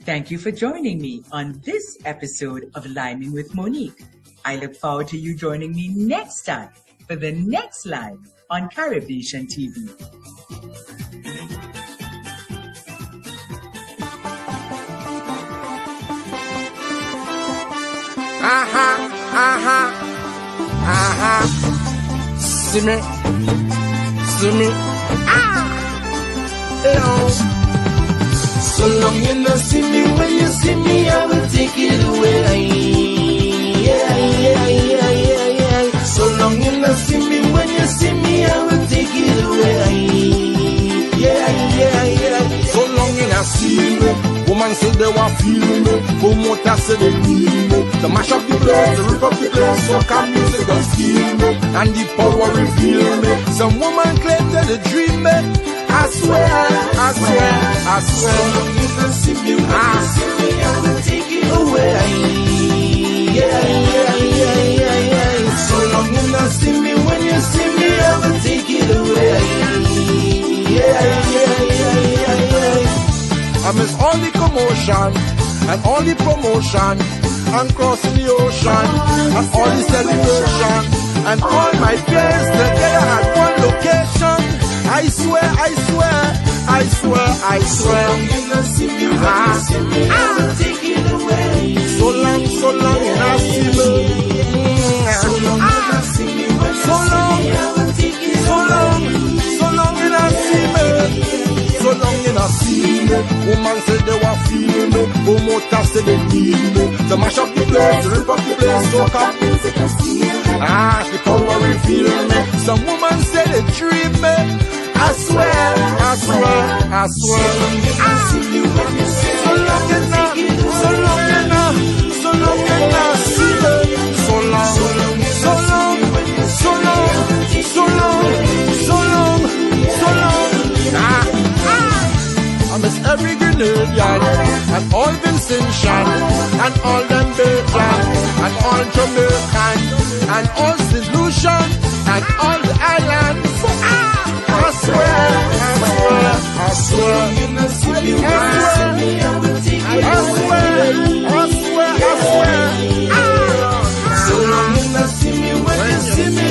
Thank you for joining me on this episode of Liming with Monique. I look forward to you joining me next time for the next Lime on CaribNationTv. See me, hello. So long you not see me, when you see me, I will take it away. So long you not see me, when you see me, I will take it away. So long you not see me, woman said they want feel me, promoter said they need me. To mash up the place, to rip up the place, soca music does kill me, and the power reveal me. Some woman claim that they dream me. I swear. So long you not see me, when you see me, I will take it away. So long you not see me, when you see me, I will take it away. I miss all the commotion and all the promotion, and crossing the ocean, and all the celebration, and all my friends together at one location. I swear, I swear, I swear, I swear. Take it away. So long, and I see me. So long, and I see me. So long, and I see me. So long and I see me. Woman said they were feeling me. Promoter said they need me. To mash up the place, rip up the place, soak up music and steal me. The power reveal me. Some woman said they dream me. I swear, I swear, I swear. So long and I, so long and I, so long and I see me. So long, so long, so long, so long, so long, so long, so long. I miss every Grenadian, and all Vincentian, and all them Bacon, and all Jamaican, and all St. Lucian, and all the islands. I swear, I swear, I swear, I swear, I swear. So long you not see me when you see me.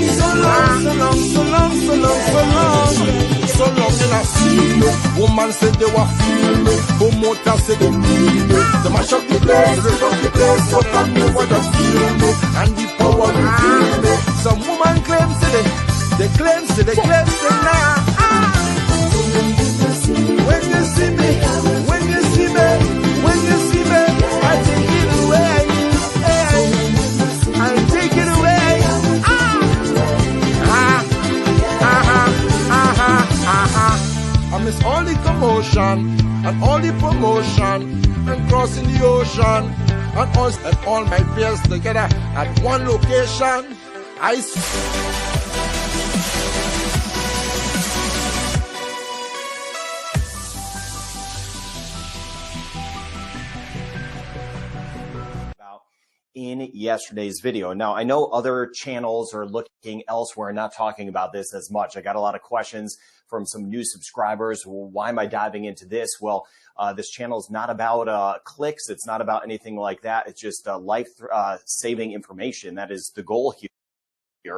So long, so long, so long, so long, so long. So long and I see me. Woman said they were feeling me. Promoter said they need me. To mash up the place, rip up the place, so come me what they feel me. And the power will feel me. Some woman claims they claim now. When you see me, when you see me, when you see me, I take it away. I take it away. I miss all the commotion and all the promotion and crossing the ocean and all my peers together at one location. In yesterday's video. Now, I know other channels are looking elsewhere, not talking about this as much. I got a lot of questions from some new subscribers. Well, why am I diving into this? Well, this channel is not about clicks. It's not about anything like that. It's just life-saving information. That is the goal here.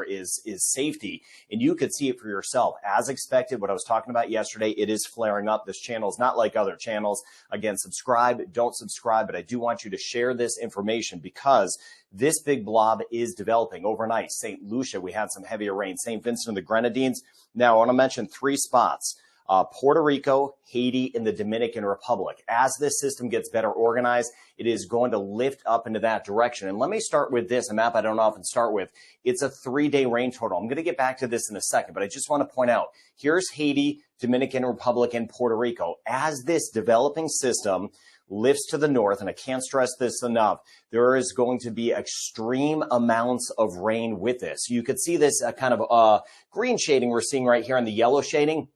Is safety, and you could see it for yourself. As expected, what I was talking about yesterday, it is flaring up. This channel is not like other channels. Again, subscribe, don't subscribe, but I do want you to share this information because this big blob is developing overnight. St. Lucia, we had some heavier rain. St. Vincent and the Grenadines. Now, I want to mention 3 spots. Puerto Rico, Haiti, and the Dominican Republic. As this system gets better organized, it is going to lift up into that direction. And let me start with this, a map I don't often start with. It's a 3-day rain total. I'm going to get back to this in a second, but I just want to point out, here's Haiti, Dominican Republic, and Puerto Rico. As this developing system lifts to the north, and I can't stress this enough, there is going to be extreme amounts of rain with this. You could see this kind of green shading we're seeing right here in the yellow shading.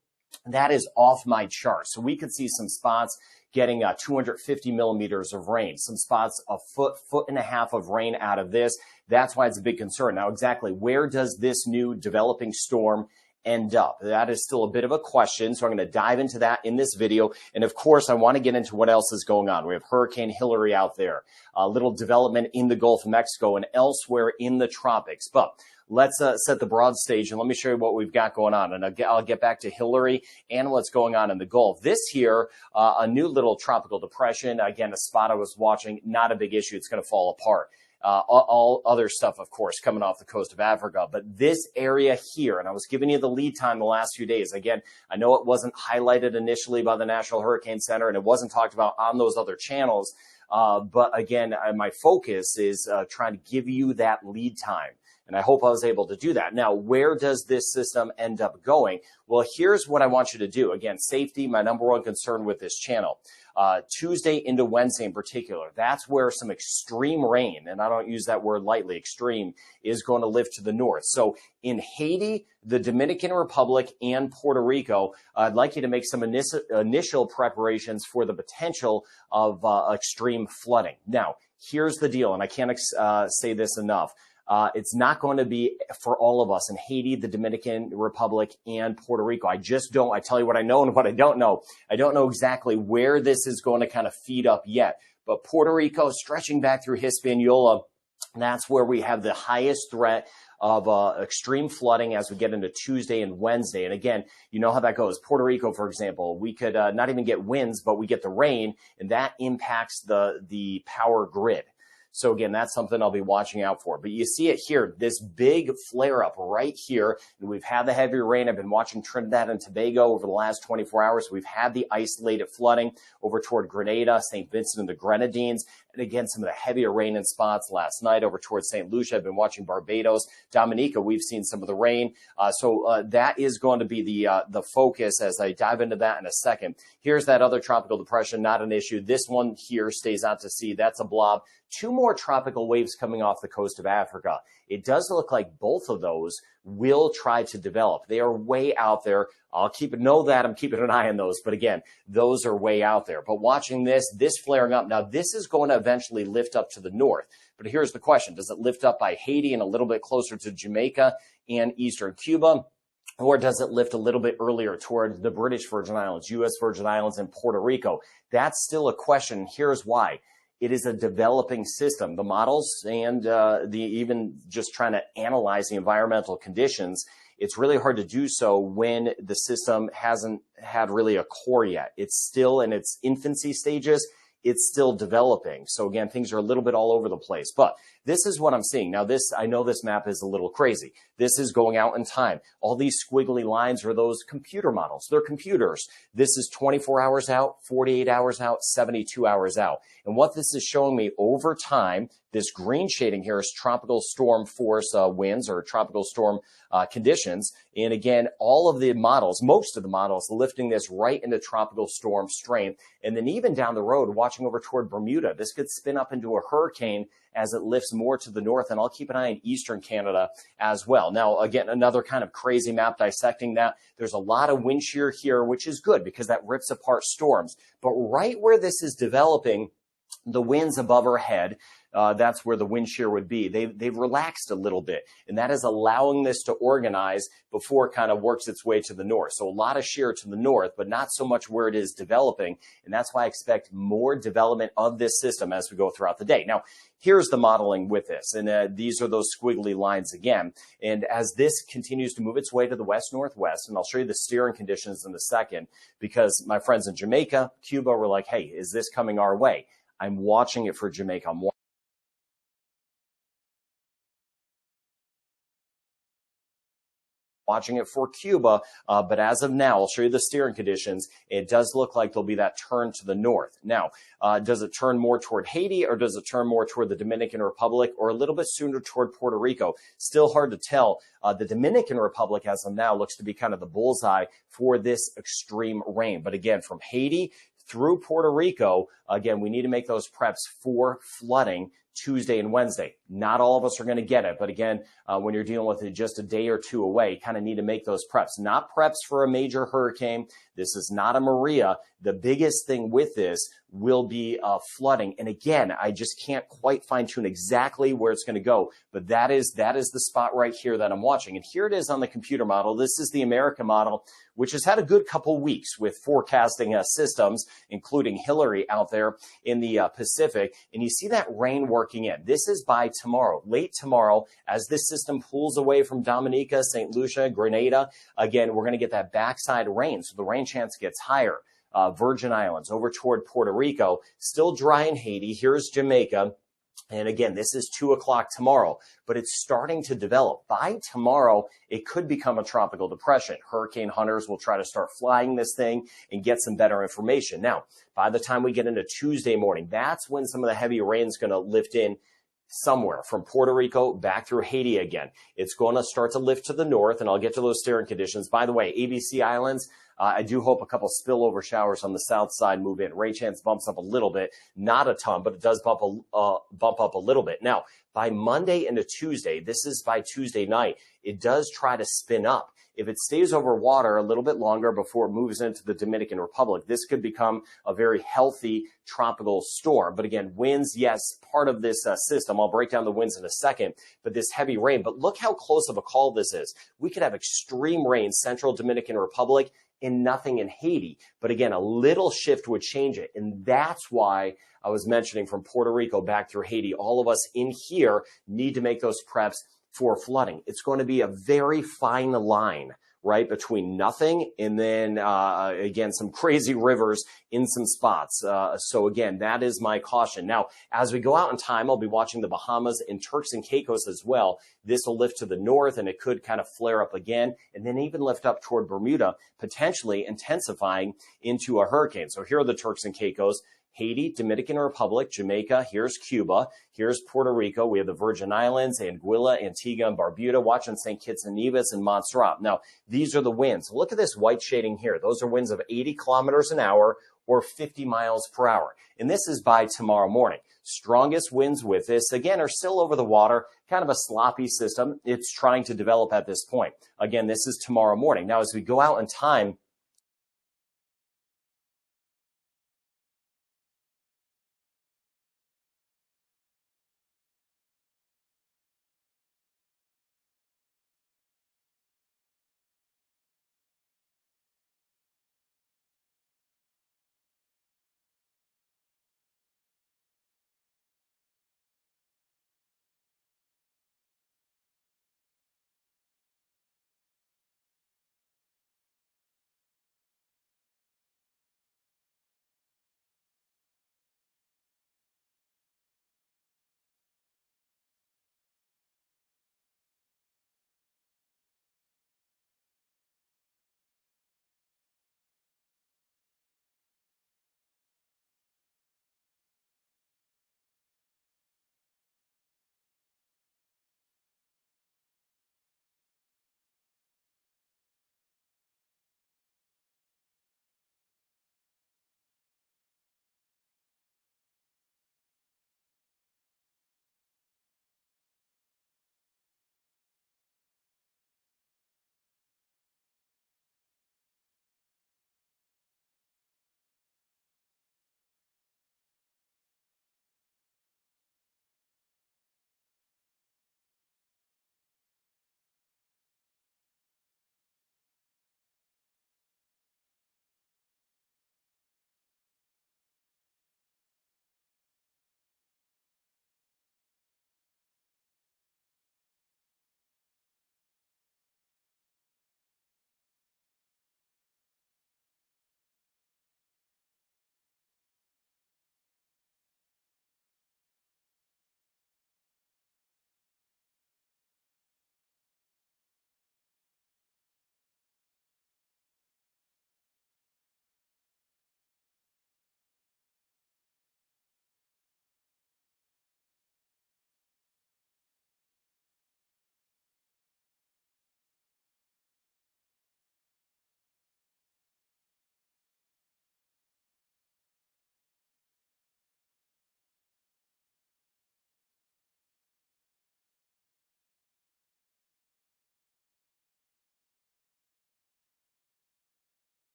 That is off my chart. So we could see some spots getting 250 millimeters of rain, some spots a foot and a half of rain out of this. That's why it's a big concern. Now, exactly where does this new developing storm end up? That is still a bit of a question. So I'm going to dive into that in this video. And of course, I want to get into what else is going on. We have Hurricane Hillary out there, a little development in the Gulf of Mexico and elsewhere in the tropics. But let's set the broad stage and let me show you what we've got going on. And I'll get back to Hillary and what's going on in the Gulf. This here, a new little tropical depression. Again, a spot I was watching, not a big issue. It's going to fall apart. All other stuff, of course, coming off the coast of Africa. But this area here, and I was giving you the lead time the last few days. Again, I know it wasn't highlighted initially by the National Hurricane Center, and it wasn't talked about on those other channels. But again, my focus is trying to give you that lead time. And I hope I was able to do that. Now, where does this system end up going? Well, here's what I want you to do. Again, safety, my number one concern with this channel. Tuesday into Wednesday in particular, that's where some extreme rain, and I don't use that word lightly, extreme, is going to lift to the north. So in Haiti, the Dominican Republic, and Puerto Rico, I'd like you to make some initial preparations for the potential of extreme flooding. Now, here's the deal, and I can't say this enough. It's not going to be for all of us in Haiti, the Dominican Republic, and Puerto Rico. I tell you what I know and what I don't know. I don't know exactly where this is going to kind of feed up yet. But Puerto Rico, stretching back through Hispaniola, that's where we have the highest threat of extreme flooding as we get into Tuesday and Wednesday. And again, you know how that goes. Puerto Rico, for example, we could not even get winds, but we get the rain, and that impacts the power grid. So again, that's something I'll be watching out for. But you see it here, this big flare up right here. And we've had the heavy rain. I've been watching Trinidad and Tobago over the last 24 hours. We've had the isolated flooding over toward Grenada, St. Vincent and the Grenadines. And again, some of the heavier rain in spots last night over towards St. Lucia. I've been watching Barbados, Dominica. We've seen some of the rain. So that is going to be the focus as I dive into that in a second. Here's that other tropical depression, not an issue. This one here stays out to sea. That's a blob. 2 more tropical waves coming off the coast of Africa. It does look like both of those will try to develop. They are way out there. I'm keeping an eye on those. But again, those are way out there. But watching this flaring up. Now, this is going to eventually lift up to the north. But here's the question. Does it lift up by Haiti and a little bit closer to Jamaica and eastern Cuba? Or does it lift a little bit earlier toward the British Virgin Islands, U.S. Virgin Islands, and Puerto Rico? That's still a question. Here's why. It is a developing system. The models and even just trying to analyze the environmental conditions, it's really hard to do so when the system hasn't had really a core yet. It's still in its infancy stages. It's still developing. So again, things are a little bit all over the place. But this is what I'm seeing. Now I know this map is a little crazy. This is going out in time. All these squiggly lines are those computer models. They're computers. This is 24 hours out, 48 hours out, 72 hours out. And what this is showing me over time, this green shading here is tropical storm force winds or tropical storm conditions. And again, all of the models, most of the models, lifting this right into tropical storm strength. And then even down the road, watching over toward Bermuda, this could spin up into a hurricane as it lifts more to the north. And I'll keep an eye on eastern Canada as well. Now, again, another kind of crazy map dissecting that. There's a lot of wind shear here, which is good because that rips apart storms. But right where this is developing, the winds above our head, that's where the wind shear would be. They've relaxed a little bit, and that is allowing this to organize before it kind of works its way to the north. So a lot of shear to the north, but not so much where it is developing. And that's why I expect more development of this system as we go throughout the day. Now, here's the modeling with this. And these are those squiggly lines again. And as this continues to move its way to the west-northwest, and I'll show you the steering conditions in a second, because my friends in Jamaica, Cuba were like, hey, is this coming our way? I'm watching it for Jamaica. I'm watching it for Cuba, but as of now, I'll show you the steering conditions. It does look like there'll be that turn to the north. Now, does it turn more toward Haiti, or does it turn more toward the Dominican Republic, or a little bit sooner toward Puerto Rico? Still hard to tell. The Dominican Republic, as of now, looks to be kind of the bullseye for this extreme rain. But again, from Haiti through Puerto Rico, again, we need to make those preps for flooding Tuesday and Wednesday. Not all of us are going to get it. But again, when you're dealing with it just a day or two away, you kind of need to make those preps. Not preps for a major hurricane. This is not a Maria. The biggest thing with this will be flooding. And again, I just can't quite fine tune exactly where it's going to go. But that is the spot right here that I'm watching. And here it is on the computer model. This is the American model, which has had a good couple weeks with forecasting systems, including Hillary out there in the Pacific. And you see that rain working in. This is by tomorrow, late tomorrow, as this system pulls away from Dominica, St. Lucia, Grenada. Again, we're going to get that backside rain. So the rain chance gets higher. Virgin Islands over toward Puerto Rico, still dry in Haiti. Here's Jamaica. And again, this is 2 o'clock tomorrow, but it's starting to develop. By tomorrow, it could become a tropical depression. Hurricane hunters will try to start flying this thing and get some better information. Now, by the time we get into Tuesday morning, that's when some of the heavy rain is going to lift in somewhere from Puerto Rico back through Haiti again. It's going to start to lift to the north, and I'll get to those steering conditions. By the way, ABC Islands, I do hope a couple spillover showers on the south side move in. Rain chance bumps up a little bit, not a ton, but it does bump up a little bit. Now, by Monday into Tuesday, this is by Tuesday night, it does try to spin up. if it stays over water a little bit longer before it moves into the Dominican Republic, this could become a very healthy tropical storm. But again, winds, yes, part of this system. I'll break down the winds in a second, but this heavy rain. But look how close of a call this is. We could have extreme rain, central Dominican Republic, and nothing in Haiti. But again, a little shift would change it. And that's why I was mentioning from Puerto Rico back through Haiti, all of us in here need to make those preps for flooding. It's going to be a very fine line, right, between nothing and then, again, some crazy rivers in some spots. So again, that is my caution. Now, as we go out in time, I'll be watching the Bahamas and Turks and Caicos as well. This will lift to the north and it could kind of flare up again and then even lift up toward Bermuda, potentially intensifying into a hurricane. So here are the Turks and Caicos. Haiti, Dominican Republic, Jamaica, here's Cuba, here's Puerto Rico, we have the Virgin Islands, Anguilla, Antigua, and Barbuda, watching St. Kitts and Nevis and Montserrat. Now, these are the winds. Look at this white shading here. Those are winds of 80 kilometers an hour or 50 miles per hour. And this is by tomorrow morning. Strongest winds with this, again, are still over the water, kind of a sloppy system. It's trying to develop at this point. Again, this is tomorrow morning. Now, as we go out in time,